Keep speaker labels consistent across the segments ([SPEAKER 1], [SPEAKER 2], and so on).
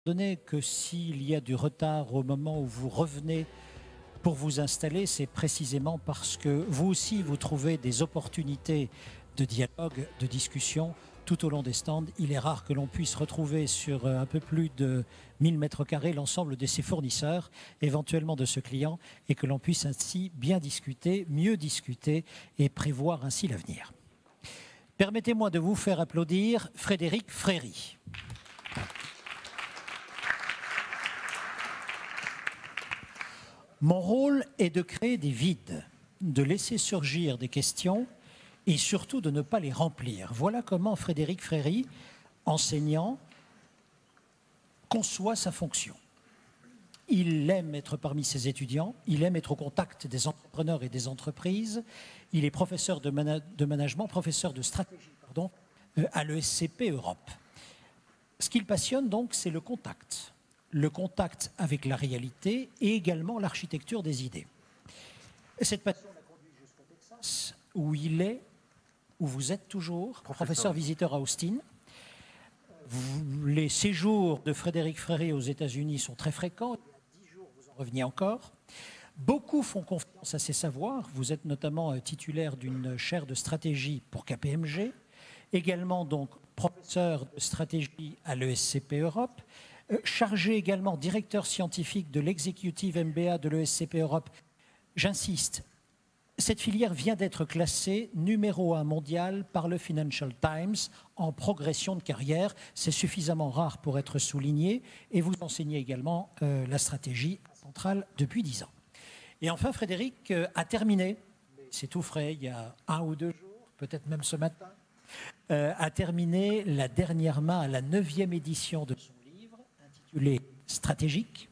[SPEAKER 1] donné que s'il y a du retard au moment où vous revenez pour vous installer, c'est précisément parce que vous aussi, vous trouvez des opportunités de dialogue, de discussion tout au long des stands. Il est rare que l'on puisse retrouver sur un peu plus de 1000 mètres carrés l'ensemble de ses fournisseurs, éventuellement de ce client, et que l'on puisse ainsi bien discuter, mieux discuter et prévoir ainsi l'avenir. Permettez-moi de vous faire applaudir Frédéric Fréry. Mon rôle est de créer des vides, de laisser surgir des questions et surtout de ne pas les remplir. Voilà comment Frédéric Fréry, enseignant, conçoit sa fonction. Il aime être parmi ses étudiants, il aime être au contact des entrepreneurs et des entreprises. Il est professeur de management, professeur de stratégie, à l'ESCP Europe. Ce qui le passionne donc, c'est le contact avec la réalité et également l'architecture des idées. Et cette passion l'a conduit jusqu'au Texas, où il est, où vous êtes toujours, professeur visiteur à Austin. Les séjours de Frédéric Fréry aux États-Unis sont très fréquents. Il y a 10 jours, vous en reveniez encore. Beaucoup font confiance à ses savoirs. Vous êtes notamment titulaire d'une chaire de stratégie pour KPMG, également donc professeur de stratégie à l'ESCP Europe, chargé également directeur scientifique de l'Executive MBA de l'ESCP Europe. J'insiste, cette filière vient d'être classée numéro 1 mondial par le Financial Times en progression de carrière. C'est suffisamment rare pour être souligné. Et vous enseignez également la stratégie centrale depuis 10 ans. Et enfin, Frédéric a terminé, c'est tout frais, il y a 1 ou 2 jours, peut-être même ce matin, a terminé la dernière main à la 9e édition de son livre, intitulé « Stratégique »,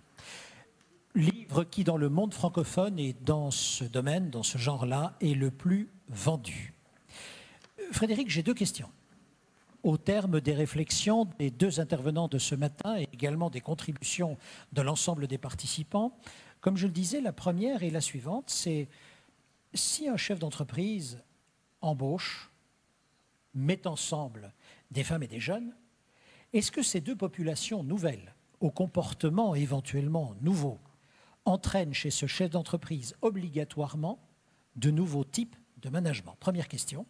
[SPEAKER 1] livre qui, dans le monde francophone et dans ce domaine, dans ce genre-là, est le plus vendu. Frédéric, j'ai 2 questions. Au terme des réflexions des 2 intervenants de ce matin et également des contributions de l'ensemble des participants, comme je le disais, la première est la suivante, c'est si un chef d'entreprise embauche, met ensemble des femmes et des jeunes, est-ce que ces 2 populations nouvelles, au comportement éventuellement nouveau, entraînent chez ce chef d'entreprise obligatoirement de nouveaux types de management? Première question.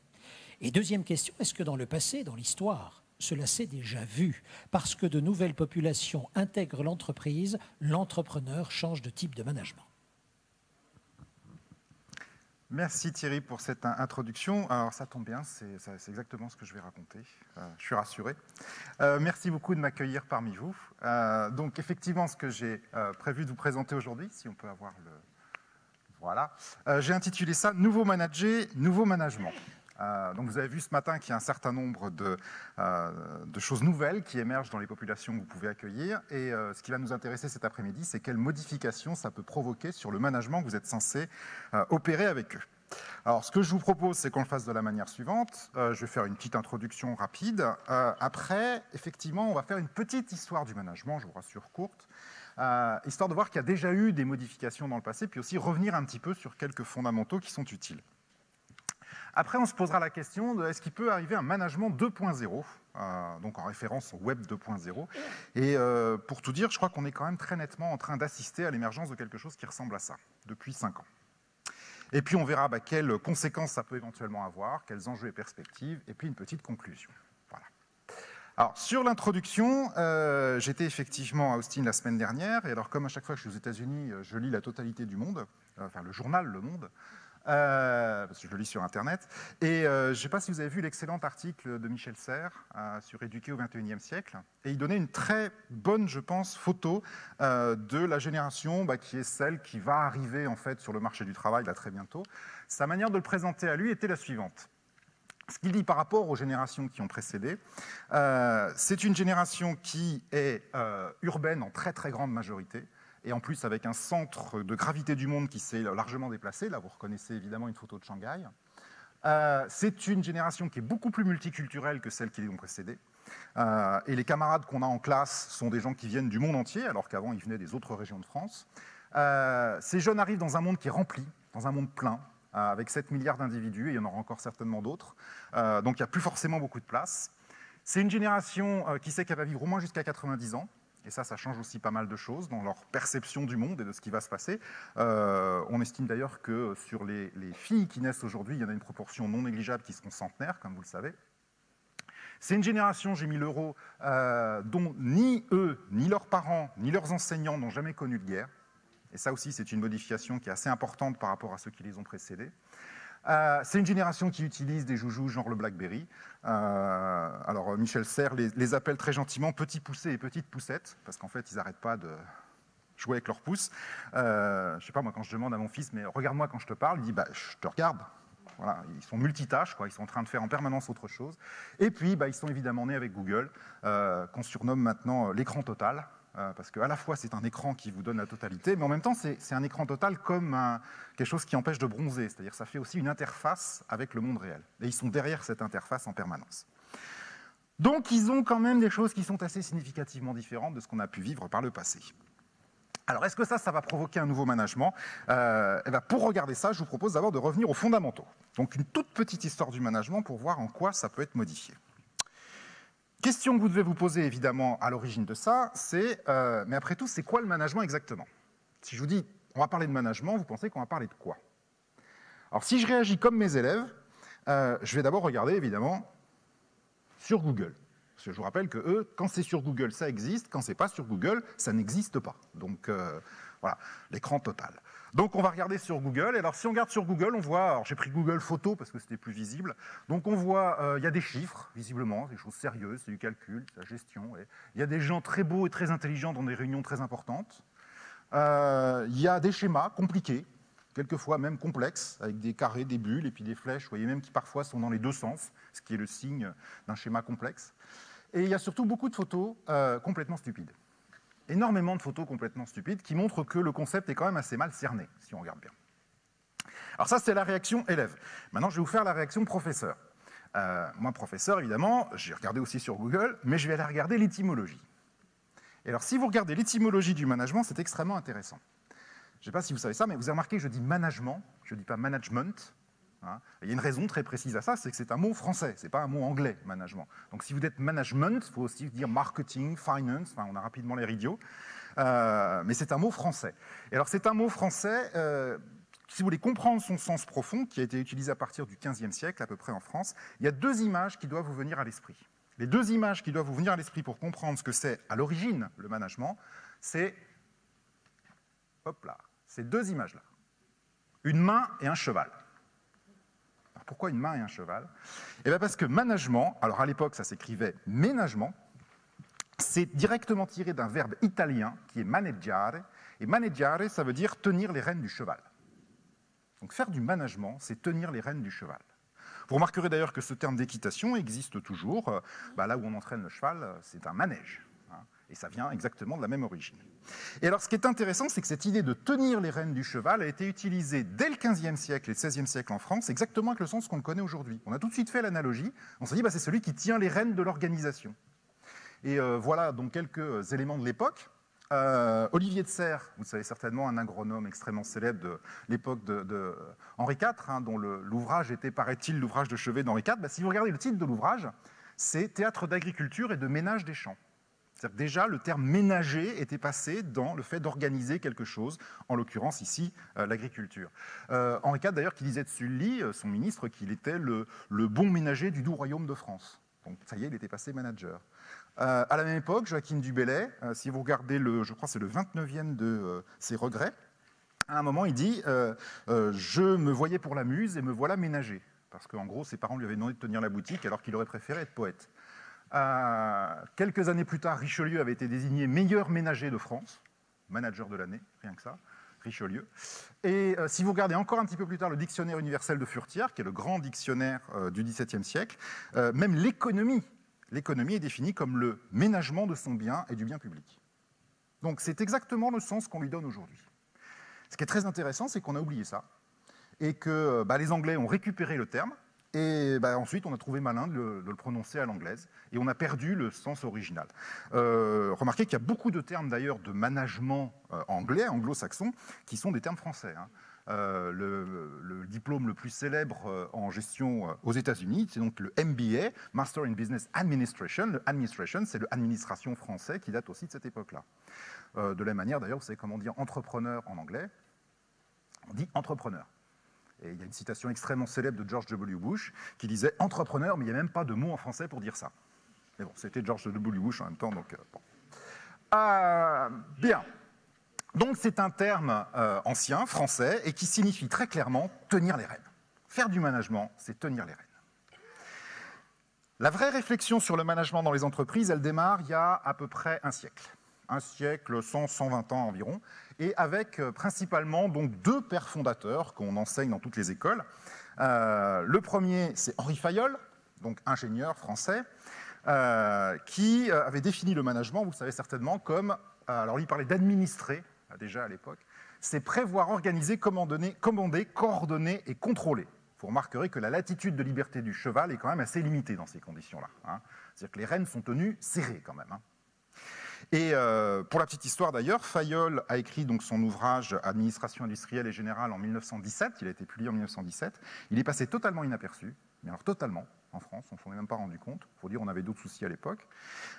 [SPEAKER 1] Et deuxième question, est-ce que dans le passé, dans l'histoire, cela s'est déjà vu? Parce que de nouvelles populations intègrent l'entreprise, l'entrepreneur change de type de management.
[SPEAKER 2] Merci Thierry pour cette introduction. Alors ça tombe bien, c'est exactement ce que je vais raconter. Je suis rassuré. Merci beaucoup de m'accueillir parmi vous. Donc effectivement, ce que j'ai prévu de vous présenter aujourd'hui, si on peut avoir le... Voilà. J'ai intitulé ça « Nouveau manager, nouveau management ». Donc vous avez vu ce matin qu'il y a un certain nombre de choses nouvelles qui émergent dans les populations que vous pouvez accueillir. Et ce qui va nous intéresser cet après-midi, c'est quelles modifications ça peut provoquer sur le management que vous êtes censé opérer avec eux. Alors ce que je vous propose, c'est qu'on le fasse de la manière suivante. Je vais faire une petite introduction rapide. Après, effectivement, on va faire une petite histoire du management, je vous rassure, courte. Histoire de voir qu'il y a déjà eu des modifications dans le passé, puis aussi revenir un petit peu sur quelques fondamentaux qui sont utiles. Après, on se posera la question de est-ce qu'il peut arriver un management 2.0, donc en référence au Web 2.0. Et pour tout dire, je crois qu'on est quand même très nettement en train d'assister à l'émergence de quelque chose qui ressemble à ça, depuis 5 ans. Et puis on verra quelles conséquences ça peut éventuellement avoir, quels enjeux et perspectives, et puis une petite conclusion. Voilà. Alors, sur l'introduction, j'étais effectivement à Austin la semaine dernière, et alors comme à chaque fois que je suis aux États-Unis, je lis la totalité du Monde, enfin le journal Le Monde, parce que je le lis sur Internet. Et je ne sais pas si vous avez vu l'excellent article de Michel Serres sur Éduquer au XXIe siècle. Et il donnait une très bonne, je pense, photo de la génération qui est celle qui va arriver en fait sur le marché du travail là, très bientôt. Sa manière de le présenter à lui était la suivante. Ce qu'il dit par rapport aux générations qui ont précédé, c'est une génération qui est urbaine en très très grande majorité, et en plus avec un centre de gravité du monde qui s'est largement déplacé. Là, vous reconnaissez évidemment une photo de Shanghai. C'est une génération qui est beaucoup plus multiculturelle que celles qui l'ont précédée. Et les camarades qu'on a en classe sont des gens qui viennent du monde entier, alors qu'avant, ils venaient des autres régions de France. Ces jeunes arrivent dans un monde qui est rempli, dans un monde plein, avec 7 milliards d'individus, et il y en aura encore certainement d'autres. Donc il n'y a plus forcément beaucoup de place. C'est une génération qui sait qu'elle va vivre au moins jusqu'à 90 ans. Et ça change aussi pas mal de choses dans leur perception du monde et de ce qui va se passer. On estime d'ailleurs que sur les filles qui naissent aujourd'hui, il y en a une proportion non négligeable qui seront centenaires, comme vous le savez. C'est une génération, j'ai mis l'euro, dont ni eux, ni leurs parents, ni leurs enseignants n'ont jamais connu de guerre. Et ça aussi, c'est une modification qui est assez importante par rapport à ceux qui les ont précédés. C'est une génération qui utilise des joujoux genre le BlackBerry. Alors Michel Serres les appelle très gentiment petits poussés et petites poussettes, parce qu'en fait, ils n'arrêtent pas de jouer avec leurs pouces. Je ne sais pas, moi, quand je demande à mon fils, mais regarde-moi quand je te parle, il dit, bah, je te regarde. Voilà, ils sont multitâches, quoi, ils sont en train de faire en permanence autre chose. Et puis, ils sont évidemment nés avec Google, qu'on surnomme maintenant l'écran total, parce qu'à la fois, c'est un écran qui vous donne la totalité, mais en même temps, c'est un écran total comme quelque chose qui empêche de bronzer, c'est-à-dire ça fait aussi une interface avec le monde réel. Et ils sont derrière cette interface en permanence. Donc, ils ont quand même des choses qui sont assez significativement différentes de ce qu'on a pu vivre par le passé. Alors, est-ce que ça va provoquer un nouveau management? Pour regarder ça, je vous propose d'abord de revenir aux fondamentaux. Donc, une toute petite histoire du management pour voir en quoi ça peut être modifié. Question que vous devez vous poser, évidemment, à l'origine de ça, c'est, mais après tout, c'est quoi le management exactement? Si je vous dis, on va parler de management, vous pensez qu'on va parler de quoi? Alors, si je réagis comme mes élèves, je vais d'abord regarder, évidemment, sur Google. Parce que je vous rappelle que eux, quand c'est sur Google, ça existe. Quand c'est pas sur Google, ça n'existe pas. Donc, voilà, l'écran total. Donc, on va regarder sur Google. Et alors, si on regarde sur Google, on voit... Alors, j'ai pris Google Photos parce que c'était plus visible. Donc, on voit, il y a des chiffres, visiblement, des choses sérieuses, c'est du calcul, c'est la gestion. Il y a des gens très beaux et très intelligents dans des réunions très importantes. Il y a des schémas compliqués, quelquefois même complexes, avec des carrés, des bulles et puis des flèches, vous voyez, même qui parfois sont dans les deux sens, ce qui est le signe d'un schéma complexe. Et il y a surtout beaucoup de photos complètement stupides. Énormément de photos complètement stupides qui montrent que le concept est quand même assez mal cerné, si on regarde bien. Alors ça, c'est la réaction élève. Maintenant, je vais vous faire la réaction professeur. Moi, professeur, évidemment, j'ai regardé aussi sur Google, mais je vais aller regarder l'étymologie. Et alors, si vous regardez l'étymologie du management, c'est extrêmement intéressant. Je ne sais pas si vous savez ça, mais vous avez remarqué que je dis management, je ne dis pas management. Hein. Il y a une raison très précise à ça, c'est que c'est un mot français, ce n'est pas un mot anglais, management. Donc si vous dites management, il faut aussi dire marketing, finance, enfin, on a rapidement l'air idiot, mais c'est un mot français. Et alors c'est un mot français, si vous voulez comprendre son sens profond, qui a été utilisé à partir du XVe siècle, à peu près en France, il y a deux images qui doivent vous venir à l'esprit. Les deux images qui doivent vous venir à l'esprit pour comprendre ce que c'est à l'origine, le management, c'est, hop là, ces deux images-là. Une main et un cheval. Alors pourquoi une main et un cheval? Eh bien parce que management, alors à l'époque ça s'écrivait ménagement, c'est directement tiré d'un verbe italien qui est maneggiare, et maneggiare ça veut dire tenir les rênes du cheval. Donc faire du management, c'est tenir les rênes du cheval. Vous remarquerez d'ailleurs que ce terme d'équitation existe toujours. Là où on entraîne le cheval, c'est un manège. Hein, et ça vient exactement de la même origine. Et alors, ce qui est intéressant, c'est que cette idée de tenir les rênes du cheval a été utilisée dès le XVe siècle et le XVIe siècle en France, exactement avec le sens qu'on le connaît aujourd'hui. On a tout de suite fait l'analogie. On s'est dit, c'est celui qui tient les rênes de l'organisation. Et voilà donc quelques éléments de l'époque. Olivier de Serres, vous savez certainement, un agronome extrêmement célèbre de l'époque de Henri IV, hein, dont l'ouvrage était, paraît-il, l'ouvrage de chevet d'Henri IV. Si vous regardez le titre de l'ouvrage, c'est « Théâtre d'agriculture et de ménage des champs ». C'est-à-dire que déjà, le terme « ménager » était passé dans le fait d'organiser quelque chose, en l'occurrence ici, l'agriculture. Henri IV, d'ailleurs, qui disait de Sully, son ministre, qu'il était le bon ménager du doux royaume de France. Donc ça y est, il était passé manager. À la même époque, Joachim du Bellay, si vous regardez, je crois que c'est le 29e de ses regrets, à un moment il dit je me voyais pour la muse et me voilà ménager ». Parce qu'en gros, ses parents lui avaient demandé de tenir la boutique alors qu'il aurait préféré être poète. Quelques années plus tard, Richelieu avait été désigné meilleur ménager de France, manager de l'année, rien que ça, Richelieu. Et si vous regardez encore un petit peu plus tard le dictionnaire universel de Furetière, qui est le grand dictionnaire du XVIIe siècle, même l'économie est définie comme le ménagement de son bien et du bien public. Donc c'est exactement le sens qu'on lui donne aujourd'hui. Ce qui est très intéressant, c'est qu'on a oublié ça, et que les Anglais ont récupéré le terme, et ensuite on a trouvé malin de le prononcer à l'anglaise, et on a perdu le sens original. Remarquez qu'il y a beaucoup de termes d'ailleurs de management anglais, anglo-saxon, qui sont des termes français. Hein. le diplôme le plus célèbre en gestion aux États-Unis. C'est donc le MBA, Master in Business Administration. Le administration, c'est l'administration français qui date aussi de cette époque-là. De la même manière, d'ailleurs, vous savez comment dire entrepreneur en anglais? On dit entrepreneur. Et il y a une citation extrêmement célèbre de George W. Bush qui disait « entrepreneur », mais il n'y a même pas de mot en français pour dire ça. Mais bon, c'était George W. Bush en même temps, donc bon. Bien. Donc c'est un terme ancien, français, et qui signifie très clairement tenir les rênes. Faire du management, c'est tenir les rênes. La vraie réflexion sur le management dans les entreprises, elle démarre il y a à peu près un siècle. Un siècle, 100-120 ans environ, et avec principalement donc deux pères fondateurs qu'on enseigne dans toutes les écoles. Le premier, c'est Henri Fayol, donc ingénieur français, qui avait défini le management, vous le savez certainement, comme, alors il parlait d'administrer, déjà à l'époque, c'est prévoir, organiser, commander, coordonner et contrôler. Vous remarquerez que la latitude de liberté du cheval est quand même assez limitée dans ces conditions-là. Hein. C'est-à-dire que les rênes sont tenues serrées quand même. Hein. Et pour la petite histoire d'ailleurs, Fayol a écrit donc son ouvrage « Administration industrielle et générale » en 1917, il a été publié en 1917. Il est passé totalement inaperçu, mais alors totalement, en France, on ne s'en est même pas rendu compte. Il faut dire qu'on avait d'autres soucis à l'époque.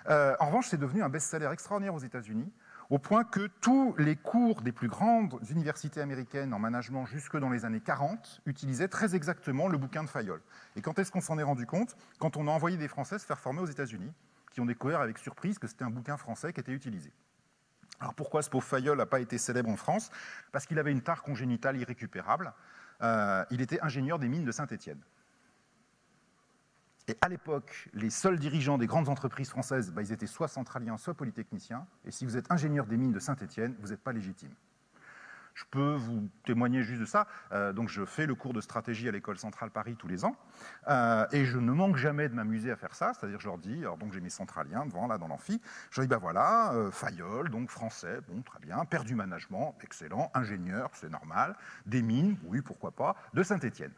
[SPEAKER 2] En revanche, c'est devenu un best-seller extraordinaire aux États-Unis, au point que tous les cours des plus grandes universités américaines en management jusque dans les années 40 utilisaient très exactement le bouquin de Fayol. Et quand est-ce qu'on s'en est rendu compte? Quand on a envoyé des Français se faire former aux États-Unis, qui ont découvert avec surprise que c'était un bouquin français qui était utilisé. Alors pourquoi ce pauvre Fayol n'a pas été célèbre en France? Parce qu'il avait une tare congénitale irrécupérable. Il était ingénieur des mines de Saint-Étienne. Et à l'époque, les seuls dirigeants des grandes entreprises françaises, ils étaient soit centraliens, soit polytechniciens. Et si vous êtes ingénieur des mines de Saint-Étienne, vous n'êtes pas légitime. Je peux vous témoigner juste de ça. Donc je fais le cours de stratégie à l'École centrale Paris tous les ans. Et je ne manque jamais de m'amuser à faire ça. C'est-à-dire je leur dis, alors donc j'ai mes centraliens devant, là, dans l'amphi. Je leur dis, voilà, Fayol, donc français, bon, très bien. Père du management, excellent. Ingénieur, c'est normal. Des mines, oui, pourquoi pas. De Saint-Étienne.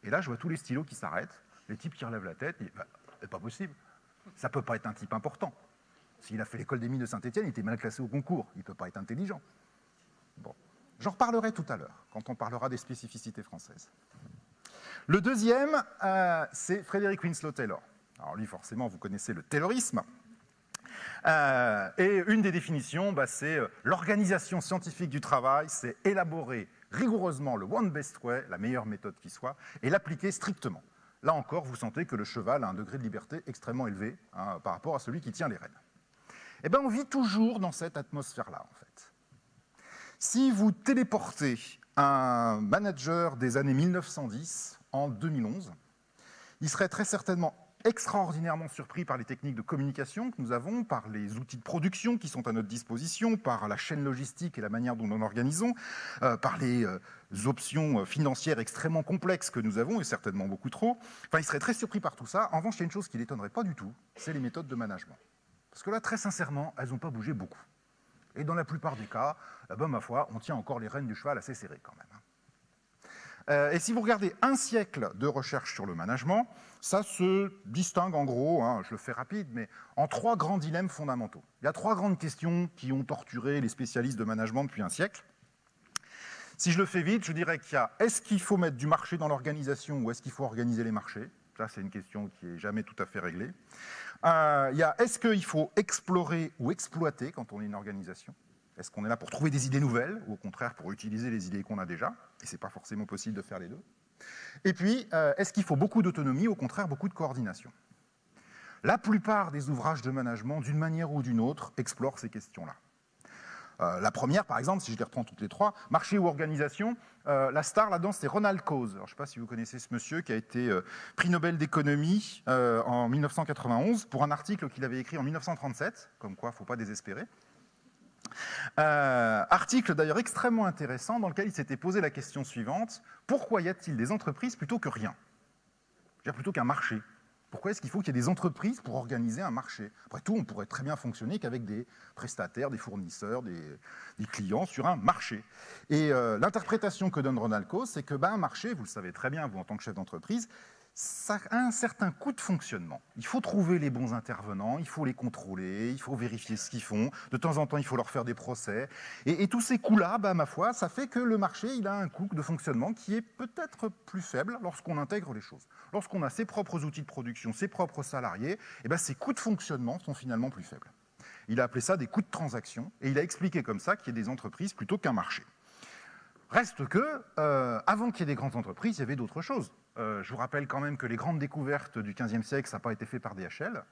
[SPEAKER 2] Et là, je vois tous les stylos qui s'arrêtent. Les types qui relèvent la tête. Et c'est pas possible. Ça peut pas être un type important. S'il a fait l'école des mines de Saint-Étienne, il était mal classé au concours. Il peut pas être intelligent. Bon. J'en reparlerai tout à l'heure, quand on parlera des spécificités françaises. Le deuxième, c'est Frederick Winslow Taylor. Alors lui, forcément, vous connaissez le taylorisme. Et une des définitions, c'est l'organisation scientifique du travail, c'est élaborer rigoureusement le one best way, la meilleure méthode qui soit, et l'appliquer strictement. Là encore, vous sentez que le cheval a un degré de liberté extrêmement élevé par rapport à celui qui tient les rênes. Eh bien, on vit toujours dans cette atmosphère-là, en fait. Si vous téléportez un manager des années 1910 en 2011, il serait très certainement extraordinairement surpris par les techniques de communication que nous avons, par les outils de production qui sont à notre disposition, par la chaîne logistique et la manière dont nous organisons, par les options financières extrêmement complexes que nous avons, et certainement beaucoup trop. Enfin, il serait très surpris par tout ça. En revanche, il y a une chose qui ne l'étonnerait pas du tout, c'est les méthodes de management. Parce que là, très sincèrement, elles n'ont pas bougé beaucoup. Et dans la plupart des cas, ma foi, on tient encore les rênes du cheval assez serrées quand même. Et si vous regardez un siècle de recherche sur le management, ça se distingue en gros, je le fais rapide, mais en trois grands dilemmes fondamentaux. Il y a trois grandes questions qui ont torturé les spécialistes de management depuis un siècle. Si je le fais vite, je dirais qu'il y a est-ce qu'il faut mettre du marché dans l'organisation ou est-ce qu'il faut organiser les marchés? Ça, c'est une question qui n'est jamais tout à fait réglée. Il y a est-ce qu'il faut explorer ou exploiter quand on est une organisation? Est-ce qu'on est là pour trouver des idées nouvelles ou au contraire pour utiliser les idées qu'on a déjà? Et ce n'est pas forcément possible de faire les deux. Et puis, est-ce qu'il faut beaucoup d'autonomie ou au contraire beaucoup de coordination? La plupart des ouvrages de management, d'une manière ou d'une autre, explorent ces questions-là. La première, par exemple, si je les reprends toutes les trois, marché ou organisation, la star là-dedans, c'est Ronald Coase. Alors, je ne sais pas si vous connaissez ce monsieur qui a été prix Nobel d'économie en 1991 pour un article qu'il avait écrit en 1937, comme quoi il ne faut pas désespérer. Article d'ailleurs extrêmement intéressant dans lequel il s'était posé la question suivante, pourquoi y a-t-il des entreprises plutôt que rien? C'est-à-dire plutôt qu'un marché. Pourquoi est-ce qu'il faut qu'il y ait des entreprises pour organiser un marché? Après tout, on pourrait très bien fonctionner qu'avec des prestataires, des fournisseurs, des clients sur un marché. Et l'interprétation que donne Ronald Coase, c'est que un marché, vous le savez très bien, vous en tant que chef d'entreprise, ça a un certain coût de fonctionnement. Il faut trouver les bons intervenants, il faut les contrôler, il faut vérifier ce qu'ils font. De temps en temps, il faut leur faire des procès. Et tous ces coûts-là, ma foi, ça fait que le marché il a un coût de fonctionnement qui est peut-être plus faible lorsqu'on intègre les choses. Lorsqu'on a ses propres outils de production, ses propres salariés, ces coûts de fonctionnement sont finalement plus faibles. Il a appelé ça des coûts de transaction, et il a expliqué comme ça qu'il y ait des entreprises plutôt qu'un marché. Reste que, avant qu'il y ait des grandes entreprises, il y avait d'autres choses. Je vous rappelle quand même que les grandes découvertes du XVe siècle, ça n'a pas été fait par DHL.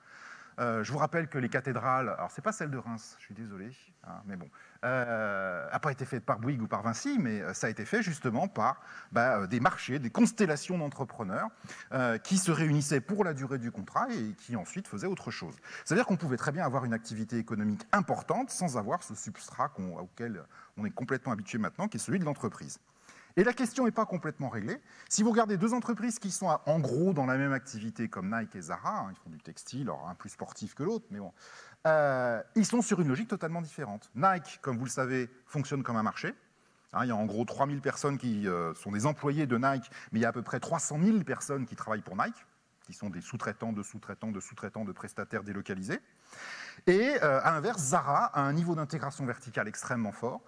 [SPEAKER 2] Je vous rappelle que les cathédrales, alors c'est pas celle de Reims, je suis désolé, hein, mais bon, n'a pas été faite par Bouygues ou par Vinci, mais ça a été fait justement par des marchés, des constellations d'entrepreneurs qui se réunissaient pour la durée du contrat et qui ensuite faisaient autre chose. C'est-à-dire qu'on pouvait très bien avoir une activité économique importante sans avoir ce substrat auquel on est complètement habitué maintenant, qui est celui de l'entreprise. Et la question n'est pas complètement réglée. Si vous regardez deux entreprises qui sont en gros dans la même activité comme Nike et Zara, hein, ils font du textile, alors un plus sportif que l'autre, mais bon, ils sont sur une logique totalement différente. Nike, comme vous le savez, fonctionne comme un marché. Hein, il y a en gros 3000 personnes qui sont des employés de Nike, mais il y a à peu près 300 000 personnes qui travaillent pour Nike, qui sont des sous-traitants, de prestataires délocalisés. Et à l'inverse, Zara a un niveau d'intégration verticale extrêmement fort.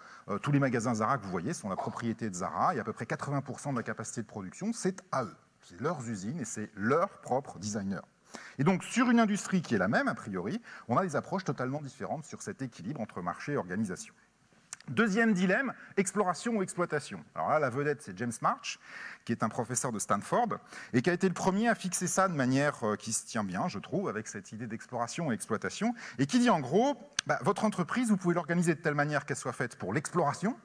[SPEAKER 2] Tous les magasins Zara que vous voyez sont la propriété de Zara, et à peu près 80% de la capacité de production, c'est à eux. C'est leurs usines et c'est leurs propres designers. Et donc, sur une industrie qui est la même, a priori, on a des approches totalement différentes sur cet équilibre entre marché et organisation. Deuxième dilemme, exploration ou exploitation. Alors là, la vedette, c'est James March, qui est un professeur de Stanford, et qui a été le premier à fixer ça de manière qui se tient bien, je trouve, avec cette idée d'exploration et exploitation, et qui dit en gros, votre entreprise, vous pouvez l'organiser de telle manière qu'elle soit faite pour l'exploration.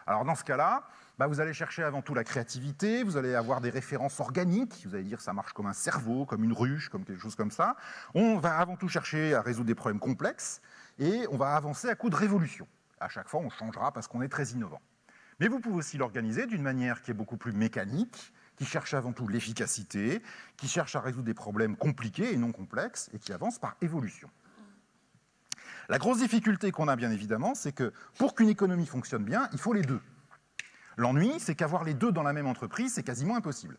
[SPEAKER 2] Alors dans ce cas-là, vous allez chercher avant tout la créativité, vous allez avoir des références organiques, vous allez dire ça marche comme un cerveau, comme une ruche, comme quelque chose comme ça. On va avant tout chercher à résoudre des problèmes complexes, et on va avancer à coup de révolution. À chaque fois, on changera parce qu'on est très innovant. Mais vous pouvez aussi l'organiser d'une manière qui est beaucoup plus mécanique, qui cherche avant tout l'efficacité, qui cherche à résoudre des problèmes compliqués et non complexes, et qui avance par évolution. La grosse difficulté qu'on a bien évidemment, c'est que pour qu'une économie fonctionne bien, il faut les deux. L'ennui, c'est qu'avoir les deux dans la même entreprise, c'est quasiment impossible.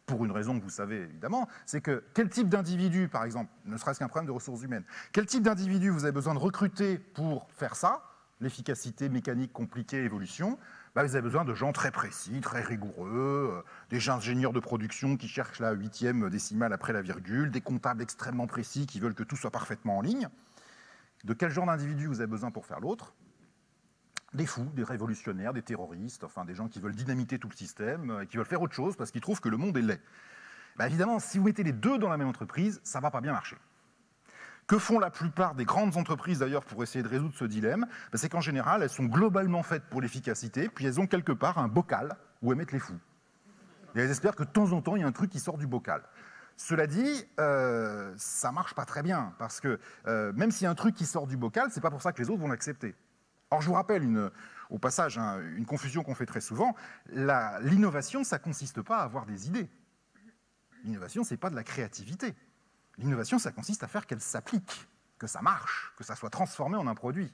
[SPEAKER 2] Pour une raison que vous savez évidemment, c'est que quel type d'individu, par exemple, ne serait-ce qu'un problème de ressources humaines, quel type d'individu vous avez besoin de recruter pour faire ça, l'efficacité mécanique compliquée, évolution, vous avez besoin de gens très précis, très rigoureux, des ingénieurs de production qui cherchent la 8e décimale après la virgule, des comptables extrêmement précis qui veulent que tout soit parfaitement en ligne. De quel genre d'individu vous avez besoin pour faire l'autre? Des fous, des révolutionnaires, des terroristes, enfin des gens qui veulent dynamiter tout le système, qui veulent faire autre chose parce qu'ils trouvent que le monde est laid. Évidemment, si vous mettez les deux dans la même entreprise, ça ne va pas bien marcher. Que font la plupart des grandes entreprises d'ailleurs pour essayer de résoudre ce dilemme? C'est qu'en général, elles sont globalement faites pour l'efficacité, puis elles ont quelque part un bocal où elles mettent les fous. Et elles espèrent que de temps en temps, il y a un truc qui sort du bocal. Cela dit, ça ne marche pas très bien, parce que même s'il y a un truc qui sort du bocal, ce n'est pas pour ça que les autres vont l'accepter. Or, je vous rappelle, au passage, une confusion qu'on fait très souvent, l'innovation, ça ne consiste pas à avoir des idées. L'innovation, ce n'est pas de la créativité. L'innovation, ça consiste à faire qu'elle s'applique, que ça marche, que ça soit transformé en un produit.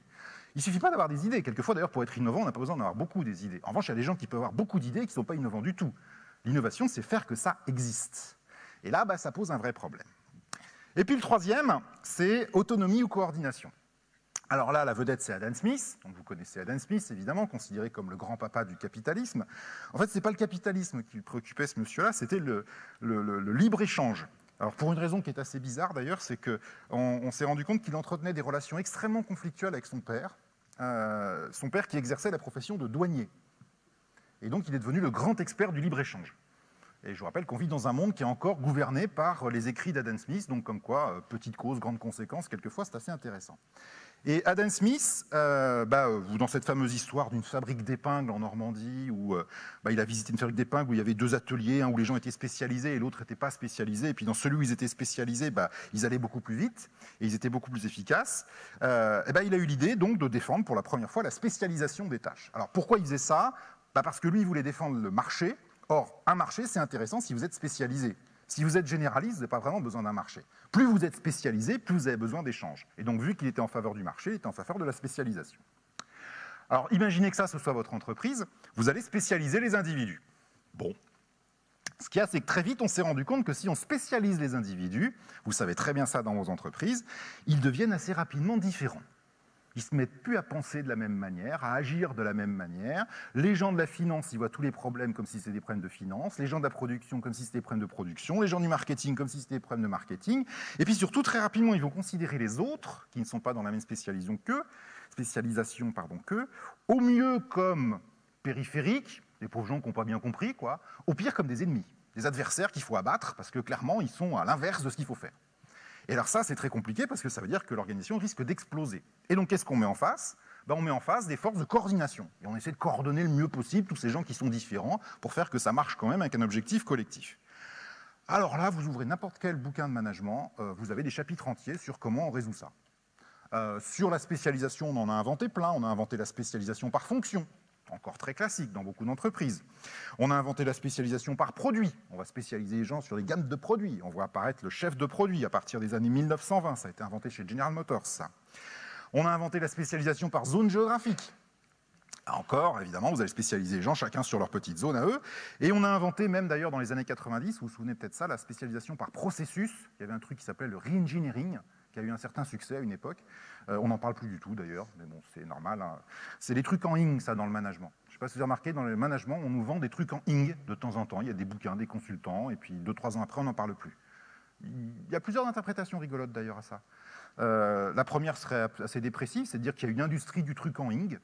[SPEAKER 2] Il ne suffit pas d'avoir des idées. Quelquefois, d'ailleurs, pour être innovant, on n'a pas besoin d'avoir beaucoup des idées. En revanche, il y a des gens qui peuvent avoir beaucoup d'idées et qui ne sont pas innovants du tout. L'innovation, c'est faire que ça existe. Et là, ça pose un vrai problème. Et puis le troisième, c'est autonomie ou coordination. Alors là, la vedette, c'est Adam Smith. Donc vous connaissez Adam Smith, évidemment, considéré comme le grand papa du capitalisme. En fait, ce n'est pas le capitalisme qui préoccupait ce monsieur-là, c'était le libre-échange. Alors pour une raison qui est assez bizarre d'ailleurs, c'est qu'on s'est rendu compte qu'il entretenait des relations extrêmement conflictuelles avec son père qui exerçait la profession de douanier. Et donc il est devenu le grand expert du libre-échange. Et je vous rappelle qu'on vit dans un monde qui est encore gouverné par les écrits d'Adam Smith, donc comme quoi, petite cause, grande conséquence, quelquefois c'est assez intéressant. Et Adam Smith, dans cette fameuse histoire d'une fabrique d'épingles en Normandie, où il a visité une fabrique d'épingles où il y avait deux ateliers, un où les gens étaient spécialisés et l'autre n'était pas spécialisé. Et puis dans celui où ils étaient spécialisés, ils allaient beaucoup plus vite et ils étaient beaucoup plus efficaces. Il a eu l'idée donc de défendre pour la première fois la spécialisation des tâches. Alors pourquoi il faisait ça? Parce que lui, il voulait défendre le marché. Or, un marché, c'est intéressant si vous êtes spécialisé. Si vous êtes généraliste, vous n'avez pas vraiment besoin d'un marché. Plus vous êtes spécialisé, plus vous avez besoin d'échanges. Et donc, vu qu'il était en faveur du marché, il était en faveur de la spécialisation. Alors, imaginez que ça, ce soit votre entreprise. Vous allez spécialiser les individus. Bon. Ce qu'il y a, c'est que très vite, on s'est rendu compte que si on spécialise les individus, vous savez très bien ça dans vos entreprises, ils deviennent assez rapidement différents. Ils ne se mettent plus à penser de la même manière, à agir de la même manière. Les gens de la finance, ils voient tous les problèmes comme si c'était des problèmes de finance. Les gens de la production comme si c'était des problèmes de production. Les gens du marketing comme si c'était des problèmes de marketing. Et puis surtout, très rapidement, ils vont considérer les autres, qui ne sont pas dans la même spécialisation qu'eux, au mieux comme périphériques, des pauvres gens qui n'ont pas bien compris, quoi, au pire comme des ennemis, des adversaires qu'il faut abattre, parce que clairement, ils sont à l'inverse de ce qu'il faut faire. Et alors ça, c'est très compliqué parce que ça veut dire que l'organisation risque d'exploser. Et donc, qu'est-ce qu'on met en face? On met en face des forces de coordination. Et on essaie de coordonner le mieux possible tous ces gens qui sont différents pour faire que ça marche quand même avec un objectif collectif. Alors là, vous ouvrez n'importe quel bouquin de management, vous avez des chapitres entiers sur comment on résout ça. Sur la spécialisation, on en a inventé plein. On a inventé la spécialisation par fonction. Encore très classique dans beaucoup d'entreprises. On a inventé la spécialisation par produit. On va spécialiser les gens sur des gammes de produits. On voit apparaître le chef de produit à partir des années 1920. Ça a été inventé chez General Motors, ça. On a inventé la spécialisation par zone géographique. Encore, évidemment, vous allez spécialiser les gens, chacun sur leur petite zone à eux. Et on a inventé, même d'ailleurs dans les années 90, vous vous souvenez peut-être ça, la spécialisation par processus. Il y avait un truc qui s'appelait le re-engineering, qui a eu un certain succès à une époque. On n'en parle plus du tout d'ailleurs, mais bon, c'est normal. Hein. C'est des trucs en ing, ça, dans le management. Je ne sais pas si vous avez remarqué, dans le management, on nous vend des trucs en ing de temps en temps. Il y a des bouquins, des consultants, et puis 2-3 ans après, on n'en parle plus. Il y a plusieurs interprétations rigolotes d'ailleurs à ça. La première serait assez dépressive, c'est de dire qu'il y a une industrie du truc en ing.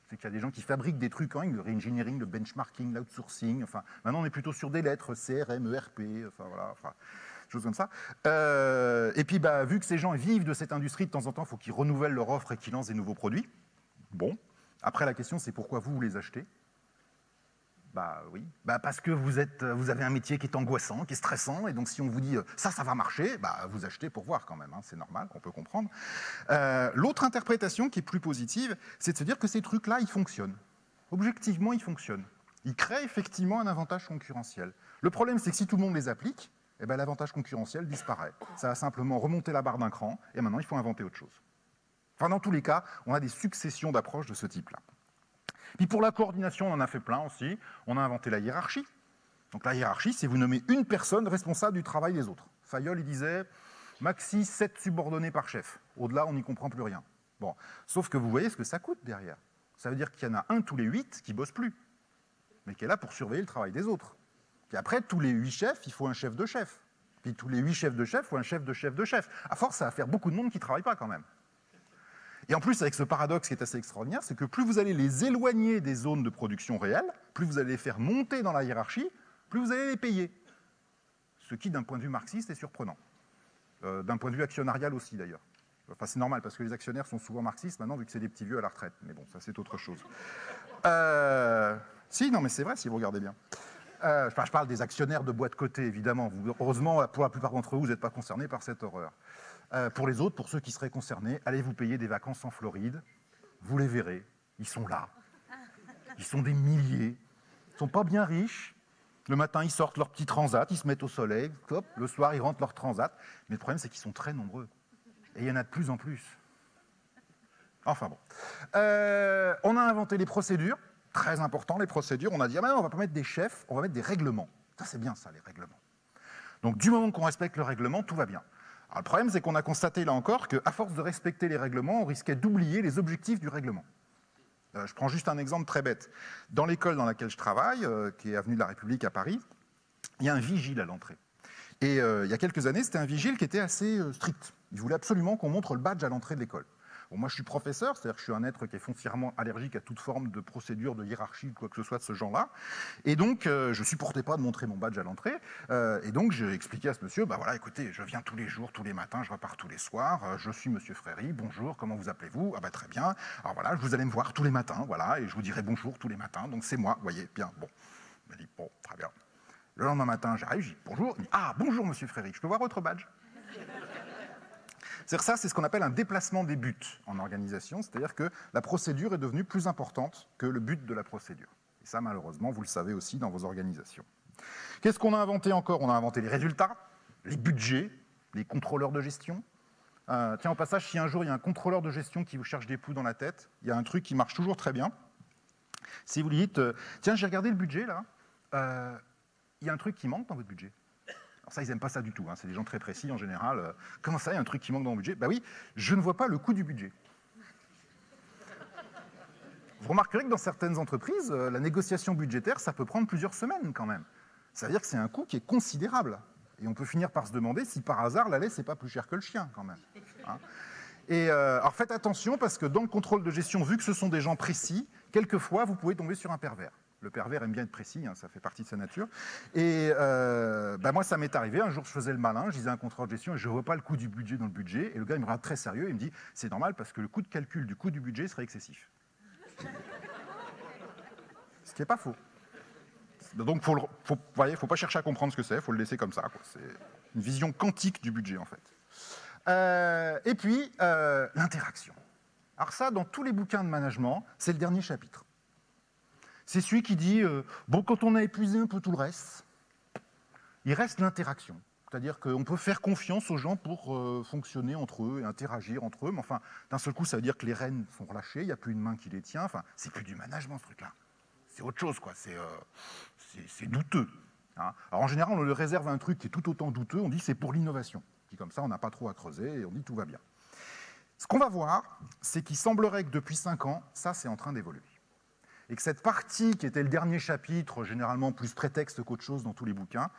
[SPEAKER 2] C'est qu'il y a des gens qui fabriquent des trucs en ing, le re-engineering, le benchmarking, l'outsourcing. Enfin, maintenant, on est plutôt sur des lettres, CRM, ERP, enfin voilà. Enfin, choses comme ça. Et puis, vu que ces gens vivent de cette industrie, de temps en temps, il faut qu'ils renouvellent leur offre et qu'ils lancent des nouveaux produits. Bon. Après, la question, c'est pourquoi vous les achetez? Oui. Parce que vous avez un métier qui est angoissant, qui est stressant, et donc si on vous dit ça va marcher, vous achetez pour voir quand même, hein, c'est normal, on peut comprendre. L'autre interprétation qui est plus positive, c'est de se dire que ces trucs-là, ils fonctionnent. Objectivement, ils fonctionnent. Ils créent effectivement un avantage concurrentiel. Le problème, c'est que si tout le monde les applique, l'avantage concurrentiel disparaît. Ça va simplement remonter la barre d'un cran, et maintenant, il faut inventer autre chose. Enfin, dans tous les cas, on a des successions d'approches de ce type-là. Puis pour la coordination, on en a fait plein aussi. On a inventé la hiérarchie. Donc la hiérarchie, c'est vous nommez une personne responsable du travail des autres. Fayol, il disait maxi 7 subordonnés par chef. Au-delà, on n'y comprend plus rien. Bon. Sauf que vous voyez ce que ça coûte derrière. Ça veut dire qu'il y en a un tous les 8 qui ne bosse plus, mais qui est là pour surveiller le travail des autres. Puis après, tous les 8 chefs, il faut un chef de chef. Puis tous les 8 chefs de chef, il faut un chef de chef de chef. À force, ça va faire beaucoup de monde qui ne travaille pas quand même. Et en plus, avec ce paradoxe qui est assez extraordinaire, c'est que plus vous allez les éloigner des zones de production réelles, plus vous allez les faire monter dans la hiérarchie, plus vous allez les payer. Ce qui, d'un point de vue marxiste, est surprenant. D'un point de vue actionnarial aussi, d'ailleurs. Enfin, c'est normal, parce que les actionnaires sont souvent marxistes maintenant, vu que c'est des petits vieux à la retraite. Mais bon, ça, c'est autre chose. Si, non, mais c'est vrai, si vous regardez bien. Je parle des actionnaires de boîtes cotées, évidemment. Heureusement, pour la plupart d'entre vous, vous n'êtes pas concernés par cette horreur. Pour les autres, pour ceux qui seraient concernés, allez vous payer des vacances en Floride. Vous les verrez, ils sont là. Ils sont des milliers. Ils ne sont pas bien riches. Le matin, ils sortent leur petit transat, ils se mettent au soleil. Hop, le soir, ils rentrent leur transat. Mais le problème, c'est qu'ils sont très nombreux. Et il y en a de plus en plus. Enfin bon. On a inventé les procédures. Très important, les procédures. On a dit, on ne va pas mettre des chefs, on va mettre des règlements. Ça, c'est bien ça, les règlements. Donc, du moment qu'on respecte le règlement, tout va bien. Alors, le problème, c'est qu'on a constaté, là encore, qu'à force de respecter les règlements, on risquait d'oublier les objectifs du règlement. Je prends juste un exemple très bête. Dans l'école dans laquelle je travaille, qui est avenue de la République à Paris, il y a un vigile à l'entrée. Et il y a quelques années, c'était un vigile qui était assez strict. Il voulait absolument qu'on montre le badge à l'entrée de l'école. Bon, moi, je suis professeur, c'est-à-dire que je suis un être qui est foncièrement allergique à toute forme de procédure, de hiérarchie, de quoi que ce soit de ce genre-là. Et donc, je ne supportais pas de montrer mon badge à l'entrée. Et donc, j'ai expliqué à ce monsieur, voilà, écoutez, je viens tous les jours, tous les matins, je repars tous les soirs, je suis monsieur Fréry, bonjour, comment vous appelez-vous? Très bien. Alors voilà, vous allez me voir tous les matins, voilà, et je vous dirai bonjour tous les matins, donc c'est moi, vous voyez, bien, bon. Il m'a dit, bon, très bien. Le lendemain matin, j'arrive, je dis bonjour. Il dit, bonjour monsieur Fréry, je peux voir votre badge? Ça, c'est ce qu'on appelle un déplacement des buts en organisation, c'est-à-dire que la procédure est devenue plus importante que le but de la procédure. Et ça, malheureusement, vous le savez aussi dans vos organisations. Qu'est-ce qu'on a inventé encore? On a inventé les résultats, les budgets, les contrôleurs de gestion. Tiens, au passage, si un jour il y a un contrôleur de gestion qui vous cherche des poux dans la tête, il y a un truc qui marche toujours très bien. Si vous lui dites, tiens, j'ai regardé le budget là, il y a un truc qui manque dans votre budget. Alors ça, ils n'aiment pas ça du tout, hein. C'est des gens très précis en général. Comment ça, il y a un truc qui manque dans mon budget? Bah oui, je ne vois pas le coût du budget. Vous remarquerez que dans certaines entreprises, la négociation budgétaire, ça peut prendre plusieurs semaines quand même. Ça veut dire que c'est un coût qui est considérable. Et on peut finir par se demander si par hasard, la laisse n'est pas plus chère que le chien quand même. Hein. Et alors faites attention parce que dans le contrôle de gestion, vu que ce sont des gens précis, quelquefois vous pouvez tomber sur un pervers. Le pervers aime bien être précis, hein, ça fait partie de sa nature. Et moi, ça m'est arrivé. Un jour, je faisais le malin, je disais un contrôle de gestion et je ne vois pas le coût du budget dans le budget. Et le gars, il me regarde très sérieux et il me dit c'est normal parce que le coût de calcul du coût du budget serait excessif. Ce qui n'est pas faux. Donc, faut pas chercher à comprendre ce que c'est, il faut le laisser comme ça. C'est une vision quantique du budget, en fait. Et puis, l'interaction. Alors ça, dans tous les bouquins de management, c'est le dernier chapitre. C'est celui qui dit, quand on a épuisé un peu tout le reste, il reste l'interaction. C'est-à-dire qu'on peut faire confiance aux gens pour fonctionner entre eux et interagir entre eux. Mais enfin, d'un seul coup, ça veut dire que les rênes sont relâchées, il n'y a plus une main qui les tient. Enfin, c'est plus du management, ce truc-là. C'est autre chose, quoi. C'est douteux. Hein. Alors en général, on le réserve à un truc qui est tout autant douteux. On dit c'est pour l'innovation. Puis comme ça, on n'a pas trop à creuser et on dit tout va bien. Ce qu'on va voir, c'est qu'il semblerait que depuis 5 ans, ça, c'est en train d'évoluer. Et que cette partie qui était le dernier chapitre, généralement plus prétexte qu'autre chose dans tous les bouquins,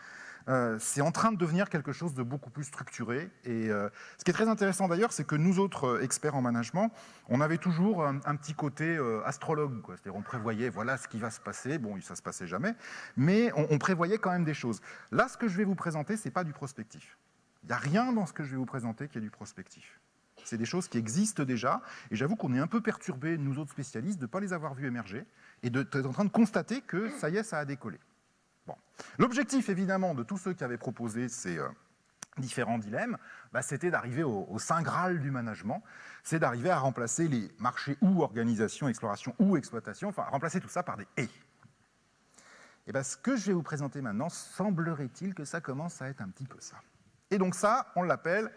[SPEAKER 2] c'est en train de devenir quelque chose de beaucoup plus structuré. Et ce qui est très intéressant d'ailleurs, c'est que nous autres experts en management, on avait toujours un petit côté astrologue. C'est-à-dire on prévoyait, voilà ce qui va se passer. Bon, ça ne se passait jamais, mais on prévoyait quand même des choses. Là, ce que je vais vous présenter, ce n'est pas du prospectif. Il n'y a rien dans ce que je vais vous présenter qui est du prospectif. C'est des choses qui existent déjà, et j'avoue qu'on est un peu perturbés, nous autres spécialistes, de ne pas les avoir vues émerger, et d'être en train de constater que ça y est, ça a décollé. Bon. L'objectif, évidemment, de tous ceux qui avaient proposé ces différents dilemmes, c'était d'arriver au saint graal du management, c'est d'arriver à remplacer les marchés ou organisation, exploration ou exploitation, enfin, remplacer tout ça par des « et ». Et ce que je vais vous présenter maintenant, semblerait-il que ça commence à être un petit peu ça. Et donc ça, on l'appelle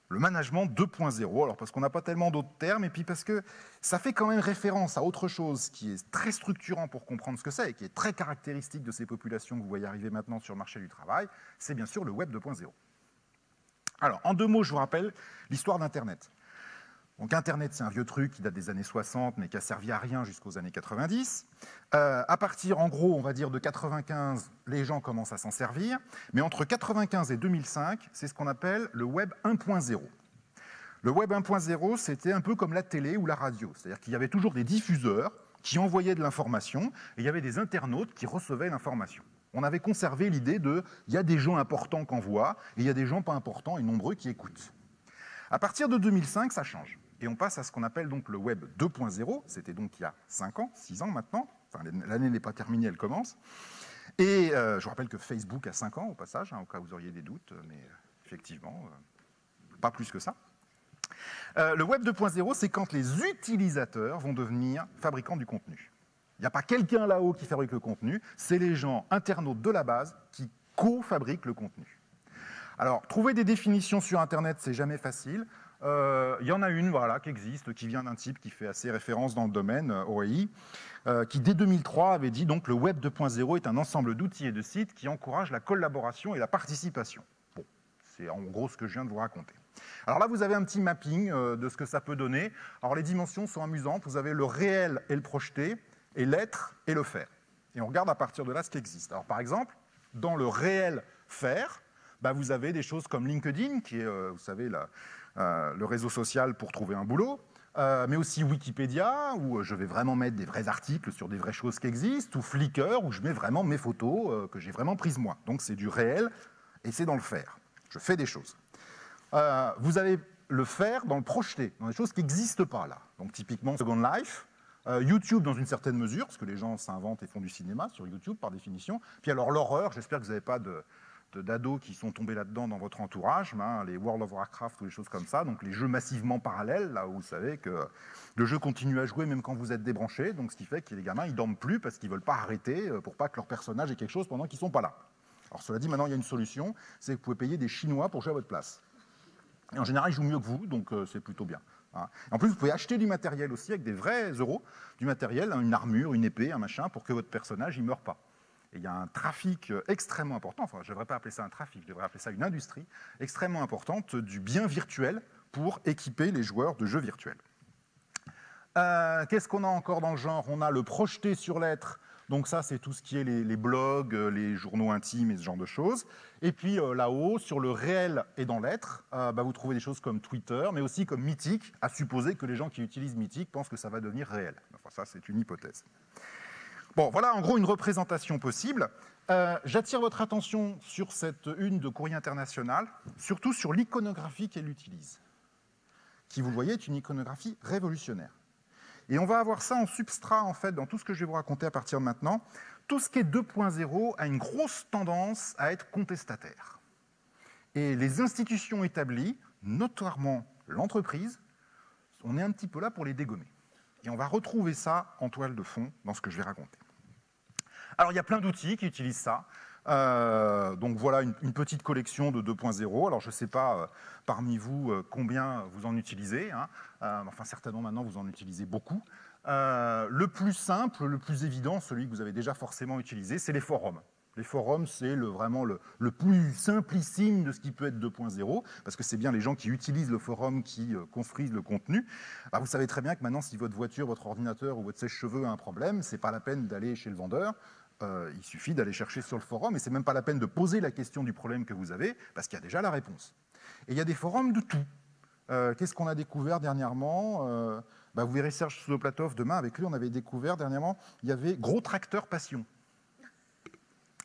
[SPEAKER 2] le management 2.0, alors parce qu'on n'a pas tellement d'autres termes, et puis parce que ça fait quand même référence à autre chose qui est très structurant pour comprendre ce que c'est, et qui est très caractéristique de ces populations que vous voyez arriver maintenant sur le marché du travail, c'est bien sûr le Web 2.0. Alors, en 2 mots, je vous rappelle l'histoire d'Internet. Donc Internet, c'est un vieux truc qui date des années 60, mais qui a servi à rien jusqu'aux années 90. À partir, en gros, on va dire de 95, les gens commencent à s'en servir. Mais entre 95 et 2005, c'est ce qu'on appelle le Web 1.0. Le Web 1.0, c'était un peu comme la télé ou la radio. C'est-à-dire qu'il y avait toujours des diffuseurs qui envoyaient de l'information, et il y avait des internautes qui recevaient l'information. On avait conservé l'idée de « il y a des gens importants qui envoient, et il y a des gens pas importants et nombreux qui écoutent ». À partir de 2005, ça change. Et on passe à ce qu'on appelle donc le Web 2.0, c'était donc il y a 5 ans, 6 ans maintenant, enfin, l'année n'est pas terminée, elle commence. Et je vous rappelle que Facebook a 5 ans au passage, hein, au cas où vous auriez des doutes, mais effectivement, pas plus que ça. Le Web 2.0, c'est quand les utilisateurs vont devenir fabricants du contenu. Il n'y a pas quelqu'un là-haut qui fabrique le contenu, c'est les gens internautes de la base qui co-fabriquent le contenu. Alors, trouver des définitions sur Internet, c'est jamais facile. Il y en a une voilà, qui existe, qui vient d'un type qui fait assez référence dans le domaine, OAI, qui dès 2003 avait dit donc le Web 2.0 est un ensemble d'outils et de sites qui encouragent la collaboration et la participation. Bon, c'est en gros ce que je viens de vous raconter. Alors là, vous avez un petit mapping de ce que ça peut donner. Alors les dimensions sont amusantes. Vous avez le réel et le projeté, et l'être et le faire. Et on regarde à partir de là ce qui existe. Alors par exemple, dans le réel faire, vous avez des choses comme LinkedIn, qui est, vous savez, le réseau social pour trouver un boulot, mais aussi Wikipédia, où je vais vraiment mettre des vrais articles sur des vraies choses qui existent, ou Flickr, où je mets vraiment mes photos que j'ai vraiment prises moi. Donc c'est du réel, et c'est dans le faire. Je fais des choses. Vous avez le faire dans le projeté, dans des choses qui n'existent pas là. Donc typiquement Second Life, YouTube dans une certaine mesure, parce que les gens s'inventent et font du cinéma sur YouTube par définition. Puis alors l'horreur, j'espère que vous n'avez pas d'ados qui sont tombés là-dedans dans votre entourage, les World of Warcraft ou les choses comme ça, donc les jeux massivement parallèles, là où vous savez que le jeu continue à jouer même quand vous êtes débranché, donc ce qui fait que les gamins, ils dorment plus parce qu'ils ne veulent pas arrêter pour pas que leur personnage ait quelque chose pendant qu'ils ne sont pas là. Alors cela dit, maintenant il y a une solution, c'est que vous pouvez payer des Chinois pour jouer à votre place. Et en général, ils jouent mieux que vous, donc c'est plutôt bien. En plus, vous pouvez acheter du matériel aussi, avec des vrais euros, du matériel, une armure, une épée, un machin, pour que votre personnage ne meure pas. Et il y a un trafic extrêmement important, enfin je ne devrais pas appeler ça un trafic, je devrais appeler ça une industrie extrêmement importante du bien virtuel pour équiper les joueurs de jeux virtuels. Qu'est-ce qu'on a encore dans le genre? On a le projeté sur l'être, donc ça c'est tout ce qui est les blogs, les journaux intimes et ce genre de choses. Et puis là-haut, sur le réel et dans l'être, vous trouvez des choses comme Twitter, mais aussi comme Mythic, à supposer que les gens qui utilisent Mythic pensent que ça va devenir réel. Enfin ça c'est une hypothèse. Bon, voilà en gros une représentation possible. J'attire votre attention sur cette une de Courrier International, surtout sur l'iconographie qu'elle utilise, qui, vous le voyez, est une iconographie révolutionnaire. Et on va avoir ça en substrat, en fait, dans tout ce que je vais vous raconter à partir de maintenant. Tout ce qui est 2.0 a une grosse tendance à être contestataire. Et les institutions établies, notamment l'entreprise, on est un petit peu là pour les dégommer. Et on va retrouver ça en toile de fond dans ce que je vais raconter. Alors, il y a plein d'outils qui utilisent ça. Donc voilà une petite collection de 2.0. Alors je ne sais pas parmi vous combien vous en utilisez, hein. Enfin certainement maintenant vous en utilisez beaucoup. Le plus simple, le plus évident, celui que vous avez déjà forcément utilisé, c'est les forums. Les forums, c'est vraiment le plus simplissime de ce qui peut être 2.0, parce que c'est bien les gens qui utilisent le forum qui construisent le contenu. Alors vous savez très bien que maintenant, si votre voiture, votre ordinateur ou votre sèche-cheveux a un problème, ce n'est pas la peine d'aller chez le vendeur. Il suffit d'aller chercher sur le forum, et ce n'est même pas la peine de poser la question du problème que vous avez, parce qu'il y a déjà la réponse. Et il y a des forums de tout. Qu'est-ce qu'on a découvert dernièrement? Vous verrez Serge Souloplatov demain, avec lui, on avait découvert dernièrement, il y avait Gros Tracteur Passion.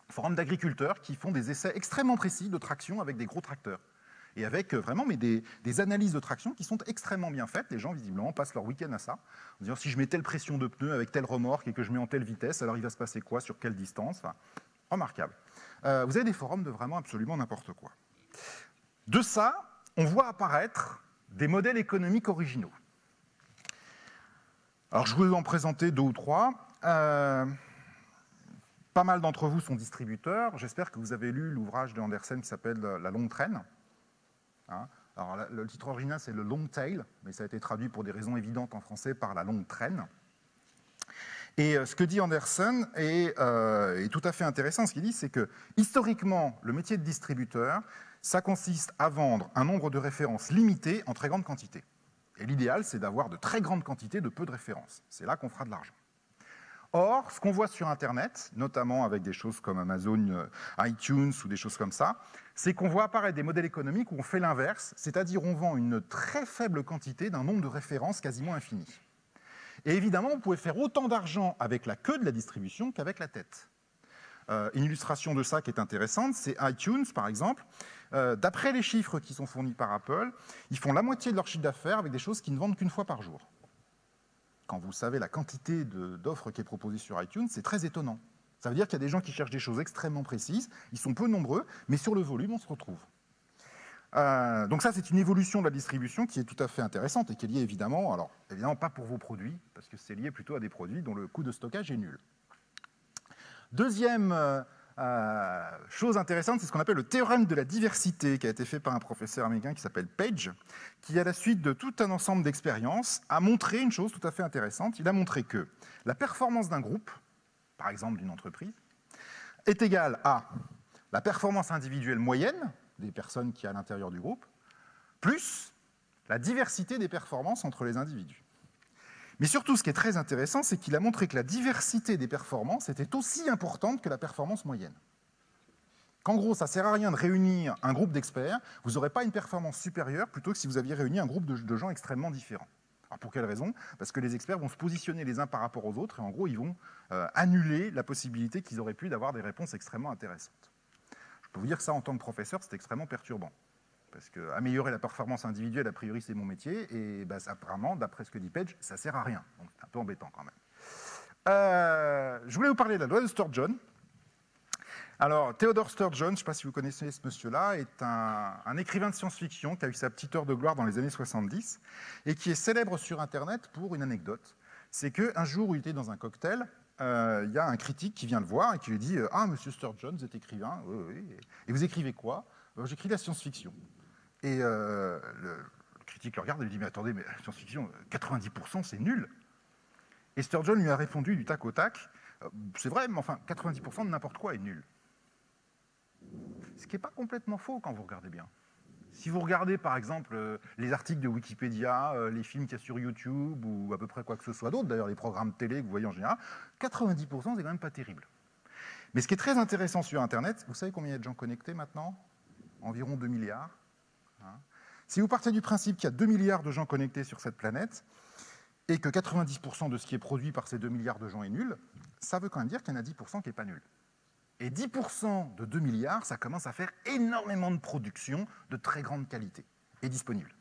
[SPEAKER 2] Forum d'agriculteurs qui font des essais extrêmement précis de traction avec des gros tracteurs. Et avec vraiment des analyses de traction qui sont extrêmement bien faites. Les gens, visiblement, passent leur week-end à ça. En disant, si je mets telle pression de pneu avec telle remorque et que je mets en telle vitesse, alors il va se passer quoi, sur quelle distance? Enfin, remarquable. Vous avez des forums de vraiment absolument n'importe quoi. De ça, on voit apparaître des modèles économiques originaux. Alors, je vais en présenter 2 ou 3. Pas mal d'entre vous sont distributeurs. J'espère que vous avez lu l'ouvrage de Andersen qui s'appelle La longue traîne. Hein, alors, le titre original, c'est le long tail, mais ça a été traduit pour des raisons évidentes en français par la longue traîne. Et ce que dit Andersen est tout à fait intéressant. Ce qu'il dit, c'est que historiquement, le métier de distributeur, ça consiste à vendre un nombre de références limité en très grande quantité. Et l'idéal, c'est d'avoir de très grandes quantités de peu de références. C'est là qu'on fera de l'argent. Or, ce qu'on voit sur Internet, notamment avec des choses comme Amazon, iTunes ou des choses comme ça, c'est qu'on voit apparaître des modèles économiques où on fait l'inverse, c'est-à-dire on vend une très faible quantité d'un nombre de références quasiment infini. Et évidemment, vous pouvez faire autant d'argent avec la queue de la distribution qu'avec la tête. Une illustration de ça qui est intéressante, c'est iTunes, par exemple. D'après les chiffres qui sont fournis par Apple, ils font la moitié de leur chiffre d'affaires avec des choses qu'ils ne vendent qu'une fois par jour. Quand vous savez la quantité d'offres qui est proposée sur iTunes, c'est très étonnant. Ça veut dire qu'il y a des gens qui cherchent des choses extrêmement précises, ils sont peu nombreux, mais sur le volume, on se retrouve. Donc ça, c'est une évolution de la distribution qui est tout à fait intéressante et qui est liée évidemment, alors évidemment pas pour vos produits, parce que c'est lié plutôt à des produits dont le coût de stockage est nul. Deuxième chose intéressante, c'est ce qu'on appelle le théorème de la diversité, qui a été fait par un professeur américain qui s'appelle Page, qui, à la suite de tout un ensemble d'expériences, a montré une chose tout à fait intéressante. Il a montré que la performance d'un groupe, par exemple d'une entreprise, est égale à la performance individuelle moyenne des personnes qui sont à l'intérieur du groupe, plus la diversité des performances entre les individus. Mais surtout, ce qui est très intéressant, c'est qu'il a montré que la diversité des performances était aussi importante que la performance moyenne. Qu'en gros, ça ne sert à rien de réunir un groupe d'experts, vous n'aurez pas une performance supérieure plutôt que si vous aviez réuni un groupe de gens extrêmement différents. Alors pour quelle raison? Parce que les experts vont se positionner les uns par rapport aux autres et en gros, ils vont annuler la possibilité qu'ils auraient pu d'avoir des réponses extrêmement intéressantes. Je peux vous dire que ça, en tant que professeur, c'est extrêmement perturbant. Parce qu'améliorer la performance individuelle, a priori, c'est mon métier, et apparemment, d'après ce que dit Page, ça ne sert à rien. Donc c'est un peu embêtant quand même. Je voulais vous parler de la loi de Sturgeon. Alors, Theodore Sturgeon, je ne sais pas si vous connaissez ce monsieur-là, est un écrivain de science-fiction qui a eu sa petite heure de gloire dans les années 70 et qui est célèbre sur Internet pour une anecdote. C'est qu'un jour où il était dans un cocktail, il y a un critique qui vient le voir et qui lui dit « Ah, monsieur Sturgeon, vous êtes écrivain, oui. Et vous écrivez quoi ?»« J'écris de la science-fiction. » Et le critique le regarde et lui dit « Mais attendez, mais la science-fiction, 90% c'est nul. » Et Sturgeon lui a répondu du tac au tac C'est vrai, mais enfin, 90% de n'importe quoi est nul. Ce qui n'est pas complètement faux quand vous regardez bien. Si vous regardez par exemple les articles de Wikipédia, les films qu'il y a sur YouTube ou à peu près quoi que ce soit d'autre, d'ailleurs les programmes télé que vous voyez en général, 90% c'est quand même pas terrible. Mais ce qui est très intéressant sur Internet, vous savez combien il y a de gens connectés maintenant? Environ 2 milliards. Hein. Si vous partez du principe qu'il y a 2 milliards de gens connectés sur cette planète et que 90% de ce qui est produit par ces 2 milliards de gens est nul, ça veut quand même dire qu'il y en a 10% qui n'est pas nul. Et 10% de 2 milliards, ça commence à faire énormément de production de très grande qualité et disponible.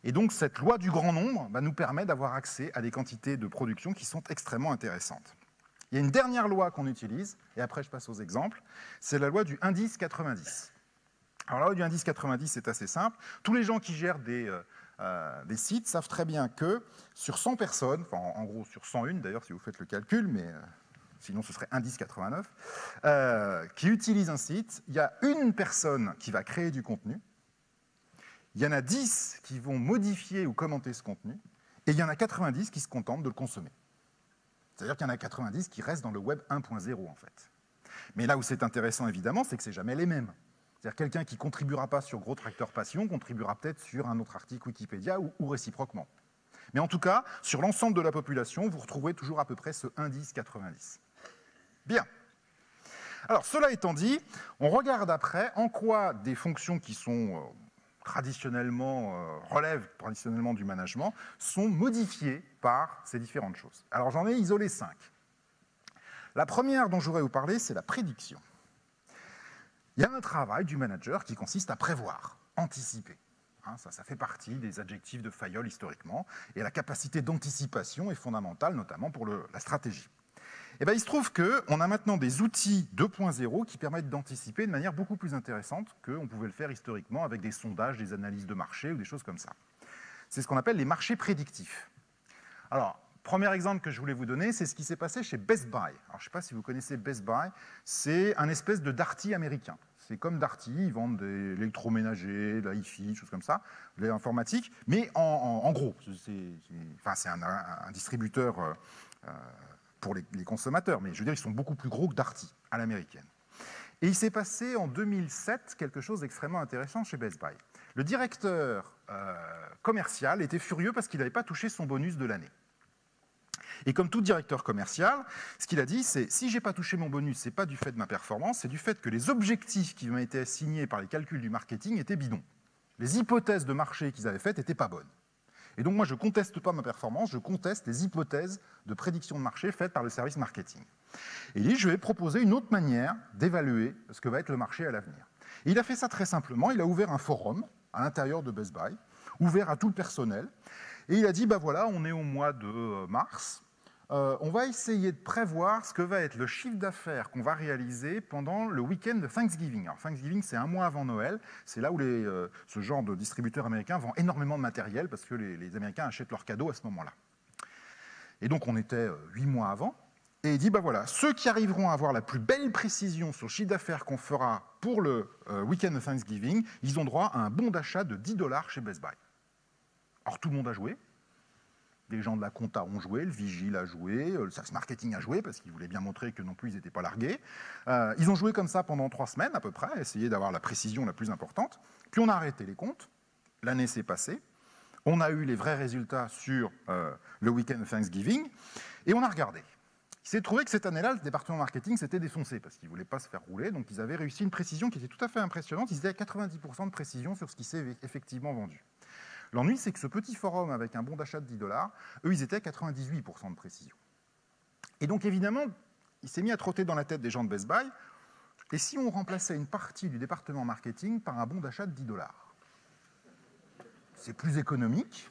[SPEAKER 2] Et donc cette loi du grand nombre nous permet d'avoir accès à des quantités de production qui sont extrêmement intéressantes. Il y a une dernière loi qu'on utilise, et après je passe aux exemples, c'est la loi du indice 90. Alors la loi du indice 90, c'est assez simple. Tous les gens qui gèrent des sites savent très bien que sur 100 personnes, enfin en gros sur 101 d'ailleurs si vous faites le calcul, mais sinon ce serait indice 89, qui utilisent un site, il y a une personne qui va créer du contenu, il y en a 10 qui vont modifier ou commenter ce contenu, et il y en a 90 qui se contentent de le consommer. C'est-à-dire qu'il y en a 90 qui restent dans le web 1.0 en fait. Mais là où c'est intéressant évidemment, c'est que c'est jamais les mêmes. C'est-à-dire quelqu'un qui ne contribuera pas sur Gros Tracteur Passion contribuera peut-être sur un autre article Wikipédia ou réciproquement. Mais en tout cas, sur l'ensemble de la population, vous retrouvez toujours à peu près ce indice 90. Bien. Alors, cela étant dit, on regarde après en quoi des fonctions qui sont relèvent traditionnellement du management sont modifiées par ces différentes choses. Alors, j'en ai isolé 5. La première dont je voudrais vous parler, c'est la prédiction. Il y a un travail du manager qui consiste à prévoir, anticiper. Hein, ça fait partie des adjectifs de Fayol historiquement, et la capacité d'anticipation est fondamentale, notamment pour la stratégie. Et bien, il se trouve qu'on a maintenant des outils 2.0 qui permettent d'anticiper de manière beaucoup plus intéressante qu'on pouvait le faire historiquement avec des sondages, des analyses de marché ou des choses comme ça. C'est ce qu'on appelle les marchés prédictifs. Alors, premier exemple que je voulais vous donner, c'est ce qui s'est passé chez Best Buy. Alors, je ne sais pas si vous connaissez Best Buy, c'est un espèce de Darty américain. C'est comme Darty, ils vendent des électroménagers, de la hi-fi, des choses comme ça, de l'informatique, mais en gros. C'est un distributeur pour les consommateurs, mais je veux dire, ils sont beaucoup plus gros que Darty, à l'américaine. Et il s'est passé en 2007 quelque chose d'extrêmement intéressant chez Best Buy. Le directeur commercial était furieux parce qu'il n'avait pas touché son bonus de l'année. Et comme tout directeur commercial, ce qu'il a dit, c'est « si je n'ai pas touché mon bonus, ce n'est pas du fait de ma performance, c'est du fait que les objectifs qui m'ont été assignés par les calculs du marketing étaient bidons. Les hypothèses de marché qu'ils avaient faites n'étaient pas bonnes. Et donc moi, je ne conteste pas ma performance, je conteste les hypothèses de prédiction de marché faites par le service marketing. Et il dit, je vais proposer une autre manière d'évaluer ce que va être le marché à l'avenir. Et il a fait ça très simplement, il a ouvert un forum à l'intérieur de Best Buy, ouvert à tout le personnel, et il a dit, ben voilà, on est au mois de mars, on va essayer de prévoir ce que va être le chiffre d'affaires qu'on va réaliser pendant le week-end de Thanksgiving. Alors Thanksgiving, c'est un mois avant Noël, c'est là où ce genre de distributeurs américains vend énormément de matériel parce que les Américains achètent leurs cadeaux à ce moment-là. Et donc on était 8 mois avant, et il dit, ben voilà, ceux qui arriveront à avoir la plus belle précision sur le chiffre d'affaires qu'on fera pour le week-end de Thanksgiving, ils ont droit à un bon d'achat de $10 chez Best Buy. Alors tout le monde a joué. Les gens de la compta ont joué, le vigile a joué, le service marketing a joué, parce qu'ils voulaient bien montrer que non plus ils n'étaient pas largués. Ils ont joué comme ça pendant 3 semaines à peu près, essayer d'avoir la précision la plus importante. Puis on a arrêté les comptes, l'année s'est passée, on a eu les vrais résultats sur le week-end de Thanksgiving, et on a regardé. Il s'est trouvé que cette année-là, le département marketing s'était défoncé, parce qu'ils ne voulaient pas se faire rouler, donc ils avaient réussi une précision qui était tout à fait impressionnante, ils étaient à 90% de précision sur ce qui s'est effectivement vendu. L'ennui, c'est que ce petit forum avec un bon d'achat de $10, eux, ils étaient à 98% de précision. Et donc, évidemment, il s'est mis à trotter dans la tête des gens de Best Buy, et si on remplaçait une partie du département marketing par un bon d'achat de $10? C'est plus économique,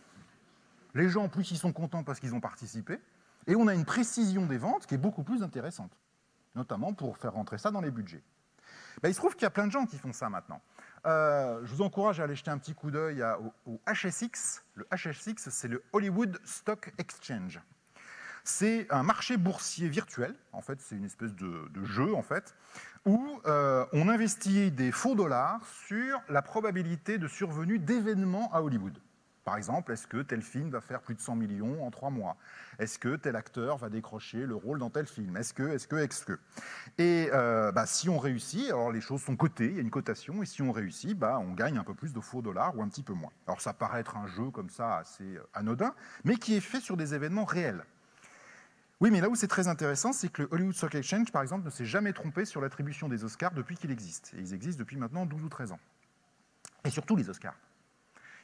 [SPEAKER 2] les gens, en plus, ils sont contents parce qu'ils ont participé, et on a une précision des ventes qui est beaucoup plus intéressante, notamment pour faire rentrer ça dans les budgets. Ben, il se trouve qu'il y a plein de gens qui font ça maintenant. Je vous encourage à aller jeter un petit coup d'œil au HSX. Le HSX, c'est le Hollywood Stock Exchange. C'est un marché boursier virtuel, en fait, c'est une espèce de jeu, en fait, où on investit des faux dollars sur la probabilité de survenue d'événements à Hollywood. Par exemple, est-ce que tel film va faire plus de 100 millions en 3 mois? Est-ce que tel acteur va décrocher le rôle dans tel film? Est-ce que? Et si on réussit, alors les choses sont cotées, il y a une cotation, et si on réussit, on gagne un peu plus de faux dollars ou un petit peu moins. Alors ça paraît être un jeu comme ça assez anodin, mais qui est fait sur des événements réels. Oui, mais là où c'est très intéressant, c'est que le Hollywood Stock Exchange, par exemple, ne s'est jamais trompé sur l'attribution des Oscars depuis qu'il existe. Et ils existent depuis maintenant 12 ou 13 ans. Et surtout les Oscars.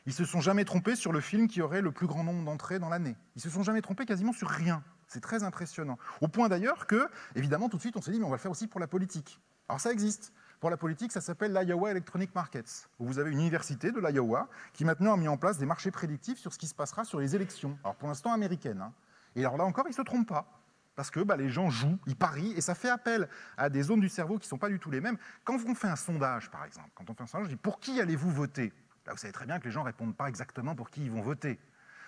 [SPEAKER 2] Ils ne se sont jamais trompés sur le film qui aurait le plus grand nombre d'entrées dans l'année. Ils ne se sont jamais trompés quasiment sur rien. C'est très impressionnant. Au point d'ailleurs que, évidemment, tout de suite, on s'est dit, mais on va le faire aussi pour la politique. Alors ça existe. Pour la politique, ça s'appelle l'Iowa Electronic Markets, où vous avez une université de l'Iowa qui maintenant a mis en place des marchés prédictifs sur ce qui se passera sur les élections. Alors pour l'instant américaines. Et alors là encore, ils ne se trompent pas. Parce que les gens jouent, ils parient, et ça fait appel à des zones du cerveau qui ne sont pas du tout les mêmes. Quand on fait un sondage, par exemple, on dit, pour qui allez-vous voter? Là, vous savez très bien que les gens ne répondent pas exactement pour qui ils vont voter.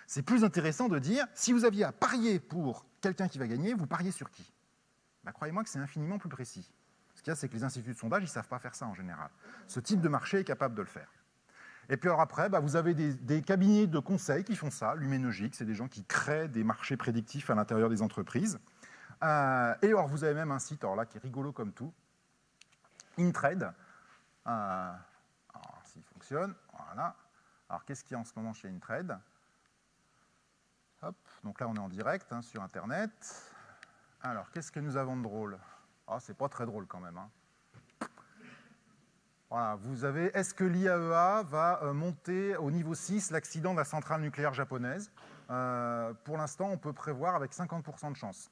[SPEAKER 2] C'est plus intéressant de dire, si vous aviez à parier pour quelqu'un qui va gagner, vous pariez sur qui? Croyez-moi que c'est infiniment plus précis. Ce qu'il y a, c'est que les instituts de sondage, ils ne savent pas faire ça en général. Ce type de marché est capable de le faire. Et puis alors après, vous avez des cabinets de conseil qui font ça, Lumenologic, c'est des gens qui créent des marchés prédictifs à l'intérieur des entreprises. Et alors vous avez même un site alors là, qui est rigolo comme tout, InTrade. Alors, s'il fonctionne, voilà. Alors, qu'est-ce qu'il y a en ce moment chez InTrade? Hop, donc là, on est en direct sur Internet. Alors, qu'est-ce que nous avons de drôle? C'est pas très drôle quand même. Voilà, vous avez, est-ce que l'IAEA va monter au niveau 6 l'accident de la centrale nucléaire japonaise? Pour l'instant, on peut prévoir avec 50% de chance.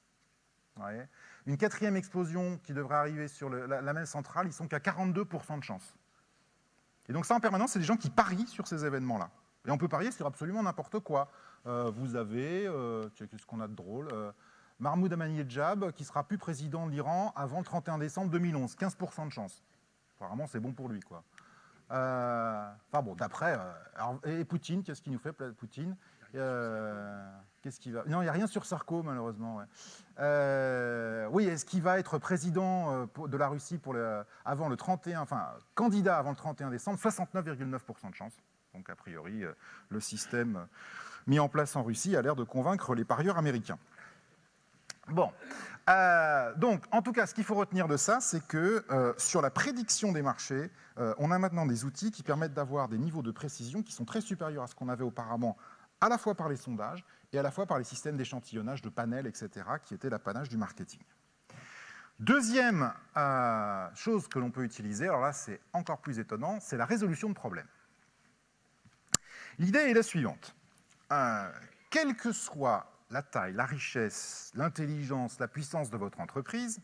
[SPEAKER 2] Ouais. Une 4e explosion qui devrait arriver sur la même centrale, ils sont qu'à 42% de chance. Et donc ça, en permanence, c'est des gens qui parient sur ces événements-là. Et on peut parier sur absolument n'importe quoi. Vous avez, qu'est-ce qu'on a de drôle, Mahmoud Ahmadinejad, qui sera plus président de l'Iran avant le 31 décembre 2011, 15% de chance. Apparemment, c'est bon pour lui, quoi. Enfin bon, d'après... et Poutine, qu'est-ce qu'il nous fait, Poutine? Qu'est-ce qu'il va... Non, il n'y a rien sur Sarko, malheureusement. Ouais. Oui, est-ce qu'il va être président de la Russie avant le 31... Enfin, candidat avant le 31 décembre, 69,9% de chance. Donc, a priori, le système mis en place en Russie a l'air de convaincre les parieurs américains. Bon. Donc, en tout cas, ce qu'il faut retenir de ça, c'est que sur la prédiction des marchés, on a maintenant des outils qui permettent d'avoir des niveaux de précision qui sont très supérieurs à ce qu'on avait auparavant, à la fois par les sondages et à la fois par les systèmes d'échantillonnage de panels, etc., qui étaient l'apanage du marketing. Deuxième chose que l'on peut utiliser, alors là c'est encore plus étonnant, c'est la résolution de problèmes. L'idée est la suivante. Quelle que soit la taille, la richesse, l'intelligence, la puissance de votre entreprise,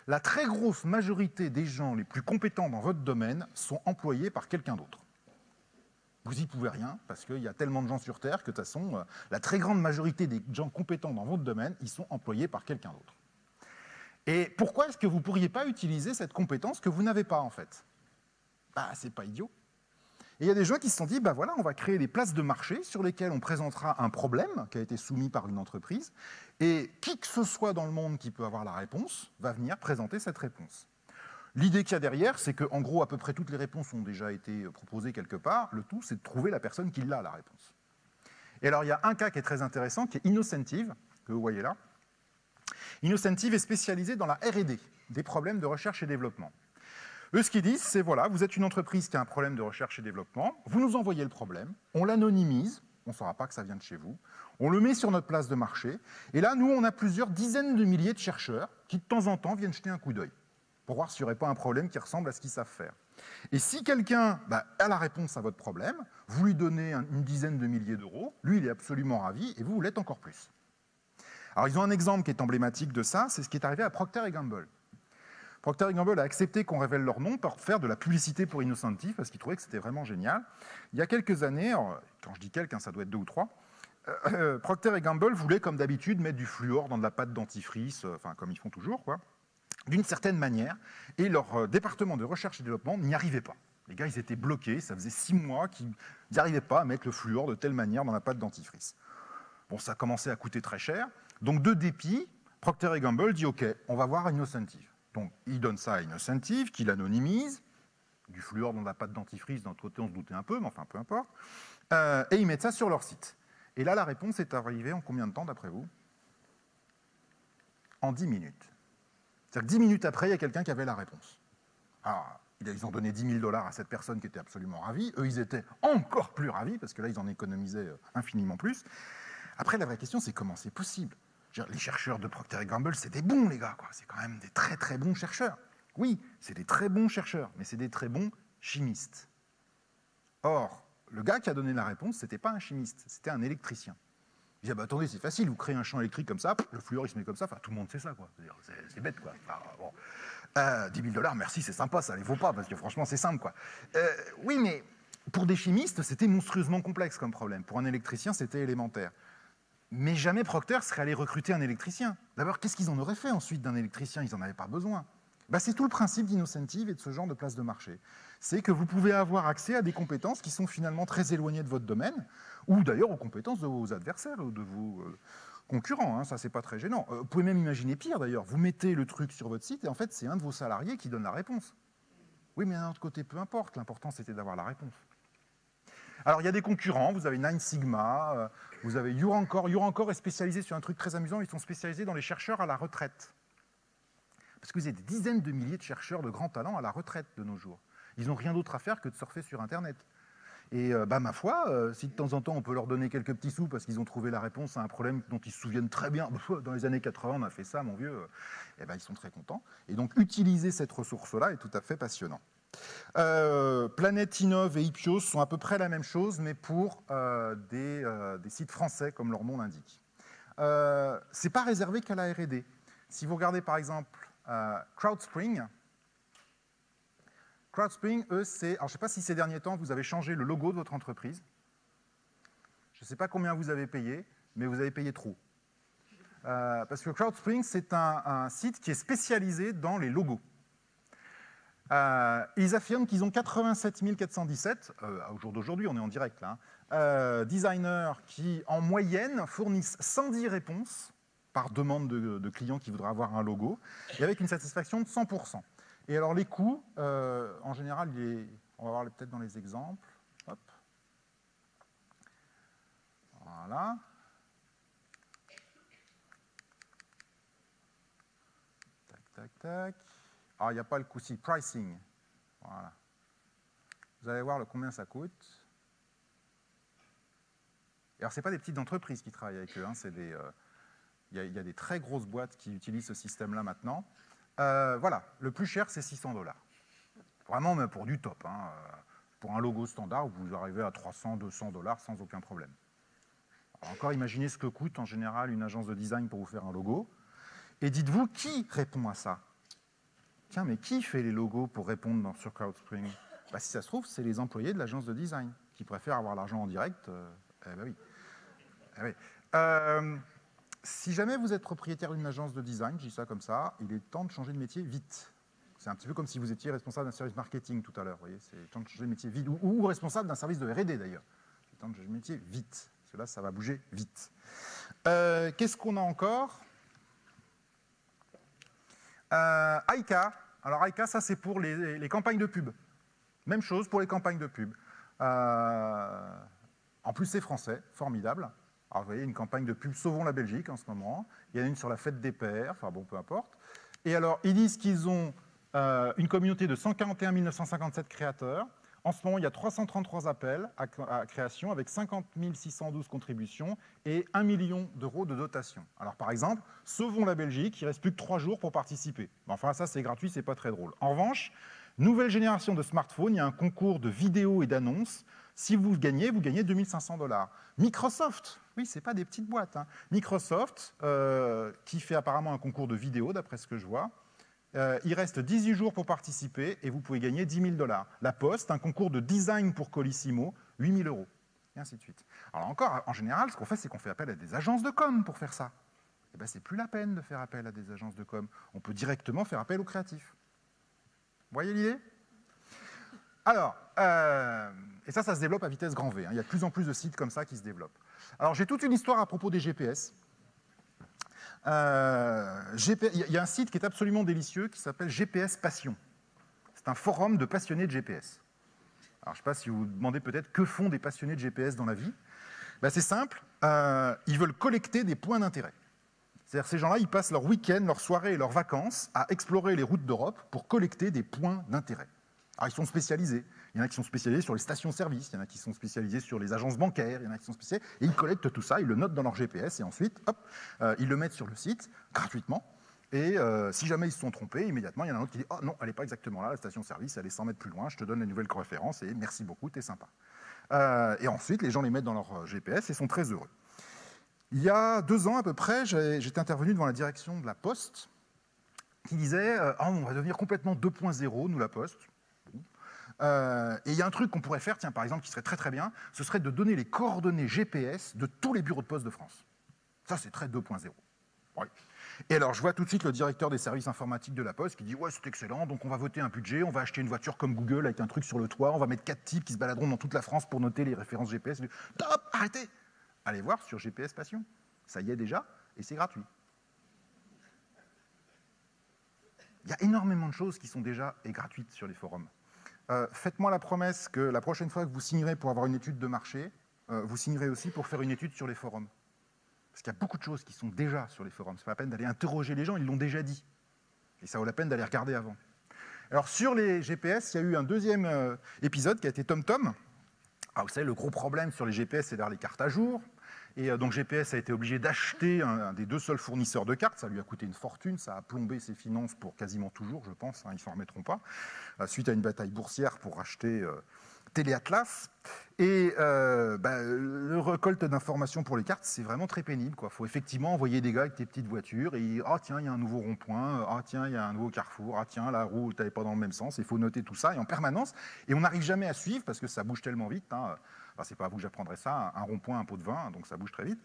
[SPEAKER 2] la très grosse majorité des gens les plus compétents dans votre domaine sont employés par quelqu'un d'autre. Vous n'y pouvez rien, parce qu'il y a tellement de gens sur Terre que, de toute façon, la très grande majorité des gens compétents dans votre domaine, ils sont employés par quelqu'un d'autre. Et pourquoi est-ce que vous ne pourriez pas utiliser cette compétence que vous n'avez pas, en fait? C'est pas idiot. Et il y a des gens qui se sont dit, voilà, on va créer des places de marché sur lesquelles on présentera un problème qui a été soumis par une entreprise, et qui que ce soit dans le monde qui peut avoir la réponse, va venir présenter cette réponse. L'idée qu'il y a derrière, c'est qu'en gros, à peu près toutes les réponses ont déjà été proposées quelque part. Le tout, c'est de trouver la personne qui l'a, la réponse. Et alors, il y a un cas qui est très intéressant, qui est Innocentive, que vous voyez là. Innocentive est spécialisé dans la R&D, des problèmes de recherche et développement. Eux, ce qu'ils disent, c'est voilà, vous êtes une entreprise qui a un problème de recherche et développement, vous nous envoyez le problème, on l'anonymise, on ne saura pas que ça vient de chez vous, on le met sur notre place de marché, et là, nous, on a plusieurs dizaines de milliers de chercheurs qui, de temps en temps, viennent jeter un coup d'œil, pour voir s'il n'y aurait pas un problème qui ressemble à ce qu'ils savent faire. Et si quelqu'un a la réponse à votre problème, vous lui donnez une dizaine de milliers d'euros, lui, il est absolument ravi, et vous l'êtes encore plus. Alors, ils ont un exemple qui est emblématique de ça, c'est ce qui est arrivé à Procter & Gamble. Procter & Gamble a accepté qu'on révèle leur nom pour faire de la publicité pour Innocentive, parce qu'ils trouvaient que c'était vraiment génial. Il y a quelques années, alors, quand je dis quelques, ça doit être 2 ou 3, Procter & Gamble voulait, comme d'habitude, mettre du fluor dans de la pâte dentifrice, enfin, comme ils font toujours, quoi, d'une certaine manière, et leur département de recherche et développement n'y arrivait pas. Les gars, ils étaient bloqués, ça faisait 6 mois qu'ils n'arrivaient pas à mettre le fluor de telle manière dans la pâte dentifrice. Bon, ça commençait à coûter très cher, donc de dépit, Procter & Gamble dit « Ok, on va voir Innocentive ». Donc, il donne ça à Innocentive, qui l'anonymise. du fluor dans la pâte dentifrice, d'un côté on se doutait un peu, mais enfin peu importe. Et ils mettent ça sur leur site. Et là, la réponse est arrivée en combien de temps, d'après vous? En 10 minutes. C'est-à-dire que 10 minutes après, il y a quelqu'un qui avait la réponse. Alors, ils ont donné 10 000 $ à cette personne qui était absolument ravie. Eux, ils étaient encore plus ravis, parce que là, ils en économisaient infiniment plus. Après, la vraie question, c'est comment c'est possible? Les chercheurs de Procter & Gamble, c'est des bons, les gars, quoi. C'est quand même des très, très bons chercheurs. Oui, c'est des très bons chercheurs, mais c'est des très bons chimistes. Or, le gars qui a donné la réponse, ce n'était pas un chimiste, c'était un électricien. Il disait, bah, attendez, c'est facile, vous créez un champ électrique comme ça, le fluor, il se met comme ça, enfin, tout le monde sait ça, quoi. C'est bête, quoi. Enfin, bon. 10 000 $, merci, c'est sympa, ça ne les vaut pas, parce que franchement, c'est simple, quoi. Oui, mais pour des chimistes, c'était monstrueusement complexe comme problème. Pour un électricien, c'était élémentaire. Mais jamais Procter serait allé recruter un électricien. D'abord, qu'est-ce qu'ils en auraient fait ensuite d'un électricien? Ils n'en avaient pas besoin. Bah, c'est tout le principe d'Innocentive et de ce genre de place de marché. C'est que vous pouvez avoir accès à des compétences qui sont finalement très éloignées de votre domaine, ou d'ailleurs aux compétences de vos adversaires ou de vos concurrents. Hein, ça, c'est pas très gênant. Vous pouvez même imaginer pire d'ailleurs. Vous mettez le truc sur votre site et en fait, c'est un de vos salariés qui donne la réponse. Oui, mais d'un autre côté, peu importe. L'important, c'était d'avoir la réponse. Alors, il y a des concurrents. Vous avez Nine Sigma, vous avez YourEncore. YourEncore est spécialisé sur un truc très amusant. Ils sont spécialisés dans les chercheurs à la retraite. Parce que vous avez des dizaines de milliers de chercheurs de grands talents à la retraite de nos jours. Ils n'ont rien d'autre à faire que de surfer sur Internet. Et ma foi, si de temps en temps on peut leur donner quelques petits sous parce qu'ils ont trouvé la réponse à un problème dont ils se souviennent très bien, dans les années 80 on a fait ça mon vieux, eh ben, ils sont très contents. Et donc utiliser cette ressource-là est tout à fait passionnant. Planète Innov et Ipios sont à peu près la même chose, mais pour des sites français comme leur nom l'indique. C'est pas réservé qu'à la R&D. Si vous regardez par exemple CrowdSpring, eux, c'est... Alors, je ne sais pas si ces derniers temps, vous avez changé le logo de votre entreprise. Je ne sais pas combien vous avez payé, mais vous avez payé trop. Parce que CrowdSpring, c'est un site qui est spécialisé dans les logos. Ils affirment qu'ils ont 87 417, au jour d'aujourd'hui, on est en direct là, designers qui, en moyenne, fournissent 110 réponses par demande de clients qui voudraient avoir un logo, et avec une satisfaction de 100%. Et alors les coûts, en général, on va voir peut-être dans les exemples. Hop. Voilà. Tac, tac, tac. Alors il n'y a pas le coût, si, pricing. Voilà. Vous allez voir combien ça coûte. Et alors ce n'est pas des petites entreprises qui travaillent avec eux, hein, c'est des... Il y a des très grosses boîtes qui utilisent ce système-là maintenant. Voilà, le plus cher, c'est 600 $. Vraiment, mais pour du top. Hein. Pour un logo standard, vous arrivez à 300, 200 $ sans aucun problème. Alors encore, imaginez ce que coûte en général une agence de design pour vous faire un logo. Et dites-vous, qui répond à ça? Tiens, mais qui fait les logos pour répondre sur CrowdSpring? Bah, si ça se trouve, c'est les employés de l'agence de design qui préfèrent avoir l'argent en direct. Eh ben oui. Eh oui. Si jamais vous êtes propriétaire d'une agence de design, je dis ça comme ça, il est temps de changer de métier vite. C'est un petit peu comme si vous étiez responsable d'un service marketing tout à l'heure. C'est temps de changer de métier vite. Ou responsable d'un service de R&D d'ailleurs. C'est temps de changer de métier vite. Parce que là, ça va bouger vite. Qu'est-ce qu'on a encore? Aika. Alors Aika, ça c'est pour les campagnes de pub. Même chose pour les campagnes de pub. En plus, c'est français, formidable. Alors, vous voyez, une campagne de pub Sauvons la Belgique en ce moment. Il y en a une sur la fête des pères, enfin bon, peu importe. Et alors, ils disent qu'ils ont une communauté de 141 957 créateurs. En ce moment, il y a 333 appels à création avec 50 612 contributions et 1 million € de dotation. Alors, par exemple, Sauvons la Belgique, il ne reste plus que 3 jours pour participer. Enfin, ça, c'est gratuit, c'est pas très drôle. En revanche, nouvelle génération de smartphones, il y a un concours de vidéos et d'annonces. Si vous gagnez 2500 $. Microsoft, oui, ce n'est pas des petites boîtes. Hein. Microsoft, qui fait apparemment un concours de vidéos, d'après ce que je vois, il reste 18 jours pour participer et vous pouvez gagner 10 000 $. La Poste, un concours de design pour Colissimo, 8 000 €. Et ainsi de suite. Alors encore, en général, ce qu'on fait, c'est qu'on fait appel à des agences de com pour faire ça. Eh bien, c'est plus la peine de faire appel à des agences de com. On peut directement faire appel aux créatifs. Vous voyez l'idée? Alors, et ça se développe à vitesse grand V. Hein. Il y a de plus en plus de sites comme ça qui se développent. Alors, j'ai toute une histoire à propos des GPS. Il y a un site qui est absolument délicieux qui s'appelle GPS Passion. C'est un forum de passionnés de GPS. Alors, je ne sais pas si vous vous demandez peut-être que font des passionnés de GPS dans la vie. Ben, c'est simple, ils veulent collecter des points d'intérêt. C'est-à-dire ces gens-là, ils passent leur week-end, leur soirée et leurs vacances à explorer les routes d'Europe pour collecter des points d'intérêt. Alors, ils sont spécialisés. Il y en a qui sont spécialisés sur les stations-service, il y en a qui sont spécialisés sur les agences bancaires, il y en a qui sont spécialisés. Et ils collectent tout ça, ils le notent dans leur GPS et ensuite, hop, ils le mettent sur le site gratuitement. Et si jamais ils se sont trompés, immédiatement, il y en a un autre qui dit « Oh non, elle n'est pas exactement là, la station-service, elle est 100 mètres plus loin, je te donne la nouvelle référence et merci beaucoup, t'es sympa. » Et ensuite, les gens les mettent dans leur GPS et sont très heureux. Il y a 2 ans à peu près, j'étais intervenu devant la direction de la Poste qui disait « Oh, on va devenir complètement 2.0, nous la Poste. » Et il y a un truc qu'on pourrait faire, tiens, par exemple, qui serait très très bien, ce serait de donner les coordonnées GPS de tous les bureaux de poste de France. Ça, c'est très 2.0. Oui. Et alors, je vois tout de suite le directeur des services informatiques de la Poste qui dit « Ouais, c'est excellent, donc on va voter un budget, on va acheter une voiture comme Google avec un truc sur le toit, on va mettre 4 types qui se baladeront dans toute la France pour noter les références GPS. » Top, arrêtez. Allez voir sur GPS Passion. Ça y est déjà, et c'est gratuit. Il y a énormément de choses qui sont déjà gratuites sur les forums. Faites-moi la promesse que la prochaine fois que vous signerez pour avoir une étude de marché, vous signerez aussi pour faire une étude sur les forums. Parce qu'il y a beaucoup de choses qui sont déjà sur les forums. Ce n'est pas la peine d'aller interroger les gens, ils l'ont déjà dit. Et ça vaut la peine d'aller regarder avant. Alors sur les GPS, il y a eu un deuxième épisode qui a été TomTom. Ah, vous savez, le gros problème sur les GPS, c'est d'avoir les cartes à jour. Et donc GPS a été obligé d'acheter un des 2 seuls fournisseurs de cartes. Ça lui a coûté une fortune, ça a plombé ses finances pour quasiment toujours, je pense. Ils ne s'en remettront pas. Suite à une bataille boursière pour acheter Téléatlas. Et le récolte d'informations pour les cartes, c'est vraiment très pénible. Il faut effectivement envoyer des gars avec des petites voitures et ah tiens, il y a un nouveau rond-point, ah tiens, il y a un nouveau carrefour, ah tiens, la roue, tu n'allais pas dans le même sens. Il faut noter tout ça et en permanence. Et on n'arrive jamais à suivre parce que ça bouge tellement vite. Enfin, c'est pas à vous que j'apprendrai ça, un rond-point, un pot de vin, donc ça bouge très vite.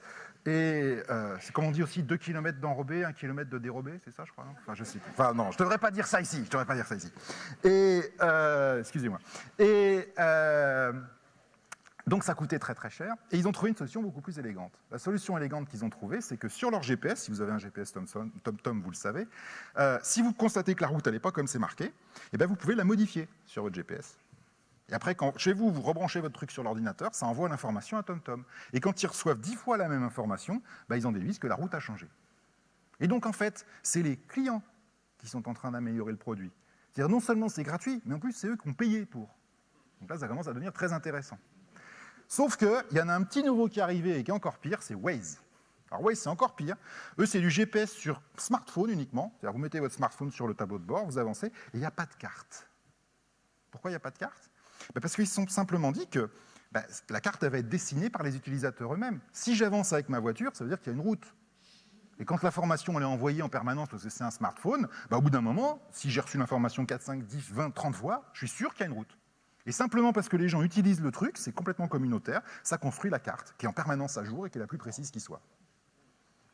[SPEAKER 2] Et c'est comme on dit aussi 2 km d'enrobé, 1 km de dérobé, c'est ça je crois, non? Enfin, je sais plus. Enfin non, je ne devrais pas dire ça ici, Et, excusez-moi. Et donc ça coûtait très très cher, et ils ont trouvé une solution beaucoup plus élégante. La solution élégante qu'ils ont trouvée, c'est que sur leur GPS, si vous avez un GPS TomTom, vous le savez, si vous constatez que la route n'est pas comme c'est marqué, eh bien, vous pouvez la modifier sur votre GPS. Et après, quand chez vous, vous rebranchez votre truc sur l'ordinateur, ça envoie l'information à TomTom. Et quand ils reçoivent 10 fois la même information, ils en déduisent que la route a changé. Et donc, en fait, c'est les clients qui sont en train d'améliorer le produit. C'est-à-dire, non seulement c'est gratuit, mais en plus, c'est eux qui ont payé pour. Donc là, ça commence à devenir très intéressant. Sauf qu'il y en a un petit nouveau qui est arrivé et qui est encore pire, c'est Waze. Alors Waze, c'est encore pire. Eux, c'est du GPS sur smartphone uniquement. C'est-à-dire, vous mettez votre smartphone sur le tableau de bord, vous avancez, et il n'y a pas de carte. Pourquoi il n'y a pas de carte? Parce qu'ils se sont simplement dit que la carte elle va être dessinée par les utilisateurs eux-mêmes. Si j'avance avec ma voiture, ça veut dire qu'il y a une route. Et quand l'information elle est envoyée en permanence parce que c'est un smartphone, au bout d'un moment, si j'ai reçu l'information 4, 5, 10, 20, 30 fois, je suis sûr qu'il y a une route. Et simplement parce que les gens utilisent le truc, c'est complètement communautaire, ça construit la carte, qui est en permanence à jour et qui est la plus précise qui soit.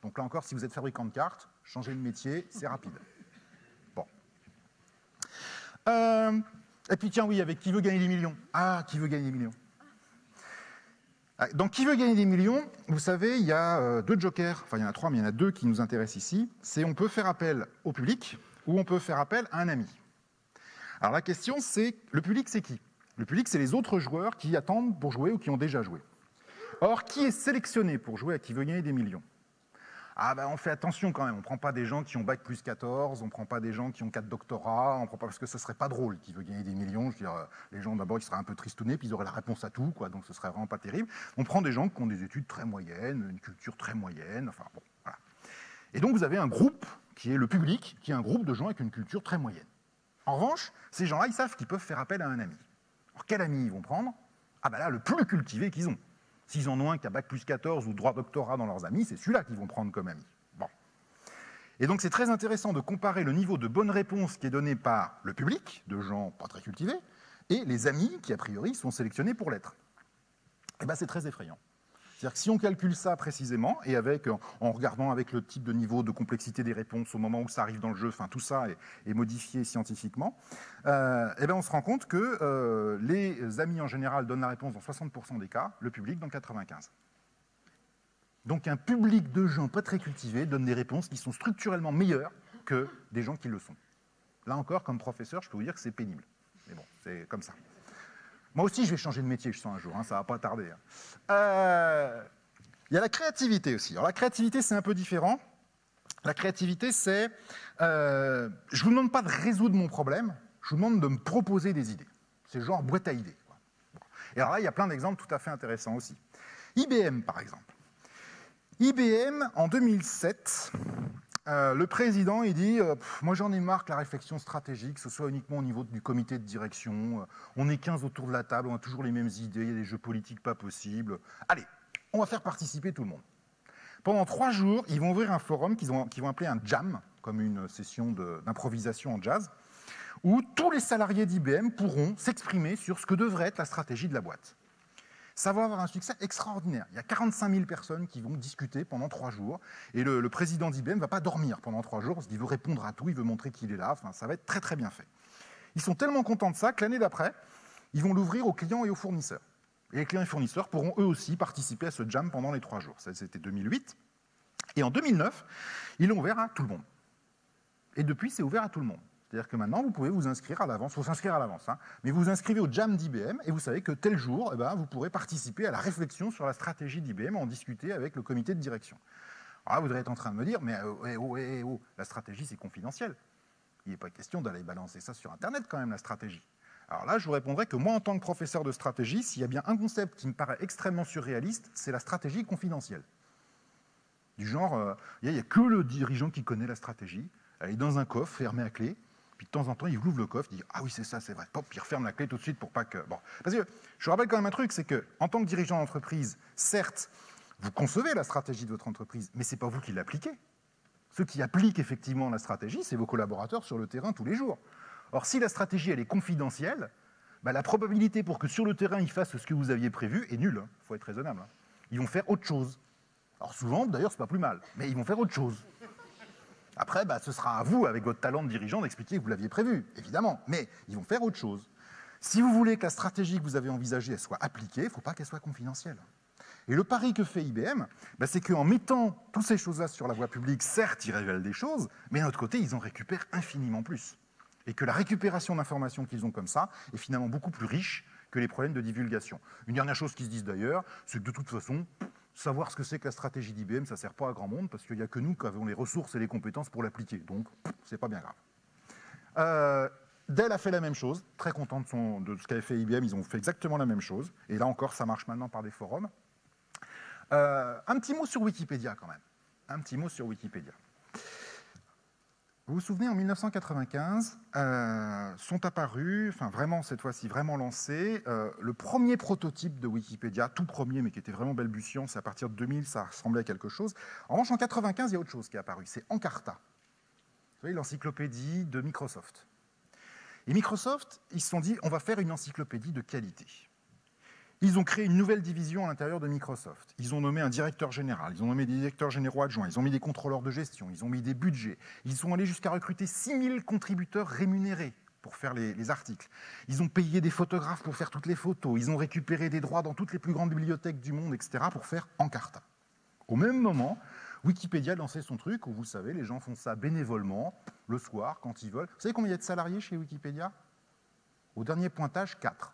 [SPEAKER 2] Donc là encore, si vous êtes fabricant de cartes, changez de métier, c'est rapide. Bon. Et puis tiens, oui, avec Qui veut gagner des millions? Ah, Qui veut gagner des millions? Dans Qui veut gagner des millions, vous savez, il y a 2 jokers, enfin il y en a 3, mais il y en a 2 qui nous intéressent ici. C'est on peut faire appel au public ou on peut faire appel à un ami. Alors la question, c'est le public, c'est qui? Le public, c'est les autres joueurs qui attendent pour jouer ou qui ont déjà joué. Or, qui est sélectionné pour jouer à Qui veut gagner des millions? On fait attention quand même, on ne prend pas des gens qui ont bac plus 14, on ne prend pas des gens qui ont 4 doctorats, on prend pas parce que ce ne serait pas drôle Qui veut gagner des millions. Je veux dire, les gens d'abord ils seraient un peu tristounés, puis ils auraient la réponse à tout, donc ce serait vraiment pas terrible. On prend des gens qui ont des études très moyennes, une culture très moyenne, enfin bon, voilà. Et donc vous avez un groupe qui est le public, qui est un groupe de gens avec une culture très moyenne. En revanche, ces gens-là, ils savent qu'ils peuvent faire appel à un ami. Alors quel ami ils vont prendre? Là, le plus cultivé qu'ils ont. S'ils en ont un qui a bac plus 14 ou droit doctorat dans leurs amis, c'est celui-là qu'ils vont prendre comme ami. Bon. Et donc c'est très intéressant de comparer le niveau de bonne réponse qui est donné par le public, de gens pas très cultivés, et les amis qui, a priori, sont sélectionnés pour l'être. C'est très effrayant. C'est-à-dire que si on calcule ça précisément, et en regardant avec le type de niveau de complexité des réponses au moment où ça arrive dans le jeu, enfin tout ça est modifié scientifiquement, on se rend compte que les amis en général donnent la réponse dans 60% des cas, le public dans 95%. Donc un public de gens pas très cultivés donne des réponses qui sont structurellement meilleures que des gens qui le sont. Là encore, comme professeur, je peux vous dire que c'est pénible. Mais bon, c'est comme ça. Moi aussi, je vais changer de métier, je sens un jour, hein, ça va pas tarder. Il y a la créativité aussi. Alors la créativité, c'est un peu différent. La créativité, c'est... je ne vous demande pas de résoudre mon problème, je vous demande de me proposer des idées. C'est genre boîte à idées, quoi. Et alors là, il y a plein d'exemples tout à fait intéressants aussi. IBM, par exemple. IBM, en 2007, le président, il dit moi j'en ai marre que la réflexion stratégique, ce soit uniquement au niveau du comité de direction. On est 15 autour de la table, on a toujours les mêmes idées, il y a des jeux politiques pas possibles. Allez, on va faire participer tout le monde. Pendant 3 jours, ils vont ouvrir un forum qu'ils vont appeler un jam, comme une session d'improvisation en jazz, où tous les salariés d'IBM pourront s'exprimer sur ce que devrait être la stratégie de la boîte. Ça va avoir un succès extraordinaire. Il y a 45 000 personnes qui vont discuter pendant 3 jours. Et le président d'IBM ne va pas dormir pendant 3 jours parce qu'il veut répondre à tout, il veut montrer qu'il est là. Enfin, ça va être très très bien fait. Ils sont tellement contents de ça que l'année d'après, ils vont l'ouvrir aux clients et aux fournisseurs. Et les clients et fournisseurs pourront eux aussi participer à ce jam pendant les 3 jours. Ça, c'était 2008. Et en 2009, ils l'ont ouvert à tout le monde. Et depuis, c'est ouvert à tout le monde. C'est-à-dire que maintenant, vous pouvez vous inscrire à l'avance, il faut s'inscrire à l'avance, hein, mais vous vous inscrivez au jam d'IBM et vous savez que tel jour, vous pourrez participer à la réflexion sur la stratégie d'IBM, en discuter avec le comité de direction. Alors là, vous devriez être en train de me dire, mais la stratégie, c'est confidentiel. Il n'est pas question d'aller balancer ça sur Internet quand même, la stratégie. Alors là, je vous répondrai que moi, en tant que professeur de stratégie, s'il y a bien un concept qui me paraît extrêmement surréaliste, c'est la stratégie confidentielle. Du genre, il n'y a que le dirigeant qui connaît la stratégie, elle est dans un coffre, fermé à clé. Puis de temps en temps, il ouvre le coffre, il dit « Ah oui, c'est ça, c'est vrai. » Pop, il referme la clé tout de suite pour pas que... Bon. Parce que je vous rappelle quand même un truc, c'est qu'en tant que dirigeant d'entreprise, certes, vous concevez la stratégie de votre entreprise, mais ce n'est pas vous qui l'appliquez. Ceux qui appliquent effectivement la stratégie, c'est vos collaborateurs sur le terrain tous les jours. Or, si la stratégie, elle est confidentielle, la probabilité pour que sur le terrain, ils fassent ce que vous aviez prévu est nulle. Il faut être raisonnable. Hein. Ils vont faire autre chose. Alors souvent, d'ailleurs, c'est pas plus mal, mais ils vont faire autre chose. Après, ce sera à vous, avec votre talent de dirigeant, d'expliquer que vous l'aviez prévu, évidemment. Mais ils vont faire autre chose. Si vous voulez que la stratégie que vous avez envisagée elle soit appliquée, il ne faut pas qu'elle soit confidentielle. Et le pari que fait IBM, c'est qu'en mettant toutes ces choses-là sur la voie publique, certes, ils révèlent des choses, mais d'un autre côté, ils en récupèrent infiniment plus. Et que la récupération d'informations qu'ils ont comme ça est finalement beaucoup plus riche que les problèmes de divulgation. Une dernière chose qu'ils se disent d'ailleurs, c'est que de toute façon... Savoir ce que c'est que la stratégie d'IBM, ça ne sert pas à grand monde, parce qu'il n'y a que nous qui avons les ressources et les compétences pour l'appliquer. Donc, c'est pas bien grave. Dell a fait la même chose, très content de ce qu'avait fait IBM, ils ont fait exactement la même chose. Et là encore, ça marche maintenant par des forums. Un petit mot sur Wikipédia quand même. Un petit mot sur Wikipédia. Vous vous souvenez, en 1995, sont apparus, enfin vraiment cette fois-ci, vraiment lancés, le premier prototype de Wikipédia, tout premier, mais qui était vraiment balbutiant, c'est à partir de 2000, ça ressemblait à quelque chose. En revanche, en 1995, il y a autre chose qui est apparu, c'est Encarta. Vous voyez, l'encyclopédie de Microsoft. Et Microsoft, ils se sont dit, on va faire une encyclopédie de qualité. Ils ont créé une nouvelle division à l'intérieur de Microsoft. Ils ont nommé un directeur général, ils ont nommé des directeurs généraux adjoints, ils ont mis des contrôleurs de gestion, ils ont mis des budgets. Ils sont allés jusqu'à recruter 6000 contributeurs rémunérés pour faire les articles. Ils ont payé des photographes pour faire toutes les photos. Ils ont récupéré des droits dans toutes les plus grandes bibliothèques du monde, etc., pour faire Encarta. Au même moment, Wikipédia lançait son truc, où vous savez, les gens font ça bénévolement, le soir, quand ils veulent. Vous savez combien il y a de salariés chez Wikipédia? Au dernier pointage, 4.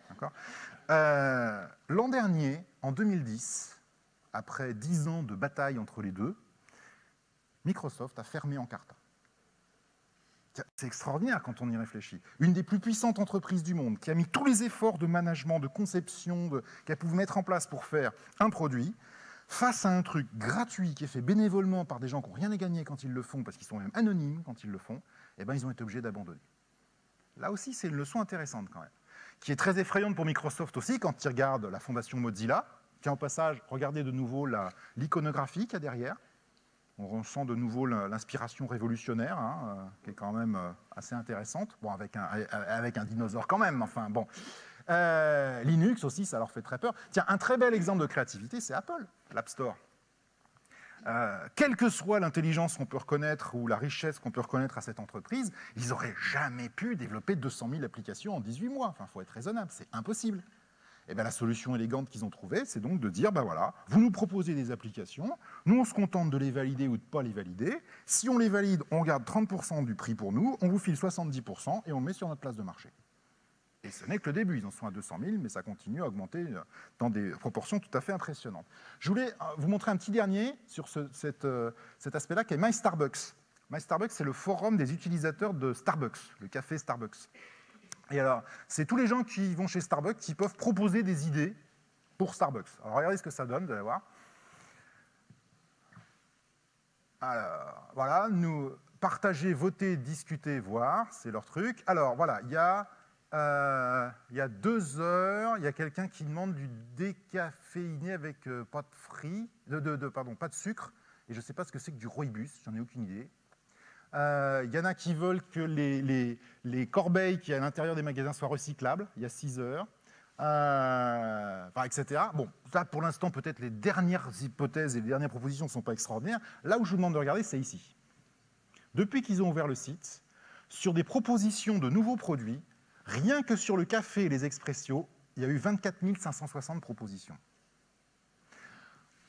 [SPEAKER 2] D'accord. L'an dernier, en 2010, après 10 ans de bataille entre les deux, Microsoft a fermé Encarta. C'est extraordinaire quand on y réfléchit. Une des plus puissantes entreprises du monde, qui a mis tous les efforts de management, de conception, qu'elle pouvait mettre en place pour faire un produit, face à un truc gratuit qui est fait bénévolement par des gens qui n'ont rien à gagner quand ils le font, parce qu'ils sont même anonymes quand ils le font, ils ont été obligés d'abandonner. Là aussi, c'est une leçon intéressante quand même, qui est très effrayante pour Microsoft aussi, quand ils regardent la fondation Mozilla, qui en passage, regardez de nouveau l'iconographie qu'il y a derrière. On ressent de nouveau l'inspiration révolutionnaire, qui est quand même assez intéressante. Bon, avec un dinosaure quand même, enfin bon. Linux aussi, ça leur fait très peur. Tiens, un très bel exemple de créativité, c'est Apple, l'App Store. Quelle que soit l'intelligence qu'on peut reconnaître ou la richesse qu'on peut reconnaître à cette entreprise, ils n'auraient jamais pu développer 200 000 applications en 18 mois. Enfin, il faut être raisonnable, c'est impossible. Et bien, la solution élégante qu'ils ont trouvée, c'est donc de dire, ben voilà, vous nous proposez des applications, nous on se contente de les valider ou de ne pas les valider. Si on les valide, on garde 30% du prix pour nous, on vous file 70% et on le met sur notre place de marché. Et ce n'est que le début, ils en sont à 200 000, mais ça continue à augmenter dans des proportions tout à fait impressionnantes. Je voulais vous montrer un petit dernier sur cet aspect-là, qui est My Starbucks. My Starbucks, c'est le forum des utilisateurs de Starbucks, le café Starbucks. Et alors, c'est tous les gens qui vont chez Starbucks qui peuvent proposer des idées pour Starbucks. Alors, regardez ce que ça donne, vous allez voir. Alors, voilà, nous partager, voter, discuter, voir, c'est leur truc. Alors, voilà, il y a 2 heures, il y a quelqu'un qui demande du décaféiné avec pas de sucre. Et je ne sais pas ce que c'est que du rooibos, j'en ai aucune idée. Il y en a qui veulent que les corbeilles qui y a à l'intérieur des magasins soient recyclables, il y a 6 heures, etc. Bon, ça pour l'instant, peut-être les dernières hypothèses et les dernières propositions ne sont pas extraordinaires. Là où je vous demande de regarder, c'est ici. Depuis qu'ils ont ouvert le site, sur des propositions de nouveaux produits, rien que sur le café et les expressos, il y a eu 24 560 propositions.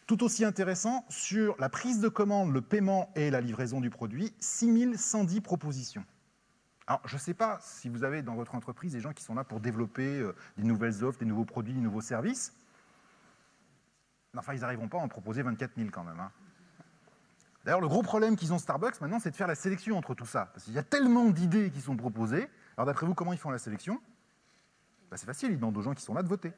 [SPEAKER 2] Tout aussi intéressant, sur la prise de commande, le paiement et la livraison du produit, 6 110 propositions. Alors, je ne sais pas si vous avez dans votre entreprise des gens qui sont là pour développer des nouvelles offres, des nouveaux produits, des nouveaux services. Enfin, ils n'arriveront pas à en proposer 24 000 quand même. Hein. D'ailleurs, le gros problème qu'ils ont Starbucks maintenant, c'est de faire la sélection entre tout ça. Parce qu'il y a tellement d'idées qui sont proposées. Alors, d'après vous, comment ils font la sélection? C'est facile, ils demandent aux gens qui sont là de voter.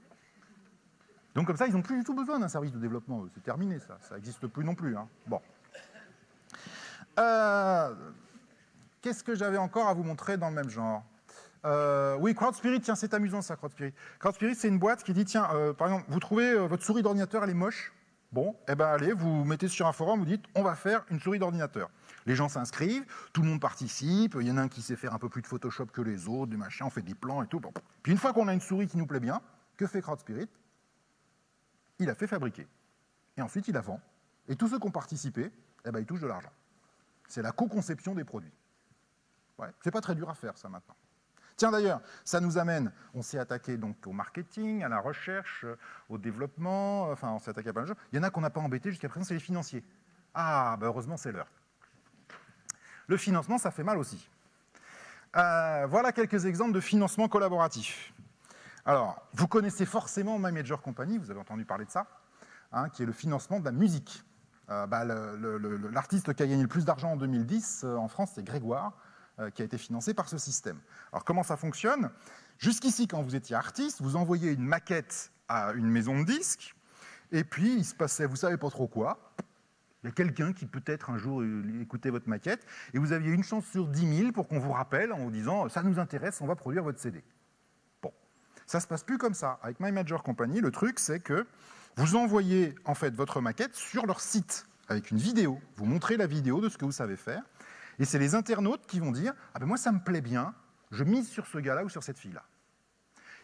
[SPEAKER 2] Donc comme ça, ils n'ont plus du tout besoin d'un service de développement. C'est terminé, ça n'existe plus non plus. Hein. Bon. Qu'est-ce que j'avais encore à vous montrer dans le même genre? Oui, CrowdSpirit, tiens, c'est amusant ça, CrowdSpirit. CrowdSpirit, c'est une boîte qui dit, tiens, par exemple, vous trouvez votre souris d'ordinateur, elle est moche. Bon, eh ben allez, vous mettez sur un forum, vous dites, on va faire une souris d'ordinateur. Les gens s'inscrivent, tout le monde participe, il y en a un qui sait faire un peu plus de Photoshop que les autres, des machins, on fait des plans et tout. Bon. Puis une fois qu'on a une souris qui nous plaît bien, que fait CrowdSpirit? Il a fait fabriquer. Et ensuite, il la vend. Et tous ceux qui ont participé, eh ben, ils touchent de l'argent. C'est la co-conception des produits. Ouais, c'est pas très dur à faire, ça, maintenant. Tiens, d'ailleurs, ça nous amène, on s'est attaqué donc au marketing, à la recherche, au développement, enfin, on s'est attaqué à plein de choses. Il y en a qu'on n'a pas embêté jusqu'à présent, c'est les financiers. Ah, ben heureusement, c'est l'heure. Le financement, ça fait mal aussi. Voilà quelques exemples de financement collaboratif. Alors, vous connaissez forcément My Major Company, vous avez entendu parler de ça, hein, qui est le financement de la musique. L'artiste qui a gagné le plus d'argent en 2010 en France, c'est Grégoire, qui a été financé par ce système. Alors, comment ça fonctionne? Jusqu'ici, quand vous étiez artiste, vous envoyiez une maquette à une maison de disques, et puis il se passait, vous savez pas trop quoi, il y a quelqu'un qui peut-être un jour écoutait votre maquette, et vous aviez une chance sur 10 000 pour qu'on vous rappelle en vous disant « ça nous intéresse, on va produire votre CD ». Ça ne se passe plus comme ça. Avec My Major Company, le truc, c'est que vous envoyez en fait votre maquette sur leur site avec une vidéo. Vous montrez la vidéo de ce que vous savez faire. Et c'est les internautes qui vont dire « Ah ben moi, ça me plaît bien, je mise sur ce gars-là ou sur cette fille-là ».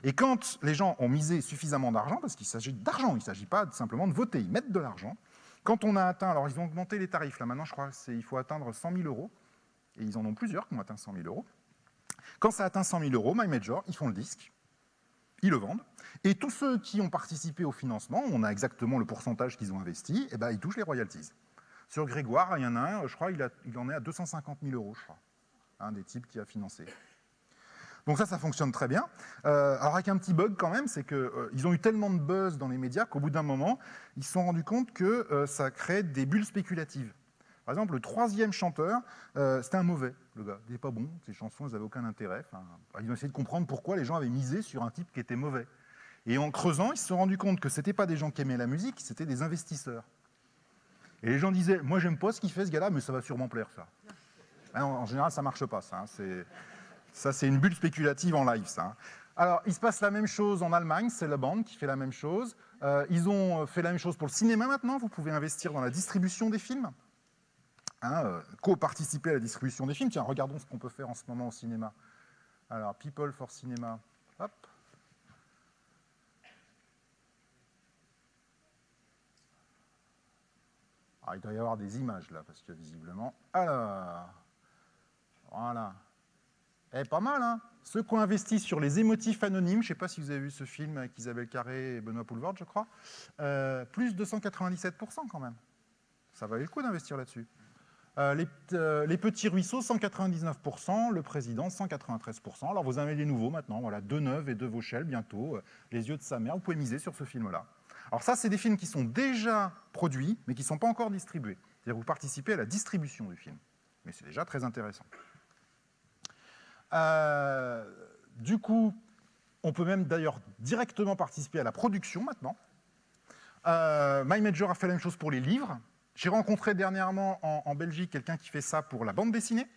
[SPEAKER 2] Et quand les gens ont misé suffisamment d'argent, parce qu'il s'agit d'argent, il ne s'agit pas simplement de voter, ils mettent de l'argent. Quand on a atteint, alors ils ont augmenté les tarifs, là maintenant je crois qu'il faut atteindre 100 000 €, et ils en ont plusieurs qui ont atteint 100 000 €. Quand ça atteint 100 000 €, My Major, ils font le disque. Ils le vendent. Et tous ceux qui ont participé au financement, on a exactement le pourcentage qu'ils ont investi, et ben, ils touchent les royalties. Sur Grégoire, il y en a un, je crois, il en est à 250 000 €, je crois. Un des types qui a financé. Donc ça fonctionne très bien. Alors avec un petit bug quand même, c'est qu'ils ont eu tellement de buzz dans les médias qu'au bout d'un moment, ils se sont rendus compte que ça crée des bulles spéculatives. Par exemple, le 3e chanteur, c'était un mauvais, le gars. Il n'était pas bon, ses chansons, elles n'avaient aucun intérêt. Enfin, ils ont essayé de comprendre pourquoi les gens avaient misé sur un type qui était mauvais. Et en creusant, ils se sont rendus compte que ce n'étaient pas des gens qui aimaient la musique, c'était des investisseurs. Et les gens disaient, moi j'aime pas ce qu'il fait ce gars-là, mais ça va sûrement plaire ça. Ben, en général, ça ne marche pas, ça. Hein. Ça, c'est une bulle spéculative en live, ça. Hein. Alors, il se passe la même chose en Allemagne, c'est la bande qui fait la même chose. Ils ont fait la même chose pour le cinéma maintenant, vous pouvez investir dans la distribution des films. Hein, co-participer à la distribution des films. Tiens, regardons ce qu'on peut faire en ce moment au cinéma. Alors, People for Cinema. Hop. Alors, il doit y avoir des images là, parce que visiblement... Alors, voilà. Eh, pas mal, hein. Ceux qui ont investi sur les émotifs anonymes, je ne sais pas si vous avez vu ce film avec Isabelle Carré et Benoît Poulvord, je crois, plus 297% quand même. Ça valait le coup d'investir là-dessus. Les petits ruisseaux, 199%, le président, 193%. Alors vous avez les nouveaux maintenant, voilà, Deneuve et De Vauchel bientôt, Les yeux de sa mère, vous pouvez miser sur ce film-là. Alors ça, c'est des films qui sont déjà produits, mais qui ne sont pas encore distribués. C'est-à-dire que vous participez à la distribution du film. Mais c'est déjà très intéressant. Du coup, on peut même d'ailleurs directement participer à la production maintenant. My Major a fait la même chose pour les livres. J'ai rencontré dernièrement en Belgique quelqu'un qui fait ça pour la bande dessinée.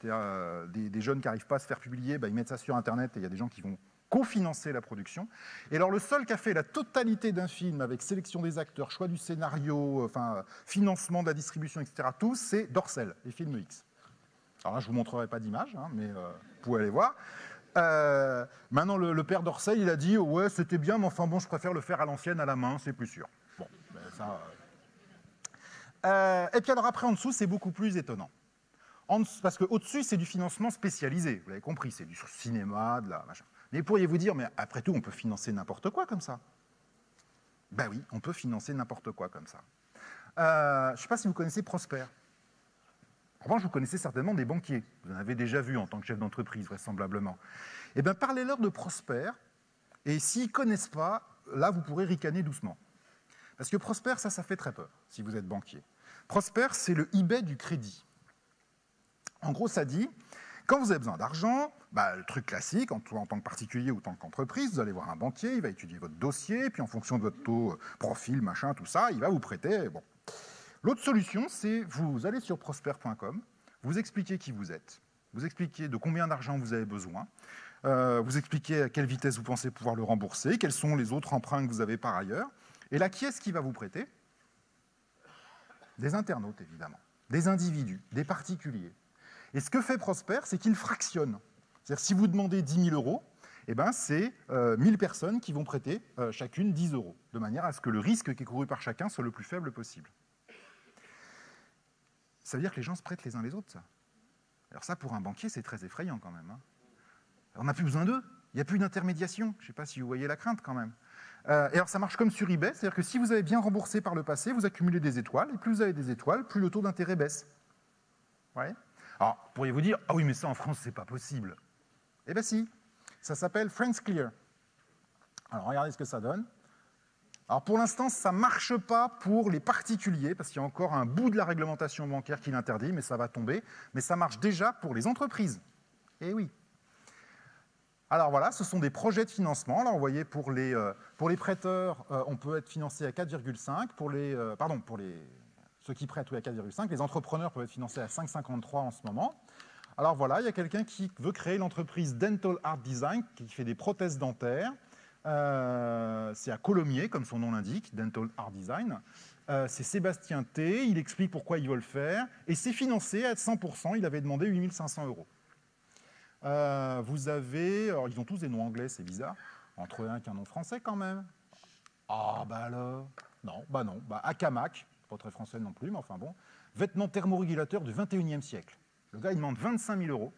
[SPEAKER 2] Des jeunes qui n'arrivent pas à se faire publier, ils mettent ça sur Internet et il y a des gens qui vont cofinancer la production. Et alors le seul qui a fait la totalité d'un film avec sélection des acteurs, choix du scénario, financement de la distribution, etc., tout, c'est Dorcel, les films X. Alors là, je ne vous montrerai pas d'image, hein, mais vous pouvez aller voir. Maintenant, le père Dorcel, il a dit « Ouais, c'était bien, mais enfin bon, je préfère le faire à l'ancienne, à la main, c'est plus sûr. » Bon, ça... et puis alors après, en dessous, c'est beaucoup plus étonnant. Parce qu'au-dessus, c'est du financement spécialisé. Vous l'avez compris, c'est du cinéma, de la machin. Mais pourriez-vous dire, mais après tout, on peut financer n'importe quoi comme ça? Ben oui, on peut financer n'importe quoi comme ça. Je ne sais pas si vous connaissez Prosper. En revanche, vous connaissez certainement des banquiers. Vous en avez déjà vu en tant que chef d'entreprise, vraisemblablement. Eh bien, parlez-leur de Prosper, et s'ils ne connaissent pas, là, vous pourrez ricaner doucement. Parce que Prosper, ça fait très peur, si vous êtes banquier. Prosper, c'est le eBay du crédit. En gros, ça dit, quand vous avez besoin d'argent, le truc classique, en tant que particulier ou en tant qu'entreprise, vous allez voir un banquier, il va étudier votre dossier, puis en fonction de votre taux, profil, machin, tout ça, il va vous prêter. Bon. L'autre solution, c'est vous allez sur prosper.com, vous expliquez qui vous êtes, vous expliquez de combien d'argent vous avez besoin, vous expliquez à quelle vitesse vous pensez pouvoir le rembourser, quels sont les autres emprunts que vous avez par ailleurs. Et là, qui est-ce qui va vous prêter? Des internautes, évidemment, des individus, des particuliers. Et ce que fait Prosper, c'est qu'il fractionne. C'est-à-dire si vous demandez 10 000 euros, eh ben, c'est 1000 personnes qui vont prêter chacune 10 euros, de manière à ce que le risque qui est couru par chacun soit le plus faible possible. Ça veut dire que les gens se prêtent les uns les autres, ça. Alors ça, pour un banquier, c'est très effrayant quand même. Hein. On n'a plus besoin d'eux, il n'y a plus d'intermédiation. Je ne sais pas si vous voyez la crainte quand même. Et alors ça marche comme sur eBay, c'est-à-dire que si vous avez bien remboursé par le passé, vous accumulez des étoiles, et plus vous avez des étoiles, plus le taux d'intérêt baisse. Ouais. Alors, pourriez-vous dire, ah oui, mais ça en France, c'est pas possible. Eh bien si, ça s'appelle Friends Clear. Alors regardez ce que ça donne. Alors pour l'instant, ça ne marche pas pour les particuliers, parce qu'il y a encore un bout de la réglementation bancaire qui l'interdit, mais ça va tomber. Mais ça marche déjà pour les entreprises. Eh oui. Alors voilà, ce sont des projets de financement. Là, vous voyez, pour les prêteurs, on peut être financé à 4,5. Pour ceux qui prêtent, oui, à 4,5. Les entrepreneurs peuvent être financés à 5,53 en ce moment. Alors voilà, il y a quelqu'un qui veut créer l'entreprise Dental Art Design, qui fait des prothèses dentaires. C'est à Colomiers, comme son nom l'indique, Dental Art Design. C'est Sébastien T, il explique pourquoi il veut le faire. Et c'est financé à 100%, il avait demandé 8 500 euros. Vous avez, alors ils ont tous des noms anglais, c'est bizarre, entre un qu'un nom français quand même. Ah bah alors, non, Acamac, pas très français non plus, mais enfin bon, vêtements thermorégulateurs du 21e siècle. Le gars il demande 25 000 euros,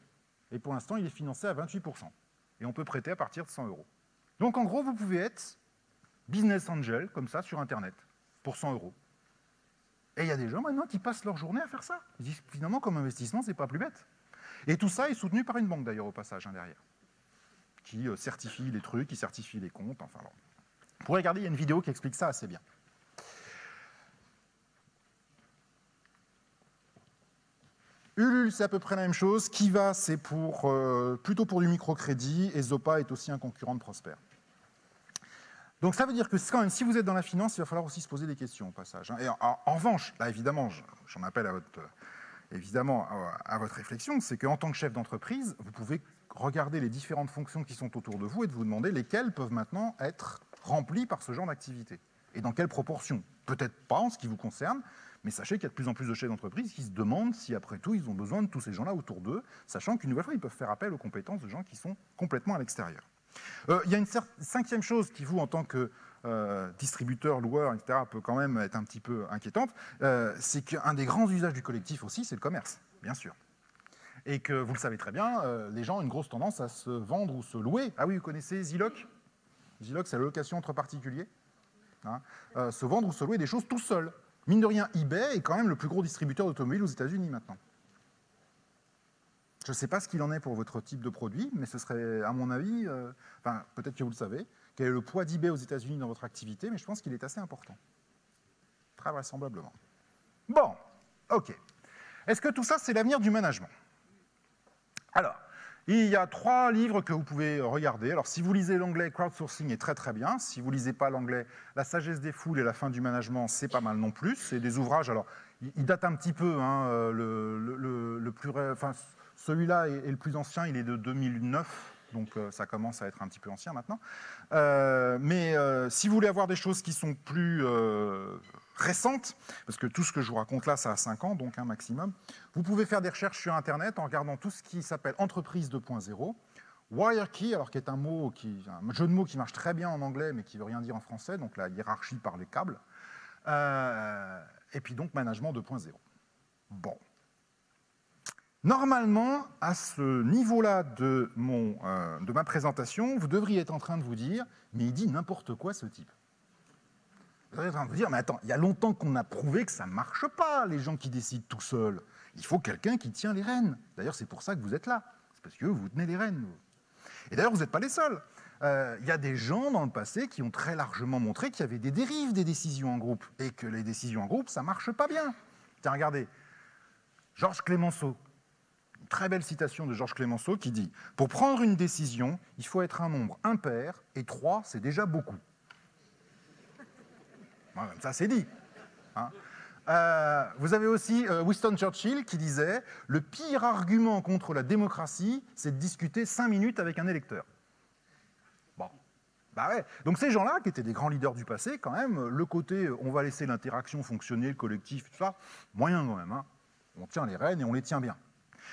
[SPEAKER 2] et pour l'instant il est financé à 28%. Et on peut prêter à partir de 100 euros. Donc en gros, vous pouvez être business angel, comme ça, sur Internet, pour 100 euros. Et il y a des gens maintenant qui passent leur journée à faire ça. Ils disent finalement, comme investissement, c'est pas plus bête. Et tout ça est soutenu par une banque, d'ailleurs, au passage, derrière, qui certifie les trucs, qui certifie les comptes, enfin... Alors. Vous pourrez regarder, il y a une vidéo qui explique ça assez bien. Ulule, c'est à peu près la même chose. Kiva, c'est plutôt pour du microcrédit, et Zopa est aussi un concurrent de Prosper. Donc ça veut dire que quand même, si vous êtes dans la finance, il va falloir aussi se poser des questions au passage. Et en revanche, là évidemment, j'en appelle à votre réflexion, c'est qu'en tant que chef d'entreprise, vous pouvez regarder les différentes fonctions qui sont autour de vous et de vous demander lesquelles peuvent maintenant être remplies par ce genre d'activité. Et dans quelle proportion? Peut-être pas en ce qui vous concerne, mais sachez qu'il y a de plus en plus de chefs d'entreprise qui se demandent si, après tout, ils ont besoin de tous ces gens-là autour d'eux, sachant qu'une nouvelle fois, ils peuvent faire appel aux compétences de gens qui sont complètement à l'extérieur. Il y a une cinquième chose qui, vous, en tant que distributeur, loueur, etc., peut quand même être un petit peu inquiétante, c'est qu'un des grands usages du collectif aussi, c'est le commerce, bien sûr. Et que, vous le savez très bien, les gens ont une grosse tendance à se vendre ou se louer. Ah oui, vous connaissez Zillow? Zillow, c'est la location entre particuliers. Hein, se vendre ou se louer des choses tout seul. Mine de rien, eBay est quand même le plus gros distributeur d'automobiles aux États-Unis maintenant. Je ne sais pas ce qu'il en est pour votre type de produit, mais ce serait, à mon avis, enfin, peut-être que vous le savez, quel est le poids d'eBay aux États-Unis dans votre activité, mais je pense qu'il est assez important. Très vraisemblablement. Bon, ok. Est-ce que tout ça, c'est l'avenir du management? Alors, il y a 3 livres que vous pouvez regarder. Alors, si vous lisez l'anglais, Crowdsourcing est très très bien. Si vous ne lisez pas l'anglais, La sagesse des foules et La fin du management, c'est pas mal non plus. C'est des ouvrages, alors, ils datent un petit peu. Hein, enfin, celui-là est le plus ancien, il est de 2009. Donc ça commence à être un petit peu ancien maintenant. Mais si vous voulez avoir des choses qui sont plus récentes, parce que tout ce que je vous raconte là, ça a 5 ans, donc un maximum, vous pouvez faire des recherches sur Internet en regardant tout ce qui s'appelle Entreprise 2.0. Wirekey, alors qui est un jeu de mots qui marche très bien en anglais, mais qui ne veut rien dire en français, donc la hiérarchie par les câbles. Et puis donc Management 2.0. Bon. Normalement, à ce niveau-là de ma présentation, vous devriez être en train de vous dire « mais il dit n'importe quoi, ce type ». Vous devriez être en train de vous dire « mais attends, il y a longtemps qu'on a prouvé que ça ne marche pas, les gens qui décident tout seuls. Il faut quelqu'un qui tient les rênes. D'ailleurs, c'est pour ça que vous êtes là. C'est parce que vous tenez les rênes. Vous. Et d'ailleurs, vous n'êtes pas les seuls. Il y a des gens dans le passé qui ont très largement montré qu'il y avait des dérives des décisions en groupe et que les décisions en groupe, ça ne marche pas bien. Tiens, regardez, Georges Clemenceau. Une très belle citation de Georges Clemenceau qui dit « Pour prendre une décision, il faut être un nombre impair, et 3, c'est déjà beaucoup. » Comme ça, c'est dit. Hein. Vous avez aussi Winston Churchill qui disait « Le pire argument contre la démocratie, c'est de discuter 5 minutes avec un électeur. » Bon. Bah ouais. Donc ces gens-là, qui étaient des grands leaders du passé, quand même, le côté « on va laisser l'interaction fonctionner, le collectif, tout ça », moyen quand même. Hein. On tient les rênes et on les tient bien.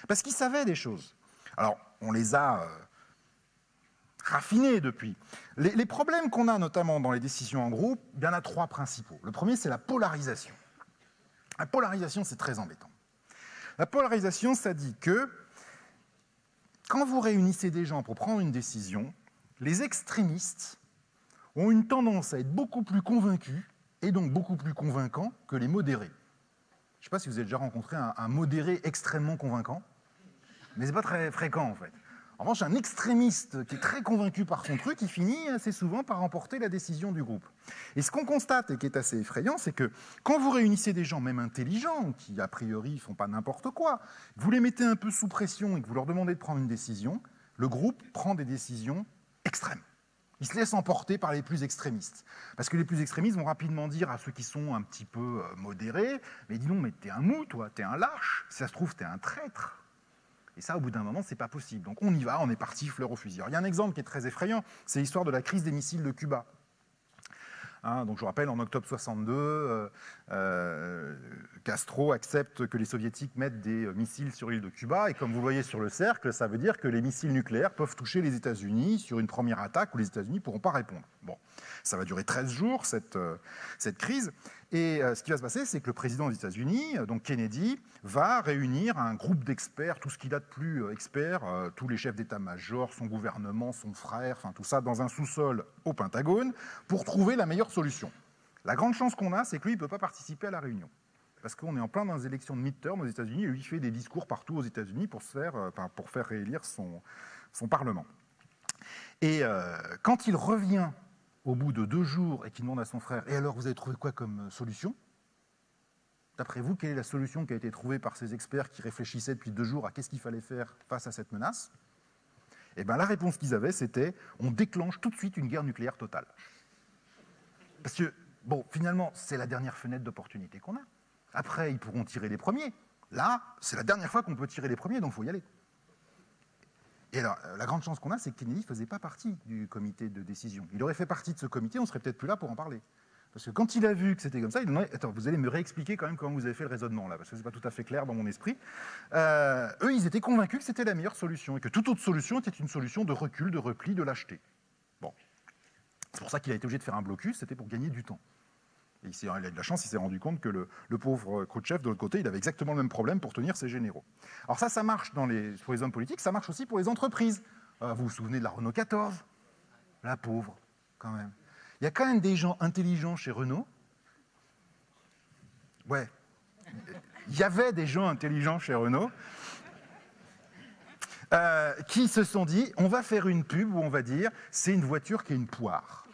[SPEAKER 2] Parce qu'ils savaient des choses. Alors, on les a raffinés depuis. Les problèmes qu'on a notamment dans les décisions en groupe, il y en a 3 principaux. Le premier, c'est la polarisation. La polarisation, c'est très embêtant. La polarisation, ça dit que quand vous réunissez des gens pour prendre une décision, les extrémistes ont une tendance à être beaucoup plus convaincus, et donc beaucoup plus convaincants, que les modérés. Je ne sais pas si vous avez déjà rencontré un modéré extrêmement convaincant, mais ce n'est pas très fréquent en fait. En revanche, un extrémiste qui est très convaincu par son truc, il finit assez souvent par remporter la décision du groupe. Et ce qu'on constate, et qui est assez effrayant, c'est que quand vous réunissez des gens, même intelligents, qui a priori ne font pas n'importe quoi, vous les mettez un peu sous pression et que vous leur demandez de prendre une décision, le groupe prend des décisions extrêmes. Ils se laissent emporter par les plus extrémistes. Parce que les plus extrémistes vont rapidement dire à ceux qui sont un petit peu modérés, mais dis donc, mais t'es un mou, toi, t'es un lâche, si ça se trouve, t'es un traître. Et ça, au bout d'un moment, c'est pas possible. Donc on y va, on est parti, fleur au fusil. Alors, il y a un exemple qui est très effrayant, c'est l'histoire de la crise des missiles de Cuba. Hein, donc je vous rappelle, en octobre 62, Castro accepte que les soviétiques mettent des missiles sur l'île de Cuba, et comme vous voyez sur le cercle, ça veut dire que les missiles nucléaires peuvent toucher les États-Unis sur une première attaque où les États-Unis ne pourront pas répondre. Bon, ça va durer 13 jours, cette crise, et ce qui va se passer, c'est que le président des États-Unis, donc Kennedy, va réunir un groupe d'experts, tout ce qu'il a de plus expert, tous les chefs d'état-major, son gouvernement, son frère, enfin tout ça, dans un sous-sol au Pentagone, pour trouver la meilleure solution. La grande chance qu'on a, c'est que lui, il ne peut pas participer à la réunion. Parce qu'on est en plein dans les élections de midterm aux États-Unis, et lui, il fait des discours partout aux États-Unis pour faire réélire son Parlement. Et quand il revient au bout de 2 jours et qu'il demande à son frère « Et alors, vous avez trouvé quoi comme solution ?» D'après vous, quelle est la solution qui a été trouvée par ces experts qui réfléchissaient depuis 2 jours à qu'est-ce qu'il fallait faire face à cette menace? Eh bien, la réponse qu'ils avaient, c'était « On déclenche tout de suite une guerre nucléaire totale. » Parce que, bon, finalement, c'est la dernière fenêtre d'opportunité qu'on a. Après, ils pourront tirer les premiers. Là, c'est la dernière fois qu'on peut tirer les premiers, donc il faut y aller. Et alors, la grande chance qu'on a, c'est que Kennedy ne faisait pas partie du comité de décision. Il aurait fait partie de ce comité, on ne serait peut-être plus là pour en parler. Parce que quand il a vu que c'était comme ça, il a dit « Attends, vous allez me réexpliquer quand même comment vous avez fait le raisonnement, là, parce que ce n'est pas tout à fait clair dans mon esprit. » Eux, ils étaient convaincus que c'était la meilleure solution, et que toute autre solution était une solution de recul, de repli, de lâcheté. Bon. C'est pour ça qu'il a été obligé de faire un blocus, c'était pour gagner du temps. Et il a eu de la chance, il s'est rendu compte que le pauvre Khrouchtchev, de l'autre côté, il avait exactement le même problème pour tenir ses généraux. Alors ça marche pour les hommes politiques, ça marche aussi pour les entreprises. Vous vous souvenez de la Renault 14 ? La pauvre, quand même. Il y a quand même des gens intelligents chez Renault. Ouais. Il y avait des gens intelligents chez Renault qui se sont dit, on va faire une pub où on va dire, c'est une voiture qui est une poire.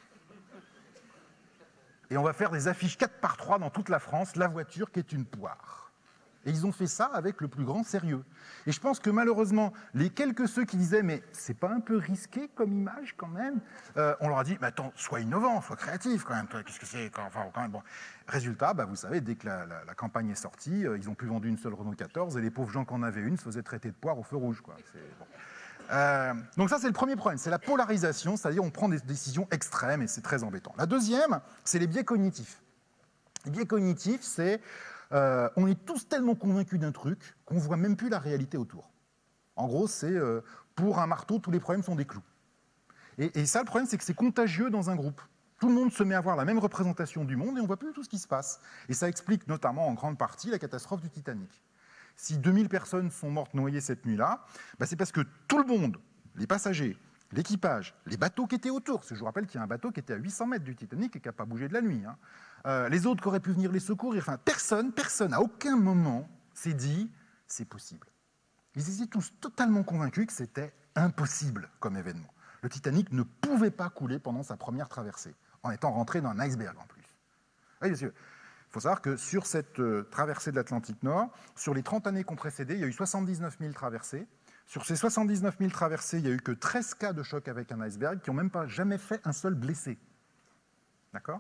[SPEAKER 2] Et on va faire des affiches 4x3 dans toute la France, la voiture qui est une poire. Et ils ont fait ça avec le plus grand sérieux. Et je pense que malheureusement, les ceux qui disaient « mais c'est pas un peu risqué comme image quand même ?» On leur a dit « mais attends, sois innovant, sois créatif quand même, qu'est-ce que c'est quand même, bon. » Résultat, vous savez, dès que la campagne est sortie, ils n'ont plus vendu une seule Renault 14 et les pauvres gens qui en avaient une se faisaient traiter de poire au feu rouge. Quoi. Donc ça, c'est le premier problème, c'est la polarisation, c'est-à-dire on prend des décisions extrêmes et c'est très embêtant. La deuxième, c'est les biais cognitifs. Les biais cognitifs, c'est on est tous tellement convaincus d'un truc qu'on ne voit même plus la réalité autour. En gros, c'est pour un marteau, tous les problèmes sont des clous. Et ça, le problème, c'est que c'est contagieux dans un groupe. Tout le monde se met à avoir la même représentation du monde et on ne voit plus tout ce qui se passe. Et ça explique notamment en grande partie la catastrophe du Titanic. Si 2000 personnes sont mortes noyées cette nuit-là, c'est parce que tout le monde, les passagers, l'équipage, les bateaux qui étaient autour, parce que je vous rappelle qu'il y a un bateau qui était à 800 mètres du Titanic et qui n'a pas bougé de la nuit, les autres qui auraient pu venir les secourir, enfin personne, à aucun moment s'est dit « c'est possible ». Ils étaient tous totalement convaincus que c'était impossible comme événement. Le Titanic ne pouvait pas couler pendant sa première traversée, en étant rentré dans un iceberg en plus. Oui, monsieur. Il faut savoir que sur cette traversée de l'Atlantique Nord, sur les 30 années qui ont précédé, il y a eu 79 000 traversées. Sur ces 79 000 traversées, il n'y a eu que 13 cas de choc avec un iceberg qui n'ont même pas jamais fait un seul blessé. D'accord ?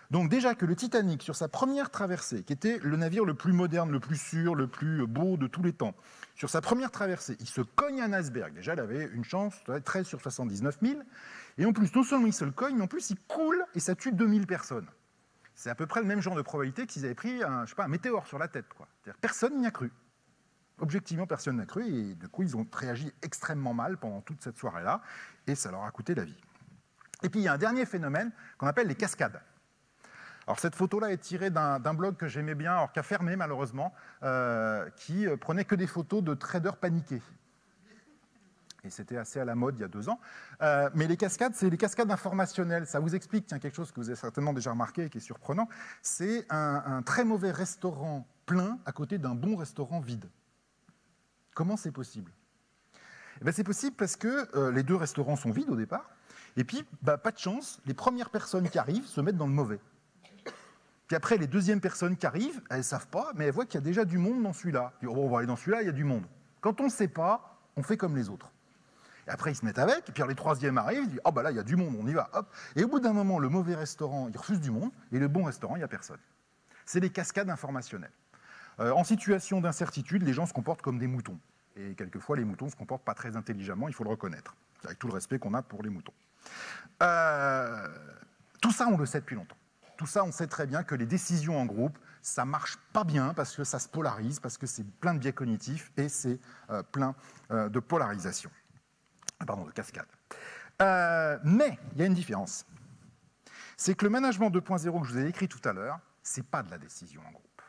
[SPEAKER 2] Donc déjà que le Titanic, sur sa première traversée, qui était le navire le plus moderne, le plus sûr, le plus beau de tous les temps, sur sa première traversée, il se cogne un iceberg. Déjà, il avait une chance, 13 sur 79 000. Et en plus, non seulement il se le cogne, mais en plus, il coule et ça tue 2000 personnes. C'est à peu près le même genre de probabilité qu'ils avaient pris un météore sur la tête. Quoi. C'est-à-dire, personne n'y a cru. Objectivement, personne n'a cru. Et du coup, ils ont réagi extrêmement mal pendant toute cette soirée-là. Et ça leur a coûté la vie. Et puis, il y a un dernier phénomène qu'on appelle les cascades. Alors, cette photo-là est tirée d'un blog que j'aimais bien, alors qui a fermé malheureusement, qui prenait que des photos de traders paniqués. Et c'était assez à la mode il y a 2 ans. Mais les cascades, c'est les cascades informationnelles. Ça vous explique quelque chose que vous avez certainement déjà remarqué et qui est surprenant. C'est un très mauvais restaurant plein à côté d'un bon restaurant vide. Comment c'est possible ? C'est possible parce que les 2 restaurants sont vides au départ. Et puis, pas de chance, les premières personnes qui arrivent se mettent dans le mauvais. Puis après, les deuxièmes personnes qui arrivent, elles ne savent pas, mais elles voient qu'il y a déjà du monde dans celui-là. Puis, on va aller dans celui-là, il y a du monde. Quand on ne sait pas, on fait comme les autres. Et après, ils se mettent avec, et puis les troisièmes arrivent, ils disent « Ah là, il y a du monde, on y va. » Hop. Et au bout d'un moment, le mauvais restaurant, il refuse du monde, et le bon restaurant, il n'y a personne. C'est les cascades informationnelles. En situation d'incertitude, les gens se comportent comme des moutons. Et quelquefois, les moutons ne se comportent pas très intelligemment, il faut le reconnaître, avec tout le respect qu'on a pour les moutons. Tout ça, on le sait depuis longtemps. Tout ça, on sait très bien que les décisions en groupe, ça ne marche pas bien parce que ça se polarise, parce que c'est plein de biais cognitifs et c'est plein de polarisation. Pardon, de cascade. Mais il y a une différence. C'est que le management 2.0 que je vous ai décrit tout à l'heure, ce n'est pas de la décision en groupe.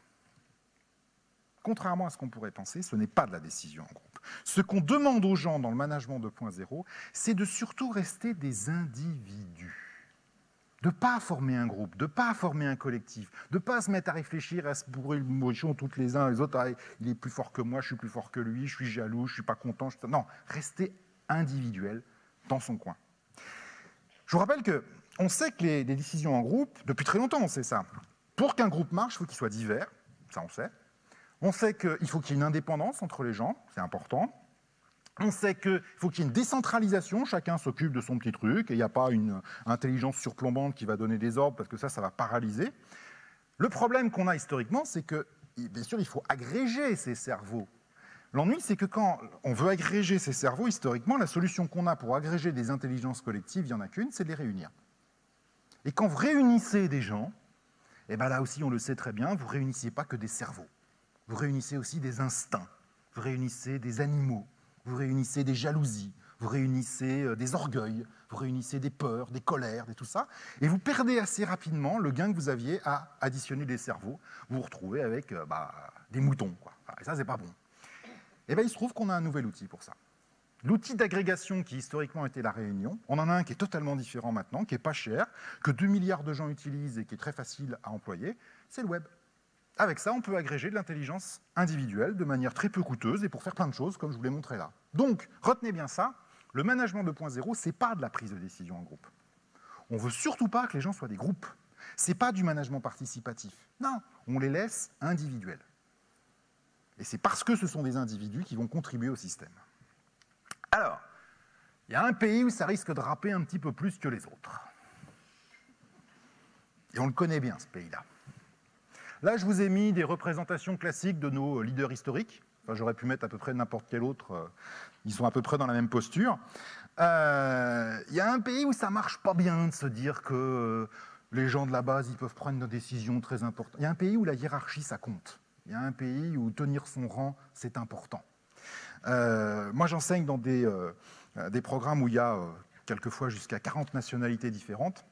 [SPEAKER 2] Contrairement à ce qu'on pourrait penser, ce n'est pas de la décision en groupe. Ce qu'on demande aux gens dans le management 2.0, c'est de surtout rester des individus. De ne pas former un groupe, de ne pas former un collectif, de ne pas se mettre à réfléchir, à se bourrer le mouchon toutes les uns les autres. Ah, il est plus fort que moi, je suis plus fort que lui, je suis jaloux, je ne suis pas content. Non, rester individuel dans son coin. Je vous rappelle qu'on sait que les décisions en groupe, depuis très longtemps on sait ça. Pour qu'un groupe marche, il faut qu'il soit divers, ça on sait. On sait qu'il faut qu'il y ait une indépendance entre les gens, c'est important. On sait qu'il faut qu'il y ait une décentralisation, chacun s'occupe de son petit truc, et il n'y a pas une intelligence surplombante qui va donner des ordres, parce que ça va paralyser. Le problème qu'on a historiquement, c'est que, bien sûr, il faut agréger ces cerveaux. L'ennui, c'est que quand on veut agréger ces cerveaux, historiquement, la solution qu'on a pour agréger des intelligences collectives, il n'y en a qu'une, c'est de les réunir. Et quand vous réunissez des gens, et bien là aussi, on le sait très bien, vous ne réunissez pas que des cerveaux. Vous réunissez aussi des instincts, vous réunissez des animaux, vous réunissez des jalousies, vous réunissez des orgueils, vous réunissez des peurs, des colères, tout ça, et vous perdez assez rapidement le gain que vous aviez à additionner les cerveaux. Vous vous retrouvez avec des moutons, quoi. Et ça, c'est pas bon. Et bien, il se trouve qu'on a un nouvel outil pour ça. L'outil d'agrégation qui historiquement était la réunion, on en a un qui est totalement différent maintenant, qui n'est pas cher, que 2 milliards de gens utilisent et qui est très facile à employer, c'est le web. Avec ça, on peut agréger de l'intelligence individuelle de manière très peu coûteuse et pour faire plein de choses, comme je vous l'ai montré là. Donc, retenez bien ça, le management 2.0, ce n'est pas de la prise de décision en groupe. On ne veut surtout pas que les gens soient des groupes. Ce n'est pas du management participatif. Non, on les laisse individuels. Et c'est parce que ce sont des individus qui vont contribuer au système. Alors, il y a un pays où ça risque de râper un petit peu plus que les autres. Et on le connaît bien, ce pays-là. Là, je vous ai mis des représentations classiques de nos leaders historiques. Enfin, j'aurais pu mettre à peu près n'importe quel autre. Ils sont à peu près dans la même posture. Il y a un pays où ça marche pas bien de se dire que les gens de la base, ils peuvent prendre des décisions très importantes. Il y a un pays où la hiérarchie, ça compte. Il y a un pays où tenir son rang, c'est important. Moi, j'enseigne dans des programmes où il y a quelquefois jusqu'à 40 nationalités différentes.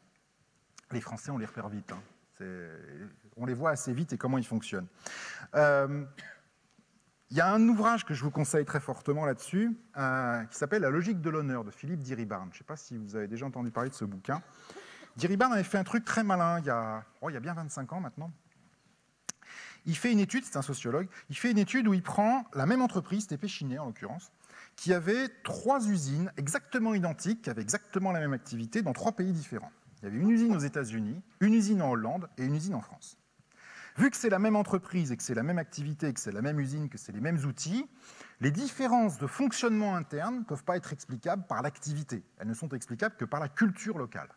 [SPEAKER 2] Les Français, on les repère vite. Hein. On les voit assez vite et comment ils fonctionnent. Il y a un ouvrage que je vous conseille très fortement là-dessus, qui s'appelle « La logique de l'honneur » de Philippe Diribarne. Je ne sais pas si vous avez déjà entendu parler de ce bouquin. Diribarne avait fait un truc très malin il y a bien 25 ans maintenant. Il fait une étude, c'est un sociologue, il fait une étude où il prend la même entreprise, c'était Péchinet en l'occurrence, qui avait 3 usines exactement identiques, qui avaient exactement la même activité dans 3 pays différents. Il y avait une usine aux États-Unis, une usine en Hollande et une usine en France. Vu que c'est la même entreprise et que c'est la même activité, que c'est la même usine, que c'est les mêmes outils, les différences de fonctionnement interne ne peuvent pas être explicables par l'activité. Elles ne sont explicables que par la culture locale.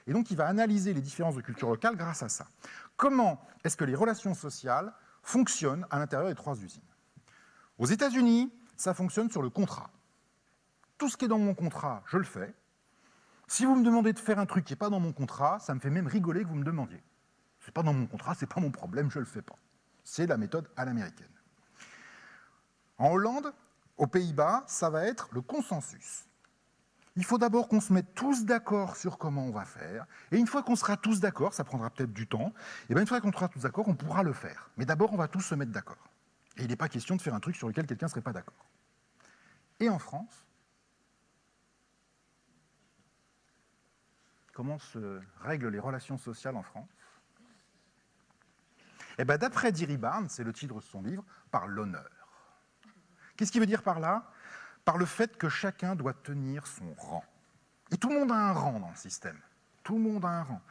[SPEAKER 2] Et donc, il va analyser les différences de culture locale grâce à ça. Comment est-ce que les relations sociales fonctionnent à l'intérieur des 3 usines? Aux États-Unis, ça fonctionne sur le contrat. Tout ce qui est dans mon contrat, je le fais. Si vous me demandez de faire un truc qui n'est pas dans mon contrat, ça me fait même rigoler que vous me demandiez. C'est pas dans mon contrat, c'est pas mon problème, je le fais pas. C'est la méthode à l'américaine. En Hollande, aux Pays-Bas, ça va être le consensus. Il faut d'abord qu'on se mette tous d'accord sur comment on va faire, et une fois qu'on sera tous d'accord, ça prendra peut-être du temps, et bien une fois qu'on sera tous d'accord, on pourra le faire. Mais d'abord, on va tous se mettre d'accord. Et il n'est pas question de faire un truc sur lequel quelqu'un ne serait pas d'accord. Et en France, comment se règlent les relations sociales en France? Eh bien, d'après Diribarne, c'est le titre de son livre, par l'honneur. Qu'est-ce qu'il veut dire par là? Par le fait que chacun doit tenir son rang. Et tout le monde a un rang dans le système. Tout le monde a un rang.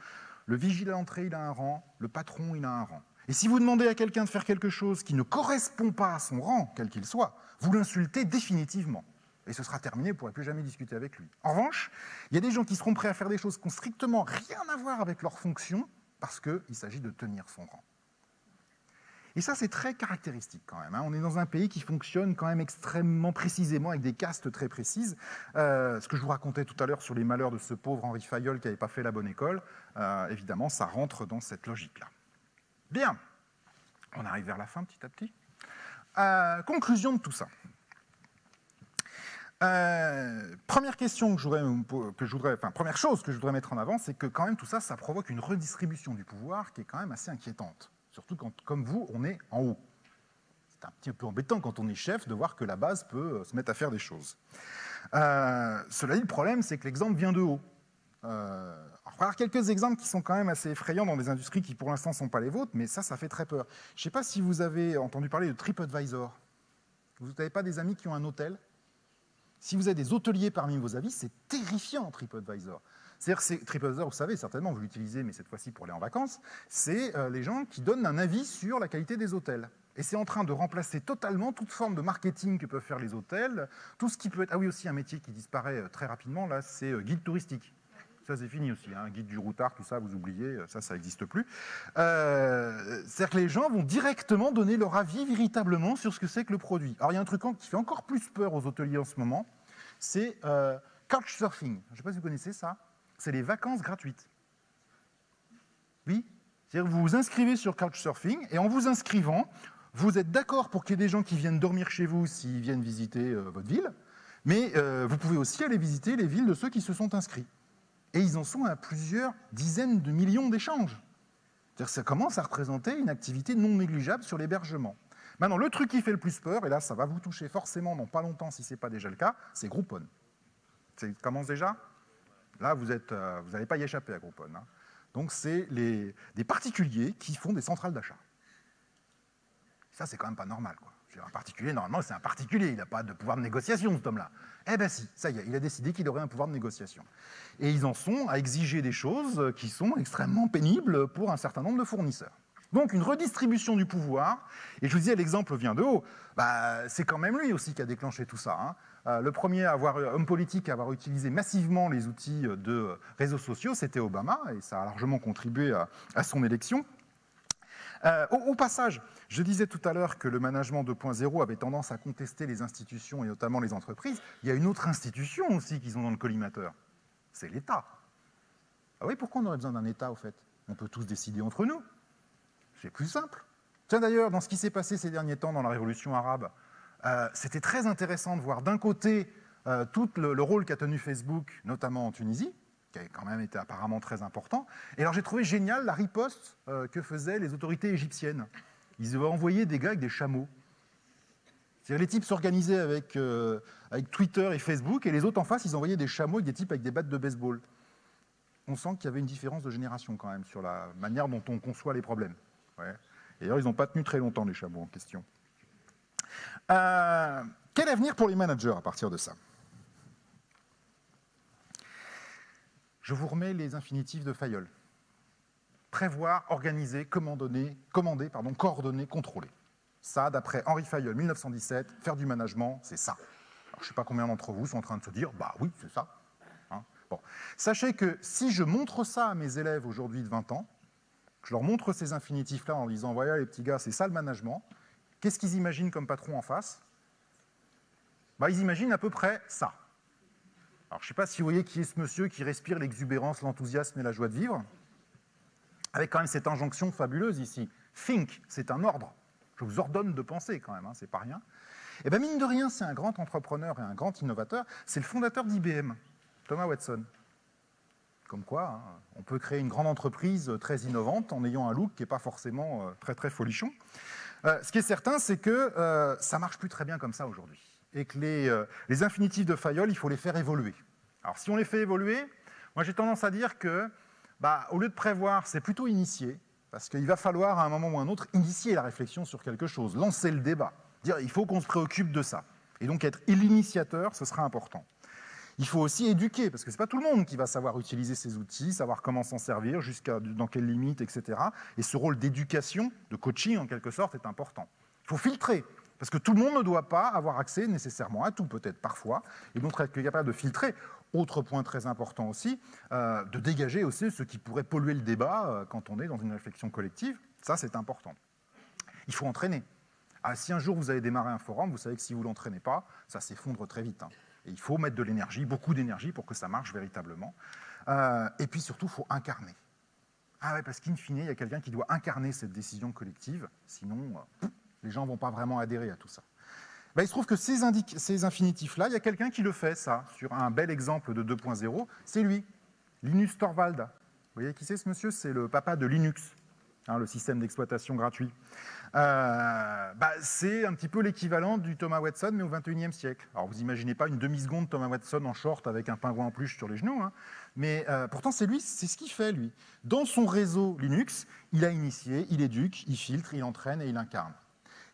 [SPEAKER 2] Le vigile à l'entrée, il a un rang. Le patron, il a un rang. Et si vous demandez à quelqu'un de faire quelque chose qui ne correspond pas à son rang, quel qu'il soit, vous l'insultez définitivement. Et ce sera terminé, vous ne pourrez plus jamais discuter avec lui. En revanche, il y a des gens qui seront prêts à faire des choses qui n'ont strictement rien à voir avec leur fonction, parce qu'il s'agit de tenir son rang. Et ça, c'est très caractéristique quand même. On est dans un pays qui fonctionne quand même extrêmement précisément, avec des castes très précises. Ce que je vous racontais tout à l'heure sur les malheurs de ce pauvre Henri Fayol qui n'avait pas fait la bonne école, évidemment, ça rentre dans cette logique-là. Bien, on arrive vers la fin petit à petit. Conclusion de tout ça. Première chose que je voudrais mettre en avant, c'est que quand même tout ça, ça provoque une redistribution du pouvoir qui est quand même assez inquiétante. Surtout quand, comme vous, on est en haut. C'est un petit peu embêtant quand on est chef de voir que la base peut se mettre à faire des choses. Cela dit, le problème, c'est que l'exemple vient de haut. Alors, on va avoir quelques exemples qui sont quand même assez effrayants dans des industries qui, pour l'instant, ne sont pas les vôtres, mais ça fait très peur. Je ne sais pas si vous avez entendu parler de TripAdvisor. Vous n'avez pas des amis qui ont un hôtel? Si vous avez des hôteliers parmi vos amis, c'est terrifiant, TripAdvisor. C'est-à-dire, TripAdvisor, vous savez certainement, vous l'utilisez, mais cette fois-ci pour aller en vacances, c'est les gens qui donnent un avis sur la qualité des hôtels. Et c'est en train de remplacer totalement toute forme de marketing que peuvent faire les hôtels, tout ce qui peut être... Ah oui, aussi un métier qui disparaît très rapidement, là, c'est guide touristique. Ça, c'est fini aussi, hein. Guide du routard, tout ça, vous oubliez, ça n'existe plus. C'est-à-dire que les gens vont directement donner leur avis véritablement sur ce que c'est que le produit. Alors, il y a un truc qui fait encore plus peur aux hôteliers en ce moment, c'est Couchsurfing. Je ne sais pas si vous connaissez ça. C'est les vacances gratuites. Oui, c'est-à-dire que vous vous inscrivez sur Couchsurfing, et en vous inscrivant, vous êtes d'accord pour qu'il y ait des gens qui viennent dormir chez vous s'ils viennent visiter votre ville, Mais vous pouvez aussi aller visiter les villes de ceux qui se sont inscrits. Et ils en sont à plusieurs dizaines de millions d'échanges. C'est-à-dire que ça commence à représenter une activité non négligeable sur l'hébergement. Maintenant, le truc qui fait le plus peur, et là ça va vous toucher forcément dans pas longtemps si ce n'est pas déjà le cas, c'est Groupon. Ça commence déjà? Là, vous n'allez pas y échapper à Groupon. Hein. Donc c'est des particuliers qui font des centrales d'achat. Ça, c'est quand même pas normal, quoi. Un particulier, normalement, c'est un particulier, il n'a pas de pouvoir de négociation, cet homme-là. Eh bien si, ça y est, il a décidé qu'il aurait un pouvoir de négociation. Et ils en sont à exiger des choses qui sont extrêmement pénibles pour un certain nombre de fournisseurs. Donc une redistribution du pouvoir, et je vous disais, l'exemple vient de haut, c'est quand même lui aussi qui a déclenché tout ça. Hein. Le premier homme politique à avoir utilisé massivement les outils de réseaux sociaux, c'était Obama, et ça a largement contribué à son élection. Au passage, je disais tout à l'heure que le management 2.0 avait tendance à contester les institutions et notamment les entreprises. Il y a une autre institution aussi qu'ils ont dans le collimateur, c'est l'État. Ah oui, pourquoi on aurait besoin d'un État au fait? On peut tous décider entre nous. C'est plus simple. Tiens d'ailleurs, dans ce qui s'est passé ces derniers temps dans la révolution arabe, c'était très intéressant de voir d'un côté tout le rôle qu'a tenu Facebook, notamment en Tunisie, qui a quand même été apparemment très important. Et alors j'ai trouvé génial la riposte que faisaient les autorités égyptiennes. Ils avaient envoyé des gars avec des chameaux. C'est-à-dire les types s'organisaient avec Twitter et Facebook, et les autres en face, ils envoyaient des chameaux avec des types avec des battes de baseball. On sent qu'il y avait une différence de génération quand même sur la manière dont on conçoit les problèmes. Ouais. Et d'ailleurs, ils n'ont pas tenu très longtemps, les chameaux en question. Quel avenir pour les managers à partir de ça? Je vous remets les infinitifs de Fayol. Prévoir, organiser, commander, coordonner, contrôler. Ça, d'après Henri Fayol, 1917, faire du management, c'est ça. Alors, je ne sais pas combien d'entre vous sont en train de se dire, bah oui, c'est ça. Hein, bon. Sachez que si je montre ça à mes élèves aujourd'hui de 20 ans, je leur montre ces infinitifs-là en disant, voilà les petits gars, c'est ça le management, qu'est-ce qu'ils imaginent comme patron en face? Ils imaginent à peu près ça. Alors, je ne sais pas si vous voyez qui est ce monsieur qui respire l'exubérance, l'enthousiasme et la joie de vivre, avec quand même cette injonction fabuleuse ici. Think, c'est un ordre. Je vous ordonne de penser quand même, hein, c'est pas rien. Et bien mine de rien, c'est un grand entrepreneur et un grand innovateur, c'est le fondateur d'IBM, Thomas Watson. Comme quoi, hein, on peut créer une grande entreprise très innovante en ayant un look qui n'est pas forcément très très folichon. Ce qui est certain, c'est que ça ne marche plus très bien comme ça aujourd'hui. Et que les infinitifs de Fayol, il faut les faire évoluer. Alors si on les fait évoluer, moi j'ai tendance à dire que, au lieu de prévoir, c'est plutôt initier, parce qu'il va falloir à un moment ou à un autre initier la réflexion sur quelque chose, lancer le débat, dire il faut qu'on se préoccupe de ça. Et donc être l'initiateur, ce sera important. Il faut aussi éduquer, parce que ce n'est pas tout le monde qui va savoir utiliser ces outils, savoir comment s'en servir, jusqu'à dans quelles limites, etc. Et ce rôle d'éducation, de coaching en quelque sorte, est important. Il faut filtrer. Parce que tout le monde ne doit pas avoir accès nécessairement à tout, peut-être parfois, et donc être capable de filtrer. Autre point très important aussi, de dégager aussi ce qui pourrait polluer le débat quand on est dans une réflexion collective. Ça, c'est important. Il faut entraîner. Si un jour vous avez démarré un forum, vous savez que si vous ne l'entraînez pas, ça s'effondre très vite. Hein. Et il faut mettre de l'énergie, beaucoup d'énergie pour que ça marche véritablement. Et puis surtout, il faut incarner. Ah ouais, parce qu'in fine, il y a quelqu'un qui doit incarner cette décision collective, sinon les gens ne vont pas vraiment adhérer à tout ça. Il se trouve que ces infinitifs-là, il y a quelqu'un qui le fait, ça, sur un bel exemple de 2.0, c'est lui, Linus Torvald. Vous voyez qui c'est ce monsieur? C'est le papa de Linux, hein, le système d'exploitation gratuit. C'est un petit peu l'équivalent du Thomas Watson, mais au XXIe siècle. Alors vous imaginez pas une demi-seconde Thomas Watson en short avec un pingouin en peluche sur les genoux, hein, mais pourtant c'est lui, c'est ce qu'il fait, lui. Dans son réseau Linux, il a initié, il éduque, il filtre, il entraîne et il incarne.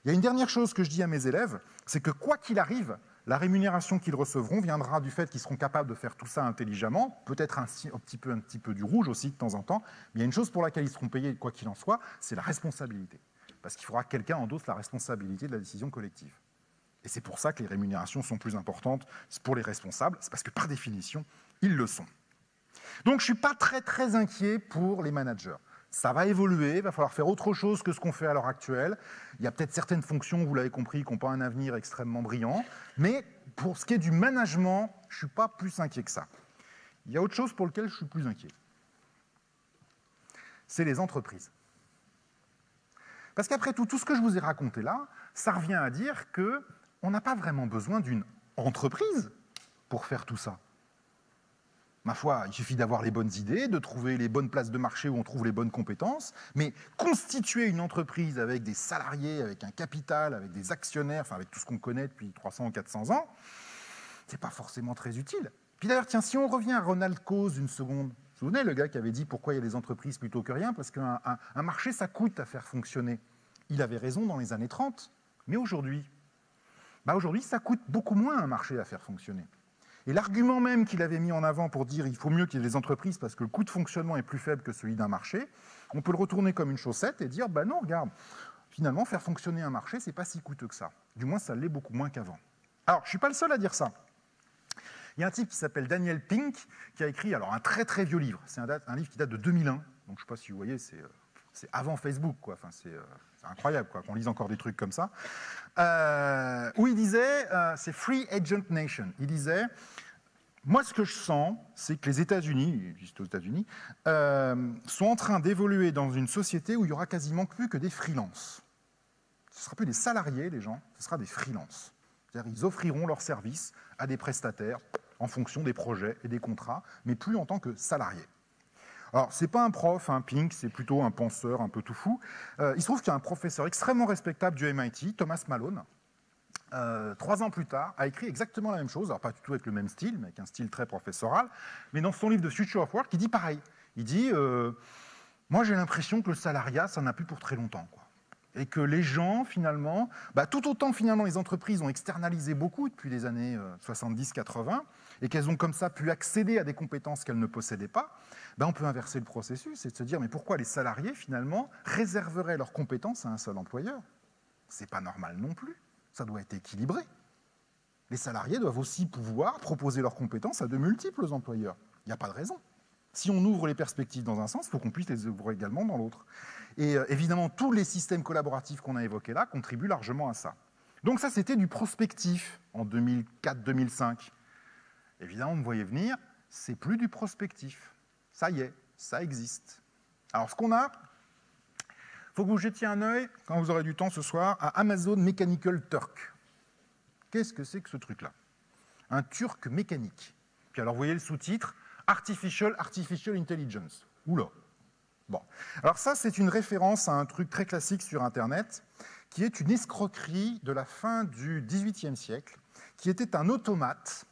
[SPEAKER 2] Il y a une dernière chose que je dis à mes élèves, c'est que quoi qu'il arrive, la rémunération qu'ils recevront viendra du fait qu'ils seront capables de faire tout ça intelligemment, peut-être un petit peu du rouge aussi de temps en temps, mais il y a une chose pour laquelle ils seront payés, quoi qu'il en soit, c'est la responsabilité. Parce qu'il faudra que quelqu'un endosse la responsabilité de la décision collective. Et c'est pour ça que les rémunérations sont plus importantes pour les responsables, c'est parce que par définition, ils le sont. Donc je ne suis pas très très inquiet pour les managers. Ça va évoluer, il va falloir faire autre chose que ce qu'on fait à l'heure actuelle. Il y a peut-être certaines fonctions, vous l'avez compris, qui n'ont pas un avenir extrêmement brillant, mais pour ce qui est du management, je ne suis pas plus inquiet que ça. Il y a autre chose pour laquelle je suis plus inquiet. C'est les entreprises. Parce qu'après tout, tout ce que je vous ai raconté là, ça revient à dire qu'on n'a pas vraiment besoin d'une entreprise pour faire tout ça. Ma foi, il suffit d'avoir les bonnes idées, de trouver les bonnes places de marché où on trouve les bonnes compétences, mais constituer une entreprise avec des salariés, avec un capital, avec des actionnaires, enfin avec tout ce qu'on connaît depuis 300 ou 400 ans, c'est pas forcément très utile. Puis d'ailleurs, tiens, si on revient à Ronald Coase une seconde, vous vous souvenez, le gars qui avait dit pourquoi il y a des entreprises plutôt que rien, parce qu'un marché, ça coûte à faire fonctionner. Il avait raison dans les années 30, mais aujourd'hui, aujourd'hui, ça coûte beaucoup moins un marché à faire fonctionner. Et l'argument même qu'il avait mis en avant pour dire il faut mieux qu'il y ait des entreprises parce que le coût de fonctionnement est plus faible que celui d'un marché, on peut le retourner comme une chaussette et dire non, regarde, finalement, faire fonctionner un marché, c'est pas si coûteux que ça. Du moins, ça l'est beaucoup moins qu'avant. Alors, je ne suis pas le seul à dire ça. Il y a un type qui s'appelle Daniel Pink qui a écrit un très très vieux livre. C'est un livre qui date de 2001. Donc, je ne sais pas si vous voyez, c'est avant Facebook, quoi. Enfin, c'est incroyable quoi, qu'on lise encore des trucs comme ça. Où il disait, c'est Free Agent Nation. Il disait, moi ce que je sens, c'est que les États-Unis, juste aux États-Unis, sont en train d'évoluer dans une société où il y aura quasiment plus que des freelances. Ce ne sera plus des salariés, les gens, ce sera des freelances. C'est-à-dire ils offriront leurs services à des prestataires en fonction des projets et des contrats, mais plus en tant que salariés. Alors, ce n'est pas un prof, Pink, c'est plutôt un penseur un peu tout fou. Il se trouve qu'il y a un professeur extrêmement respectable du MIT, Thomas Malone, 3 ans plus tard, a écrit exactement la même chose, alors pas du tout avec le même style, mais avec un style très professoral, mais dans son livre The Future of Work, il dit pareil. Il dit moi j'ai l'impression que le salariat, ça n'a plus pour très longtemps, quoi. Et que les gens, finalement, tout autant finalement les entreprises ont externalisé beaucoup depuis les années 70-80, et qu'elles ont comme ça pu accéder à des compétences qu'elles ne possédaient pas, on peut inverser le processus et de se dire mais pourquoi les salariés, finalement, réserveraient leurs compétences à un seul employeur? C'est pas normal non plus, ça doit être équilibré. Les salariés doivent aussi pouvoir proposer leurs compétences à de multiples employeurs. Il n'y a pas de raison. Si on ouvre les perspectives dans un sens, il faut qu'on puisse les ouvrir également dans l'autre. Et évidemment, tous les systèmes collaboratifs qu'on a évoqués là contribuent largement à ça. Donc ça, c'était du prospectif en 2004-2005. Évidemment, vous me voyez venir, c'est plus du prospectif. Ça y est, ça existe. Alors ce qu'on a, il faut que vous jetiez un œil, quand vous aurez du temps ce soir, à Amazon Mechanical Turk. Qu'est-ce que c'est que ce truc-là? Un Turc mécanique. Puis alors, vous voyez le sous-titre, Artificial Intelligence. Oula. Bon. Alors ça, c'est une référence à un truc très classique sur Internet, qui est une escroquerie de la fin du XVIIIe siècle, qui était un automate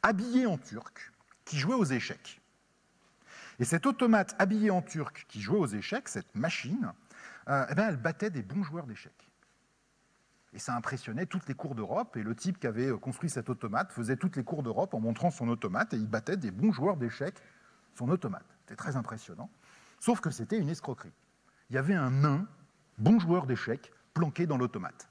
[SPEAKER 2] habillé en turc, qui jouait aux échecs. Et cet automate habillé en turc qui jouait aux échecs, cette machine, elle battait des bons joueurs d'échecs. Et ça impressionnait toutes les cours d'Europe, et le type qui avait construit cet automate faisait toutes les cours d'Europe en montrant son automate, et il battait des bons joueurs d'échecs, son automate. C'était très impressionnant, sauf que c'était une escroquerie. Il y avait un nain, bon joueur d'échecs, planqué dans l'automate.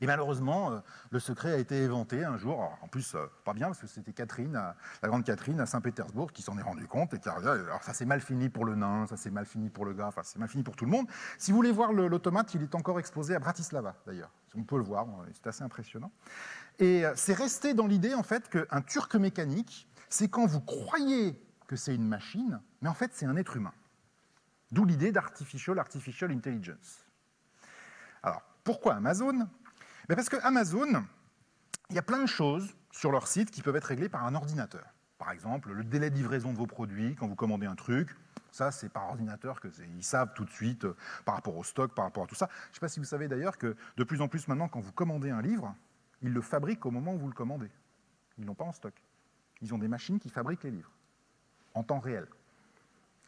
[SPEAKER 2] Et malheureusement, le secret a été éventé un jour, alors, en plus, pas bien, parce que c'était Catherine, la grande Catherine à Saint-Pétersbourg, qui s'en est rendu compte, et qui a dit, alors ça s'est mal fini pour le nain, ça s'est mal fini pour le gars, enfin c'est mal fini pour tout le monde. Si vous voulez voir l'automate, il est encore exposé à Bratislava, d'ailleurs. On peut le voir, c'est assez impressionnant. Et c'est resté dans l'idée, en fait, qu'un turc mécanique, c'est quand vous croyez que c'est une machine, mais en fait, c'est un être humain. D'où l'idée d'artificial intelligence. Alors, pourquoi Amazon? Parce qu'Amazon, il y a plein de choses sur leur site qui peuvent être réglées par un ordinateur. Par exemple, le délai de livraison de vos produits, quand vous commandez un truc, ça c'est par ordinateur, ils savent tout de suite par rapport au stock, par rapport à tout ça. Je ne sais pas si vous savez d'ailleurs que de plus en plus maintenant, quand vous commandez un livre, ils le fabriquent au moment où vous le commandez. Ils ne l'ont pas en stock. Ils ont des machines qui fabriquent les livres, en temps réel.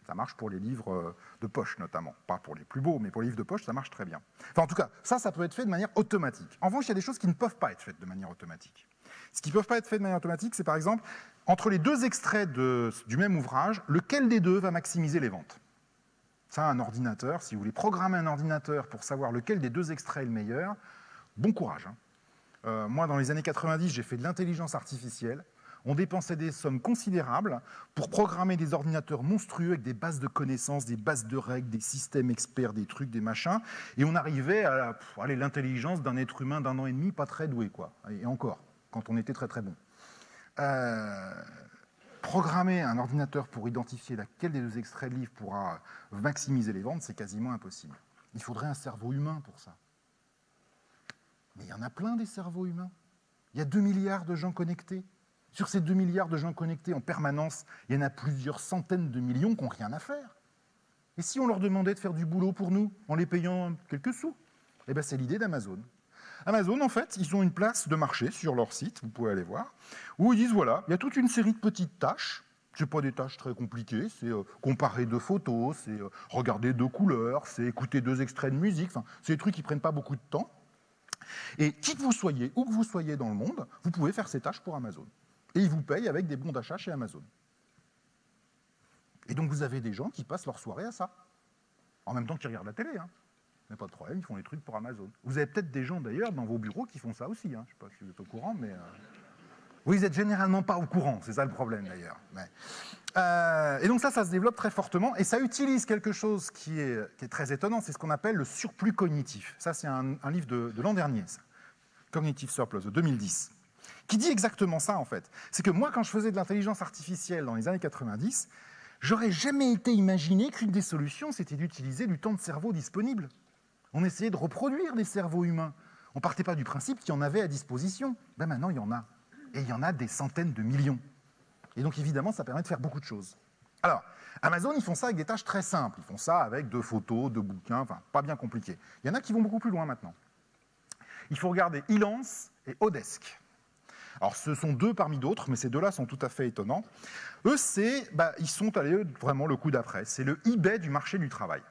[SPEAKER 2] Ça marche pour les livres de poche notamment. Pas pour les plus beaux, mais pour les livres de poche, ça marche très bien. Enfin, en tout cas, ça peut être fait de manière automatique. En revanche, il y a des choses qui ne peuvent pas être faites de manière automatique. Ce qui ne peut pas être fait de manière automatique, c'est par exemple, entre les 2 extraits du même ouvrage, lequel des 2 va maximiser les ventes? Ça, un ordinateur, si vous voulez programmer un ordinateur pour savoir lequel des 2 extraits est le meilleur, bon courage. Moi, dans les années 90, j'ai fait de l'intelligence artificielle. On dépensait des sommes considérables pour programmer des ordinateurs monstrueux avec des bases de connaissances, des bases de règles, des systèmes experts, des trucs, des machins. Et on arrivait à l'intelligence d'un être humain d'1 an et demi, pas très doué, quoi. Et encore, quand on était très très bon. Programmer un ordinateur pour identifier laquelle des 2 extraits de livres pourra maximiser les ventes, c'est quasiment impossible. Il faudrait un cerveau humain pour ça. Mais il y en a plein des cerveaux humains. Il y a 2 milliards de gens connectés. Sur ces 2 milliards de gens connectés en permanence, il y en a plusieurs centaines de millions qui n'ont rien à faire. Et si on leur demandait de faire du boulot pour nous, en les payant quelques sous? Eh bien, c'est l'idée d'Amazon. Amazon, en fait, ils ont une place de marché sur leur site, vous pouvez aller voir, où ils disent, voilà, il y a toute une série de petites tâches. Ce n'est pas des tâches très compliquées, c'est comparer 2 photos, c'est regarder 2 couleurs, c'est écouter 2 extraits de musique, enfin, c'est des trucs qui ne prennent pas beaucoup de temps. Et qui que vous soyez, où que vous soyez dans le monde, vous pouvez faire ces tâches pour Amazon. Et ils vous payent avec des bons d'achat chez Amazon. Et donc vous avez des gens qui passent leur soirée à ça, en même temps qu'ils regardent la télé. Hein. Mais pas de problème, ils font des trucs pour Amazon. Vous avez peut-être des gens d'ailleurs dans vos bureaux qui font ça aussi. Hein. Je ne sais pas si vous êtes au courant, mais... Oui, vous n'êtes généralement pas au courant, c'est ça le problème d'ailleurs. Et donc ça se développe très fortement, et ça utilise quelque chose qui est très étonnant, c'est ce qu'on appelle le surplus cognitif. Ça, c'est un livre de l'an dernier, ça. Cognitive Surplus, de 2010, qui dit exactement ça, en fait. C'est que moi, quand je faisais de l'intelligence artificielle dans les années 90, j'aurais jamais été imaginé qu'une des solutions, c'était d'utiliser du temps de cerveau disponible. On essayait de reproduire des cerveaux humains. On ne partait pas du principe qu'il y en avait à disposition. Ben maintenant, il y en a. Et il y en a des centaines de millions. Et donc, évidemment, ça permet de faire beaucoup de choses. Alors, Amazon, ils font ça avec des tâches très simples. Ils font ça avec 2 photos, 2 bouquins, enfin, pas bien compliqué. Il y en a qui vont beaucoup plus loin maintenant. Il faut regarder Elance et Odesk. Alors, ce sont 2 parmi d'autres, mais ces 2-là sont tout à fait étonnants. Eux, ils sont allés vraiment le coup d'après. C'est le eBay du marché du travail.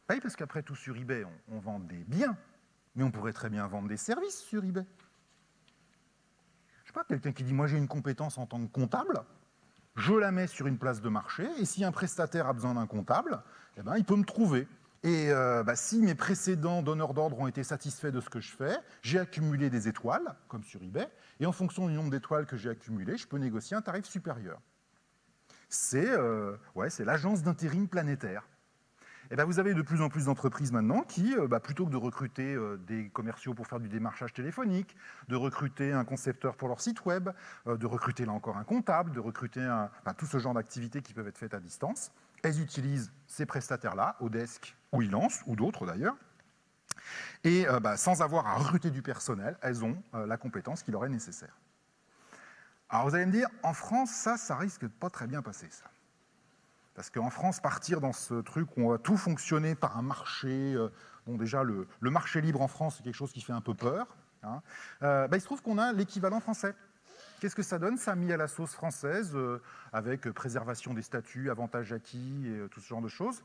[SPEAKER 2] Oui, parce qu'après tout, sur eBay, on vend des biens, mais on pourrait très bien vendre des services sur eBay. Je sais pas, quelqu'un qui dit « moi j'ai une compétence en tant que comptable », je la mets sur une place de marché, et si un prestataire a besoin d'un comptable, eh ben, il peut me trouver. Et si mes précédents donneurs d'ordre ont été satisfaits de ce que je fais, j'ai accumulé des étoiles, comme sur eBay, et en fonction du nombre d'étoiles que j'ai accumulées, je peux négocier un tarif supérieur. C'est l'agence d'intérim planétaire. Et ben, vous avez de plus en plus d'entreprises maintenant qui, plutôt que de recruter des commerciaux pour faire du démarchage téléphonique, de recruter un concepteur pour leur site web, de recruter là encore un comptable, de recruter tout ce genre d'activités qui peuvent être faites à distance, elles utilisent ces prestataires-là, Odesk ou Elance, ou d'autres d'ailleurs, et sans avoir à recruter du personnel, elles ont la compétence qui leur est nécessaire. Alors vous allez me dire, en France, ça risque de pas très bien passer, ça. Parce qu'en France, partir dans ce truc où on va tout fonctionner par un marché, bon déjà le marché libre en France, c'est quelque chose qui fait un peu peur, hein. Il se trouve qu'on a l'équivalent français. Qu'est-ce que ça donne? Ça a mis à la sauce française, avec préservation des statuts, avantages acquis, et tout ce genre de choses.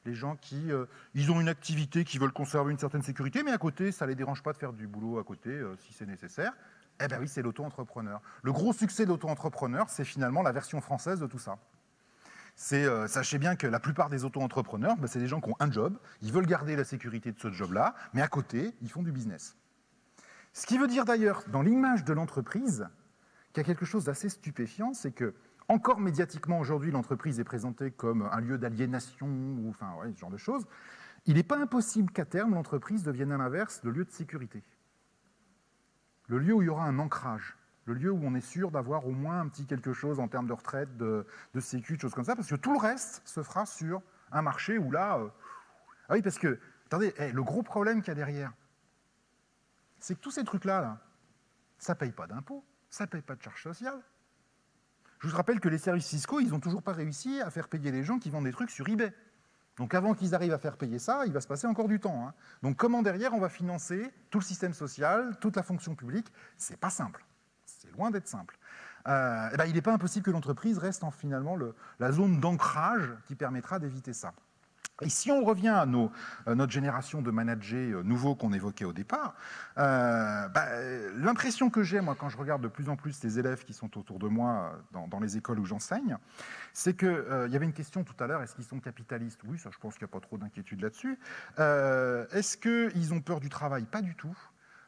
[SPEAKER 2] Les gens qui ils ont une activité, qui veulent conserver une certaine sécurité, mais à côté, ça ne les dérange pas de faire du boulot à côté, si c'est nécessaire. Eh bien oui, c'est l'auto-entrepreneur. Le gros succès de l'auto-entrepreneur, c'est finalement la version française de tout ça. Sachez bien que la plupart des auto-entrepreneurs, c'est des gens qui ont un job, ils veulent garder la sécurité de ce job-là, mais à côté, ils font du business. Ce qui veut dire d'ailleurs, dans l'image de l'entreprise, qu'il y a quelque chose d'assez stupéfiant, c'est que, encore médiatiquement aujourd'hui, l'entreprise est présentée comme un lieu d'aliénation, ou ce genre de choses. Il n'est pas impossible qu'à terme, l'entreprise devienne à l'inverse le lieu de sécurité. Le lieu où il y aura un ancrage. Le lieu où on est sûr d'avoir au moins un petit quelque chose en termes de retraite, de sécu, de choses comme ça, parce que tout le reste se fera sur un marché où là... Ah oui, parce que, attendez, le gros problème qu'il y a derrière, c'est que tous ces trucs-là, ça ne paye pas d'impôts, ça ne paye pas de charges sociales. Je vous rappelle que les services fiscaux, ils n'ont toujours pas réussi à faire payer les gens qui vendent des trucs sur eBay. Donc avant qu'ils arrivent à faire payer ça, il va se passer encore du temps, hein. Donc comment derrière on va financer tout le système social, toute la fonction publique? C'est pas simple. C'est loin d'être simple. Il n'est pas impossible que l'entreprise reste finalement la zone d'ancrage qui permettra d'éviter ça. Et si on revient à notre génération de managers nouveaux qu'on évoquait au départ, l'impression que j'ai, moi, quand je regarde de plus en plus les élèves qui sont autour de moi dans les écoles où j'enseigne, c'est qu'il y avait une question tout à l'heure, est-ce qu'ils sont capitalistes? Oui, ça, je pense qu'il n'y a pas trop d'inquiétude là-dessus. Est-ce qu'ils ont peur du travail? Pas du tout.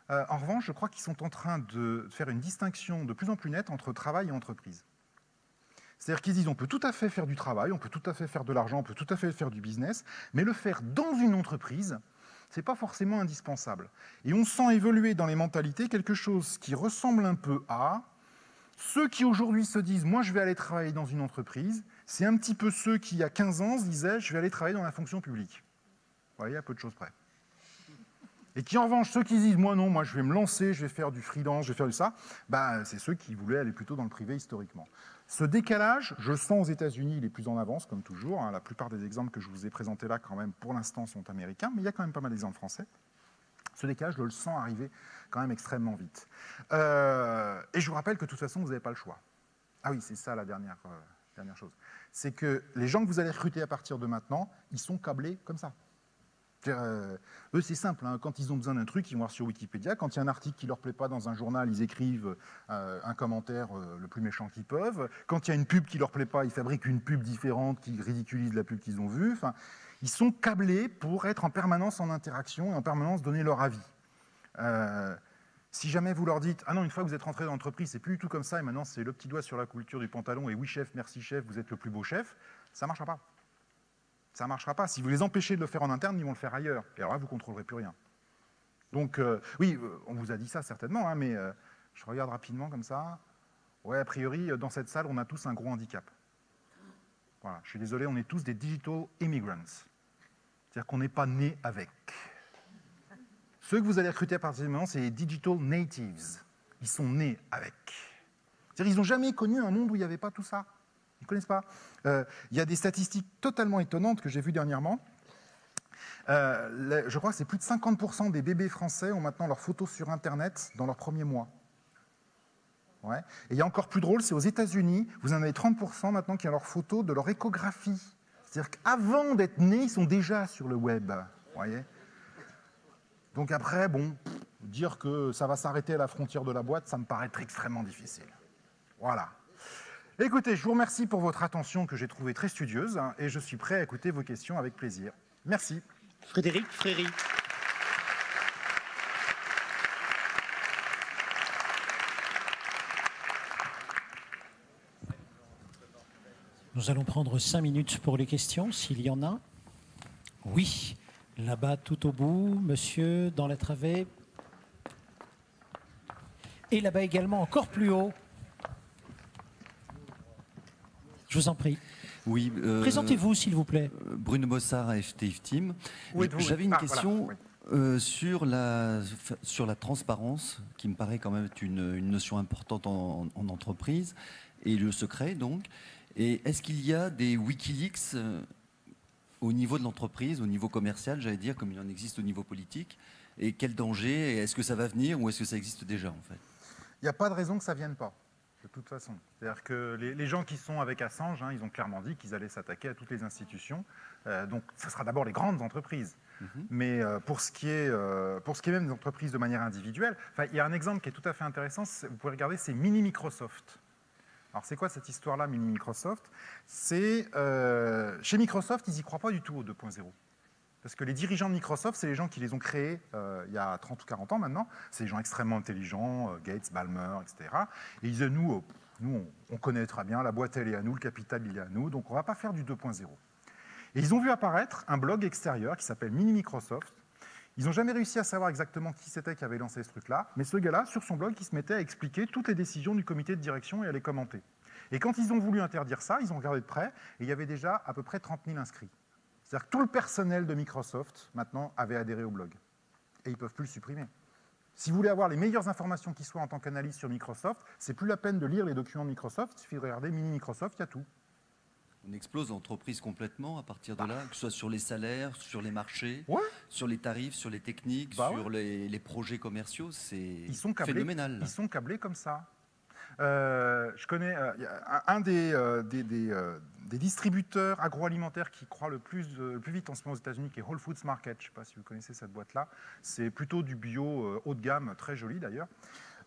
[SPEAKER 2] En revanche, je crois qu'ils sont en train de faire une distinction de plus en plus nette entre travail et entreprise. C'est-à-dire qu'ils disent on peut tout à fait faire du travail, on peut tout à fait faire de l'argent, on peut tout à fait faire du business, mais le faire dans une entreprise, ce n'est pas forcément indispensable. Et on sent évoluer dans les mentalités quelque chose qui ressemble un peu à ceux qui aujourd'hui se disent moi je vais aller travailler dans une entreprise, c'est un petit peu ceux qui il y a 15 ans se disaient je vais aller travailler dans la fonction publique. Vous voyez, à peu de choses près. Et qui, en revanche, ceux qui disent, moi non, moi je vais me lancer, je vais faire du freelance, je vais faire du ça, bah, c'est ceux qui voulaient aller plutôt dans le privé historiquement. Ce décalage, je le sens aux États-Unis, il est plus en avance, comme toujours. Hein. La plupart des exemples que je vous ai présentés là, quand même, pour l'instant, sont américains, mais il y a quand même pas mal d'exemples français. Ce décalage, je le sens arriver quand même extrêmement vite. Et je vous rappelle que de toute façon, vous n'avez pas le choix. Ah oui, c'est ça la dernière chose. C'est que les gens que vous allez recruter à partir de maintenant, ils sont câblés comme ça. Eux, c'est simple, hein. Quand ils ont besoin d'un truc, ils vont voir sur Wikipédia. Quand il y a un article qui ne leur plaît pas dans un journal, ils écrivent un commentaire le plus méchant qu'ils peuvent. Quand il y a une pub qui ne leur plaît pas, ils fabriquent une pub différente qui ridiculise la pub qu'ils ont vue. Enfin, ils sont câblés pour être en permanence en interaction et en permanence donner leur avis. Si jamais vous leur dites « Ah non, une fois que vous êtes rentré dans l'entreprise, c'est plus du tout comme ça, et maintenant c'est le petit doigt sur la couverture du pantalon, et oui chef, merci chef, vous êtes le plus beau chef », ça ne marchera pas. Ça ne marchera pas. Si vous les empêchez de le faire en interne, ils vont le faire ailleurs. Et alors là, vous ne contrôlerez plus rien. Donc, oui, on vous a dit ça certainement, hein, mais je regarde rapidement comme ça. Ouais, a priori, dans cette salle, on a tous un gros handicap. Voilà, je suis désolé, on est tous des digital immigrants. C'est-à-dire qu'on n'est pas nés avec. Ceux que vous allez recruter à partir de maintenant, c'est les digital natives. Ils sont nés avec. C'est-à-dire qu'ils n'ont jamais connu un monde où il n'y avait pas tout ça. Ils ne connaissent pas. Il y a des statistiques totalement étonnantes que j'ai vues dernièrement. Je crois que c'est plus de 50% des bébés français ont maintenant leurs photos sur Internet dans leur premier mois. Ouais. Et il y a encore plus drôle, c'est aux États-Unis, vous en avez 30% maintenant qui ont leurs photos de leur échographie. C'est-à-dire qu'avant d'être nés, ils sont déjà sur le web. Voyez. Donc après, bon, dire que ça va s'arrêter à la frontière de la boîte, ça me paraît extrêmement difficile. Voilà. Écoutez, je vous remercie pour votre attention que j'ai trouvée très studieuse, hein, et je suis prêt à écouter vos questions avec plaisir. Merci.
[SPEAKER 1] Frédéric Fréry. Nous allons prendre 5 minutes pour les questions, s'il y en a. Oui, là-bas tout au bout, monsieur, dans la travée. Et là-bas également, encore plus haut. Je vous en prie.
[SPEAKER 3] Oui.
[SPEAKER 1] Présentez-vous, s'il vous plaît.
[SPEAKER 3] Bruno Bossard, AFT Team. J'avais une question sur la transparence, qui me paraît quand même être une notion importante en entreprise, et le secret, donc. Et est-ce qu'il y a des Wikileaks au niveau de l'entreprise, au niveau commercial, j'allais dire, comme il en existe au niveau politique? Et quel danger? Est-ce que ça va venir ou est-ce que ça existe déjà, en fait?
[SPEAKER 2] Il n'y a pas de raison que ça ne vienne pas. De toute façon. C'est-à-dire que les gens qui sont avec Assange, hein, ils ont clairement dit qu'ils allaient s'attaquer à toutes les institutions. Donc, ce sera d'abord les grandes entreprises. Mais pour ce qui est même des entreprises de manière individuelle, il y a un exemple qui est tout à fait intéressant. Vous pouvez regarder, c'est Mini Microsoft. Alors, c'est quoi cette histoire-là, Mini Microsoft? C'est chez Microsoft, ils n'y croient pas du tout au 2.0. Parce que les dirigeants de Microsoft, c'est les gens qui les ont créés il y a 30 ou 40 ans maintenant. C'est des gens extrêmement intelligents, Gates, Ballmer, etc. Et ils disent, nous, on connaît très bien, la boîte, elle est à nous, le capital, il est à nous, donc on ne va pas faire du 2.0. Et ils ont vu apparaître un blog extérieur qui s'appelle Mini Microsoft. Ils n'ont jamais réussi à savoir exactement qui c'était qui avait lancé ce truc-là, mais ce gars-là, sur son blog, il se mettait à expliquer toutes les décisions du comité de direction et à les commenter. Et quand ils ont voulu interdire ça, ils ont regardé de près, et il y avait déjà à peu près 30 000 inscrits. C'est-à-dire que tout le personnel de Microsoft, maintenant, avait adhéré au blog. Et ils ne peuvent plus le supprimer. Si vous voulez avoir les meilleures informations qui soient en tant qu'analyste sur Microsoft, c'est plus la peine de lire les documents de Microsoft, il suffit de regarder Mini Microsoft, il y a tout.
[SPEAKER 3] On explose l'entreprise complètement à partir de là, que ce soit sur les salaires, sur les marchés, sur les tarifs, sur les techniques, sur les projets commerciaux, c'est phénoménal.
[SPEAKER 2] Ils sont câblés comme ça. Je connais un des distributeurs agroalimentaires qui croît le plus vite en ce moment aux États-Unis, qui est Whole Foods Market. Je ne sais pas si vous connaissez cette boîte-là. C'est plutôt du bio haut de gamme, très joli d'ailleurs.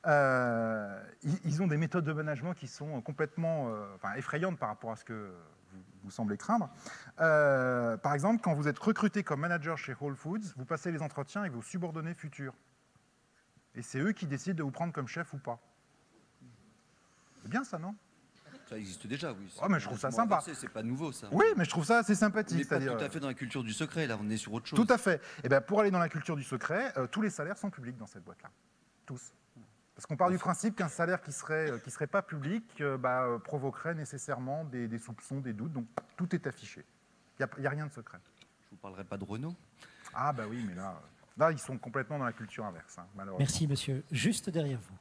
[SPEAKER 2] Ils ont des méthodes de management qui sont complètement effrayantes par rapport à ce que vous semblez craindre. Par exemple, quand vous êtes recruté comme manager chez Whole Foods, vous passez les entretiens avec vos subordonnés futurs. Et c'est eux qui décident de vous prendre comme chef ou pas. C'est bien ça, non?
[SPEAKER 3] Ça existe déjà, oui.
[SPEAKER 2] Oh, mais je trouve ça sympa.
[SPEAKER 3] C'est pas nouveau, ça.
[SPEAKER 2] Oui, mais je trouve ça assez sympathique.
[SPEAKER 3] On n'est pas tout à fait dans la culture du secret, là, on est sur autre chose.
[SPEAKER 2] Tout à fait. Et bien, pour aller dans la culture du secret, tous les salaires sont publics dans cette boîte-là. Tous. Parce qu'on part du principe qu'un salaire qui serait pas public provoquerait nécessairement des soupçons, des doutes. Donc, tout est affiché. Il n'y a rien de secret.
[SPEAKER 3] Je vous parlerai pas de Renault.
[SPEAKER 2] Ah, bah oui, mais là... Là, ils sont complètement dans la culture inverse, hein, malheureusement.
[SPEAKER 1] Merci, monsieur. Juste derrière vous.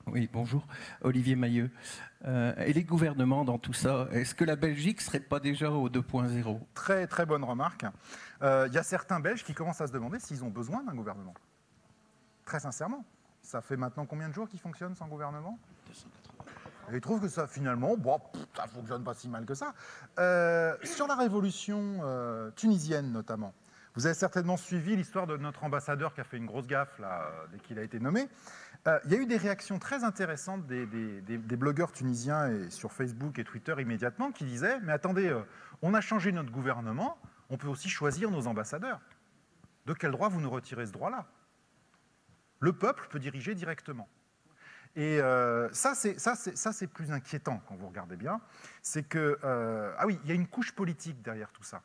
[SPEAKER 4] Oui, bonjour. Olivier Mailleux. Et les gouvernements dans tout ça, est-ce que la Belgique ne serait pas déjà au 2.0 ?
[SPEAKER 2] Très, très bonne remarque. Il y a certains Belges qui commencent à se demander s'ils ont besoin d'un gouvernement. Très sincèrement. Ça fait maintenant combien de jours qu'ils fonctionnent sans gouvernement ? 280. Et ils trouvent que ça, finalement, bon, ça ne fonctionne pas si mal que ça. Sur la révolution tunisienne, notamment, vous avez certainement suivi l'histoire de notre ambassadeur qui a fait une grosse gaffe là, dès qu'il a été nommé. Il y a eu des réactions très intéressantes des blogueurs tunisiens et sur Facebook et Twitter immédiatement qui disaient « Mais attendez, on a changé notre gouvernement, on peut aussi choisir nos ambassadeurs. De quel droit vous nous retirez ce droit-là ? Le peuple peut diriger directement. » Et ça, c'est plus inquiétant quand vous regardez bien. C'est que, ah oui, il y a une couche politique derrière tout ça.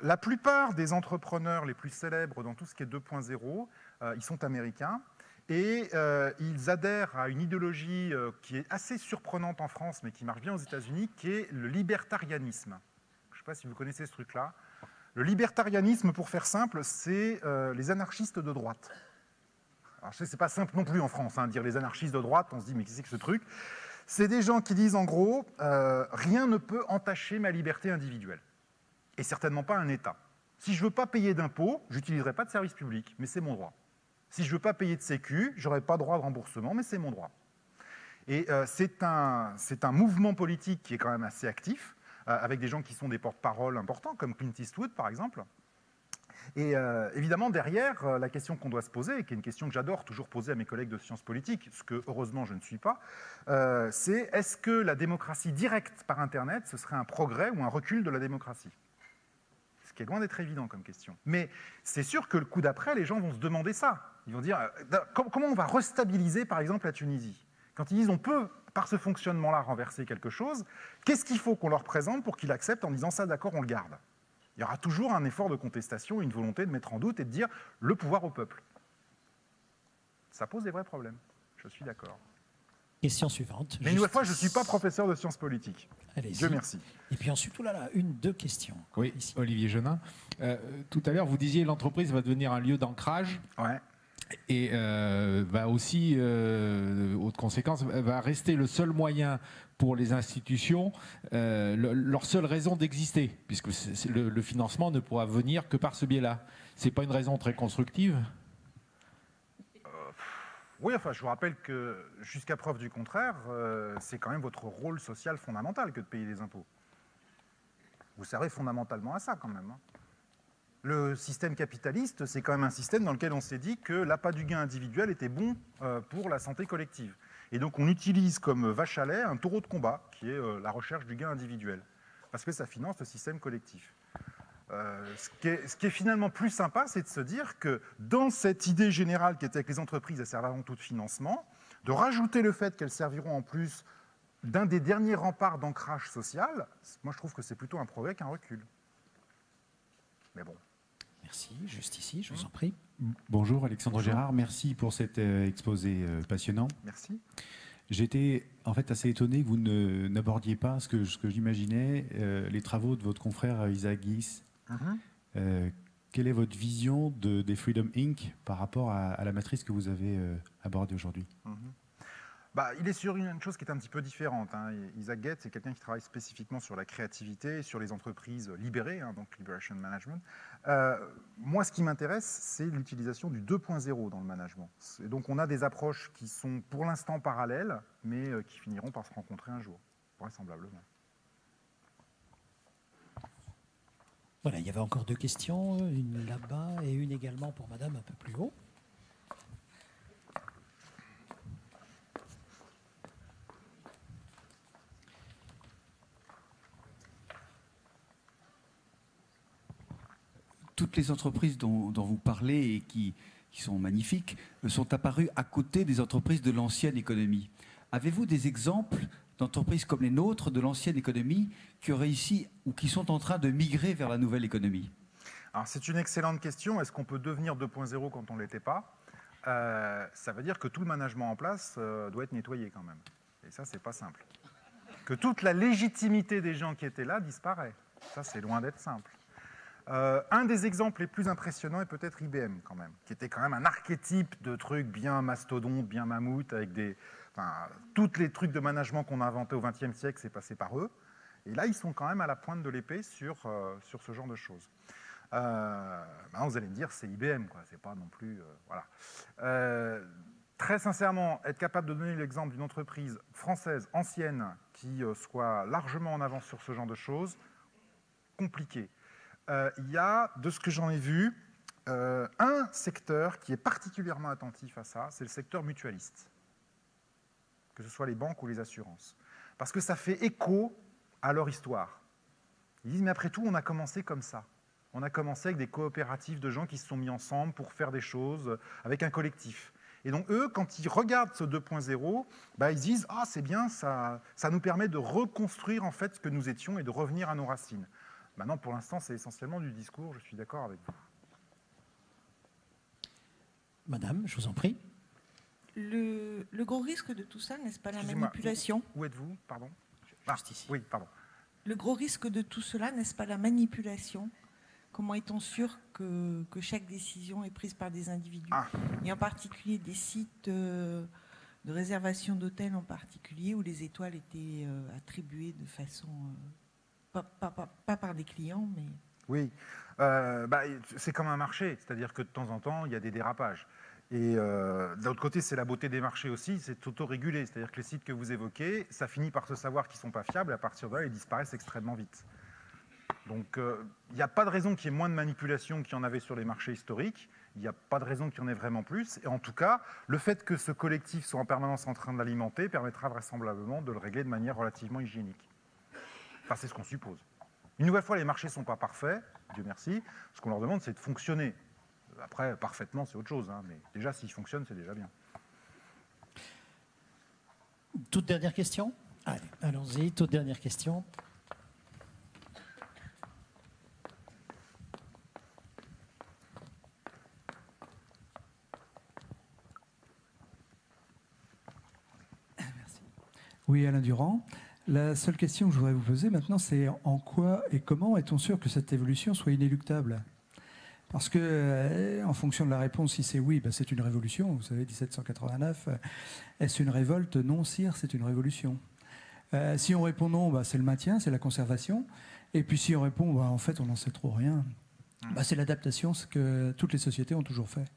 [SPEAKER 2] La plupart des entrepreneurs les plus célèbres dans tout ce qui est 2.0, ils sont américains. Et ils adhèrent à une idéologie qui est assez surprenante en France, mais qui marche bien aux États-Unis, qui est le libertarianisme. Je ne sais pas si vous connaissez ce truc-là. Le libertarianisme, pour faire simple, c'est les anarchistes de droite. Alors, je sais, c'est pas simple non plus en France, hein, dire les anarchistes de droite, on se dit, mais qu'est-ce que c'est que ce truc ? C'est des gens qui disent, en gros, rien ne peut entacher ma liberté individuelle. Et certainement pas un État. Si je ne veux pas payer d'impôts, je n'utiliserai pas de service public, mais c'est mon droit. Si je ne veux pas payer de sécu, je n'aurai pas droit de remboursement, mais c'est mon droit. Et c'est un mouvement politique qui est quand même assez actif, avec des gens qui sont des porte-parole importants, comme Clint Eastwood, par exemple. Et évidemment, derrière, la question qu'on doit se poser, et qui est une question que j'adore toujours poser à mes collègues de sciences politiques, ce que, heureusement, je ne suis pas, c'est est-ce que la démocratie directe par Internet, ce serait un progrès ou un recul de la démocratie ? Ce qui est loin d'être évident comme question. Mais c'est sûr que le coup d'après, les gens vont se demander ça. Ils vont dire, comment on va restabiliser, par exemple, la Tunisie ? Quand ils disent, on peut, par ce fonctionnement-là, renverser quelque chose, qu'est-ce qu'il faut qu'on leur présente pour qu'ils acceptent en disant ça, d'accord, on le garde ? Il y aura toujours un effort de contestation, une volonté de mettre en doute et de dire le pouvoir au peuple. Ça pose des vrais problèmes, je suis d'accord.
[SPEAKER 1] Question suivante.
[SPEAKER 2] Mais une nouvelle fois, je ne suis pas professeur de sciences politiques.
[SPEAKER 1] Allez-y.
[SPEAKER 2] Dieu merci.
[SPEAKER 1] Et puis ensuite, deux questions.
[SPEAKER 5] Oui, ici. Olivier Genin. Tout à l'heure, vous disiez l'entreprise va devenir un lieu d'ancrage.
[SPEAKER 2] Ouais.
[SPEAKER 5] Et va aussi, autre conséquence, va rester le seul moyen pour les institutions, leur seule raison d'exister, puisque le financement ne pourra venir que par ce biais-là. Ce n'est pas une raison très constructive ?
[SPEAKER 2] Oui, enfin, je vous rappelle que jusqu'à preuve du contraire, c'est quand même votre rôle social fondamental que de payer des impôts. Vous servez fondamentalement à ça quand même. Hein. Le système capitaliste, c'est quand même un système dans lequel on s'est dit que l'appât du gain individuel était bon pour la santé collective. Et donc on utilise comme vache à lait un taureau de combat, qui est la recherche du gain individuel, parce que ça finance le système collectif. Ce qui est finalement plus sympa, c'est de se dire que dans cette idée générale qui était que les entreprises elles servent avant tout de financement, de rajouter le fait qu'elles serviront en plus d'un des derniers remparts d'ancrage social, moi je trouve que c'est plutôt un progrès qu'un recul. Mais bon.
[SPEAKER 1] Merci, juste ici, je vous en prie.
[SPEAKER 6] Bonjour Alexandre Gérard, merci pour cet exposé passionnant.
[SPEAKER 2] Merci.
[SPEAKER 6] J'étais en fait assez étonné que vous n'abordiez pas ce que j'imaginais, les travaux de votre confrère Isaac Geiss. Quelle est votre vision des Freedom Inc. par rapport à la matrice que vous avez abordée aujourd'hui ?
[SPEAKER 2] Il est sur une chose qui est un petit peu différente. Hein. Isaac Geiss, c'est quelqu'un qui travaille spécifiquement sur la créativité, sur les entreprises libérées, hein, donc Liberation Management. Moi, ce qui m'intéresse, c'est l'utilisation du 2.0 dans le management. Et donc, on a des approches qui sont pour l'instant parallèles, mais qui finiront par se rencontrer un jour, vraisemblablement.
[SPEAKER 1] Voilà, il y avait encore deux questions, une là-bas et une également pour madame un peu plus haut.
[SPEAKER 4] Toutes les entreprises dont vous parlez et qui sont magnifiques sont apparues à côté des entreprises de l'ancienne économie. Avez-vous des exemples d'entreprises comme les nôtres, de l'ancienne économie, qui ont réussi ou qui sont en train de migrer vers la nouvelle économie ?
[SPEAKER 2] Alors, c'est une excellente question. Est-ce qu'on peut devenir 2.0 quand on ne l'était pas ? Ça veut dire que tout le management en place doit être nettoyé quand même. Et ça, c'est pas simple. Que toute la légitimité des gens qui étaient là disparaît. Ça, c'est loin d'être simple. Un des exemples les plus impressionnants est peut-être IBM quand même, qui était quand même un archétype de trucs bien mastodonte, bien mammouth, avec tous les trucs de management qu'on a inventés au XXe siècle, c'est passé par eux. Et là, ils sont quand même à la pointe de l'épée sur ce genre de choses. Maintenant, vous allez me dire, c'est IBM, quoi. C'est pas non plus... voilà. Très sincèrement, être capable de donner l'exemple d'une entreprise française ancienne qui soit largement en avance sur ce genre de choses, compliqué. Il y a, de ce que j'en ai vu, un secteur qui est particulièrement attentif à ça, c'est le secteur mutualiste, que ce soit les banques ou les assurances. Parce que ça fait écho à leur histoire. Ils disent, mais après tout, on a commencé comme ça. On a commencé avec des coopératives de gens qui se sont mis ensemble pour faire des choses avec un collectif. Et donc, eux, quand ils regardent ce 2.0, ils se disent « Ah, c'est bien, ça nous permet de reconstruire en fait ce que nous étions et de revenir à nos racines. » Maintenant, pour l'instant, c'est essentiellement du discours, je suis d'accord avec vous.
[SPEAKER 1] Madame, je vous en prie.
[SPEAKER 7] Le gros risque de tout ça, n'est-ce pas la manipulation?
[SPEAKER 2] Où êtes-vous? Pardon.
[SPEAKER 1] Juste ici.
[SPEAKER 2] Oui, pardon.
[SPEAKER 7] Le gros risque de tout cela, n'est-ce pas la manipulation? Comment est-on sûr que chaque décision est prise par des individus? Et en particulier des sites de réservation d'hôtels en particulier, où les étoiles étaient attribuées de façon... pas par des clients, mais...
[SPEAKER 2] Oui, c'est comme un marché, c'est-à-dire que de temps en temps, il y a des dérapages. Et d'un autre côté, c'est la beauté des marchés aussi, c'est autorégulé, c'est-à-dire que les sites que vous évoquez, ça finit par se savoir qu'ils ne sont pas fiables, et à partir de là, ils disparaissent extrêmement vite. Donc, il n'y a pas de raison qu'il y ait moins de manipulation qu'il y en avait sur les marchés historiques. Il n'y a pas de raison qu'il y en ait vraiment plus. Et en tout cas, le fait que ce collectif soit en permanence en train de l'alimenter permettra vraisemblablement de le régler de manière relativement hygiénique. Enfin, c'est ce qu'on suppose. Une nouvelle fois, les marchés ne sont pas parfaits, Dieu merci. Ce qu'on leur demande, c'est de fonctionner. Après, parfaitement, c'est autre chose. Hein, mais déjà, s'ils fonctionnent, c'est déjà bien.
[SPEAKER 1] Toute dernière question? Allez, allons-y, toute dernière question.
[SPEAKER 8] Oui, Alain Durand. La seule question que je voudrais vous poser maintenant, c'est en quoi et comment est-on sûr que cette évolution soit inéluctable? Parce que, en fonction de la réponse, si c'est oui, c'est une révolution. Vous savez, 1789, est-ce une révolte? Non, sire, c'est une révolution. Si on répond non, c'est le maintien, c'est la conservation. Et puis si on répond, en fait, on n'en sait trop rien, c'est l'adaptation, ce que toutes les sociétés ont toujours fait.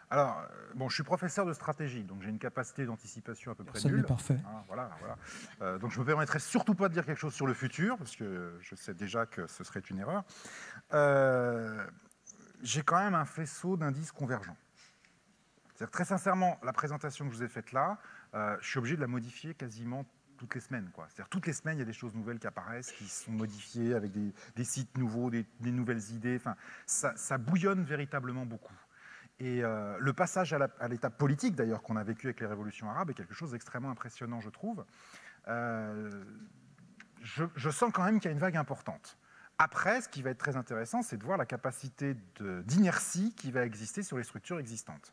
[SPEAKER 2] Alors, je suis professeur de stratégie, donc j'ai une capacité d'anticipation à peu près nulle.
[SPEAKER 8] Personne n'est parfait.
[SPEAKER 2] Voilà. Donc je ne me permettrai surtout pas de dire quelque chose sur le futur, parce que je sais déjà que ce serait une erreur. J'ai quand même un faisceau d'indices convergents. C'est-à-dire, très sincèrement, la présentation que je vous ai faite là, je suis obligé de la modifier quasiment toutes les semaines. C'est-à-dire, toutes les semaines, il y a des choses nouvelles qui apparaissent, qui sont modifiées avec des sites nouveaux, des nouvelles idées. Enfin, ça bouillonne véritablement beaucoup. Et le passage à l'étape politique, d'ailleurs, qu'on a vécu avec les révolutions arabes, est quelque chose d'extrêmement impressionnant, je trouve. Je sens quand même qu'il y a une vague importante. Après, ce qui va être très intéressant, c'est de voir la capacité d'inertie qui va exister sur les structures existantes.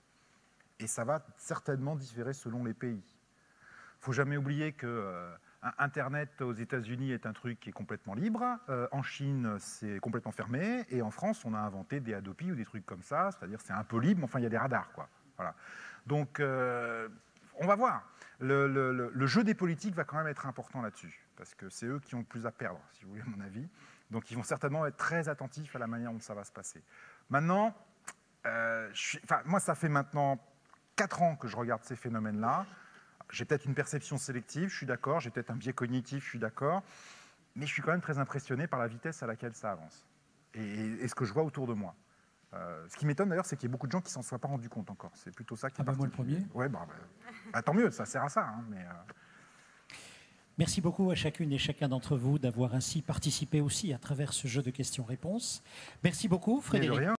[SPEAKER 2] Et ça va certainement différer selon les pays. Il ne faut jamais oublier que Internet aux États-Unis est un truc qui est complètement libre. En Chine, c'est complètement fermé. Et en France, on a inventé des Adopi ou des trucs comme ça. C'est-à-dire c'est un peu libre, mais enfin, il y a des radars, quoi. Voilà. Donc, on va voir. Le jeu des politiques va quand même être important là-dessus. Parce que c'est eux qui ont le plus à perdre, si vous voulez, à mon avis. Donc, ils vont certainement être très attentifs à la manière dont ça va se passer. Maintenant, moi, ça fait maintenant 4 ans que je regarde ces phénomènes-là. J'ai peut-être une perception sélective, je suis d'accord, j'ai peut-être un biais cognitif, je suis d'accord, mais je suis quand même très impressionné par la vitesse à laquelle ça avance et ce que je vois autour de moi. Ce qui m'étonne d'ailleurs, c'est qu'il y ait beaucoup de gens qui ne s'en soient pas rendus compte encore. C'est plutôt ça qui est
[SPEAKER 8] moi le premier.
[SPEAKER 2] Ouais, tant mieux, ça sert à ça. Hein, mais
[SPEAKER 1] Merci beaucoup à chacune et chacun d'entre vous d'avoir ainsi participé aussi à travers ce jeu de questions-réponses. Merci beaucoup, Frédéric.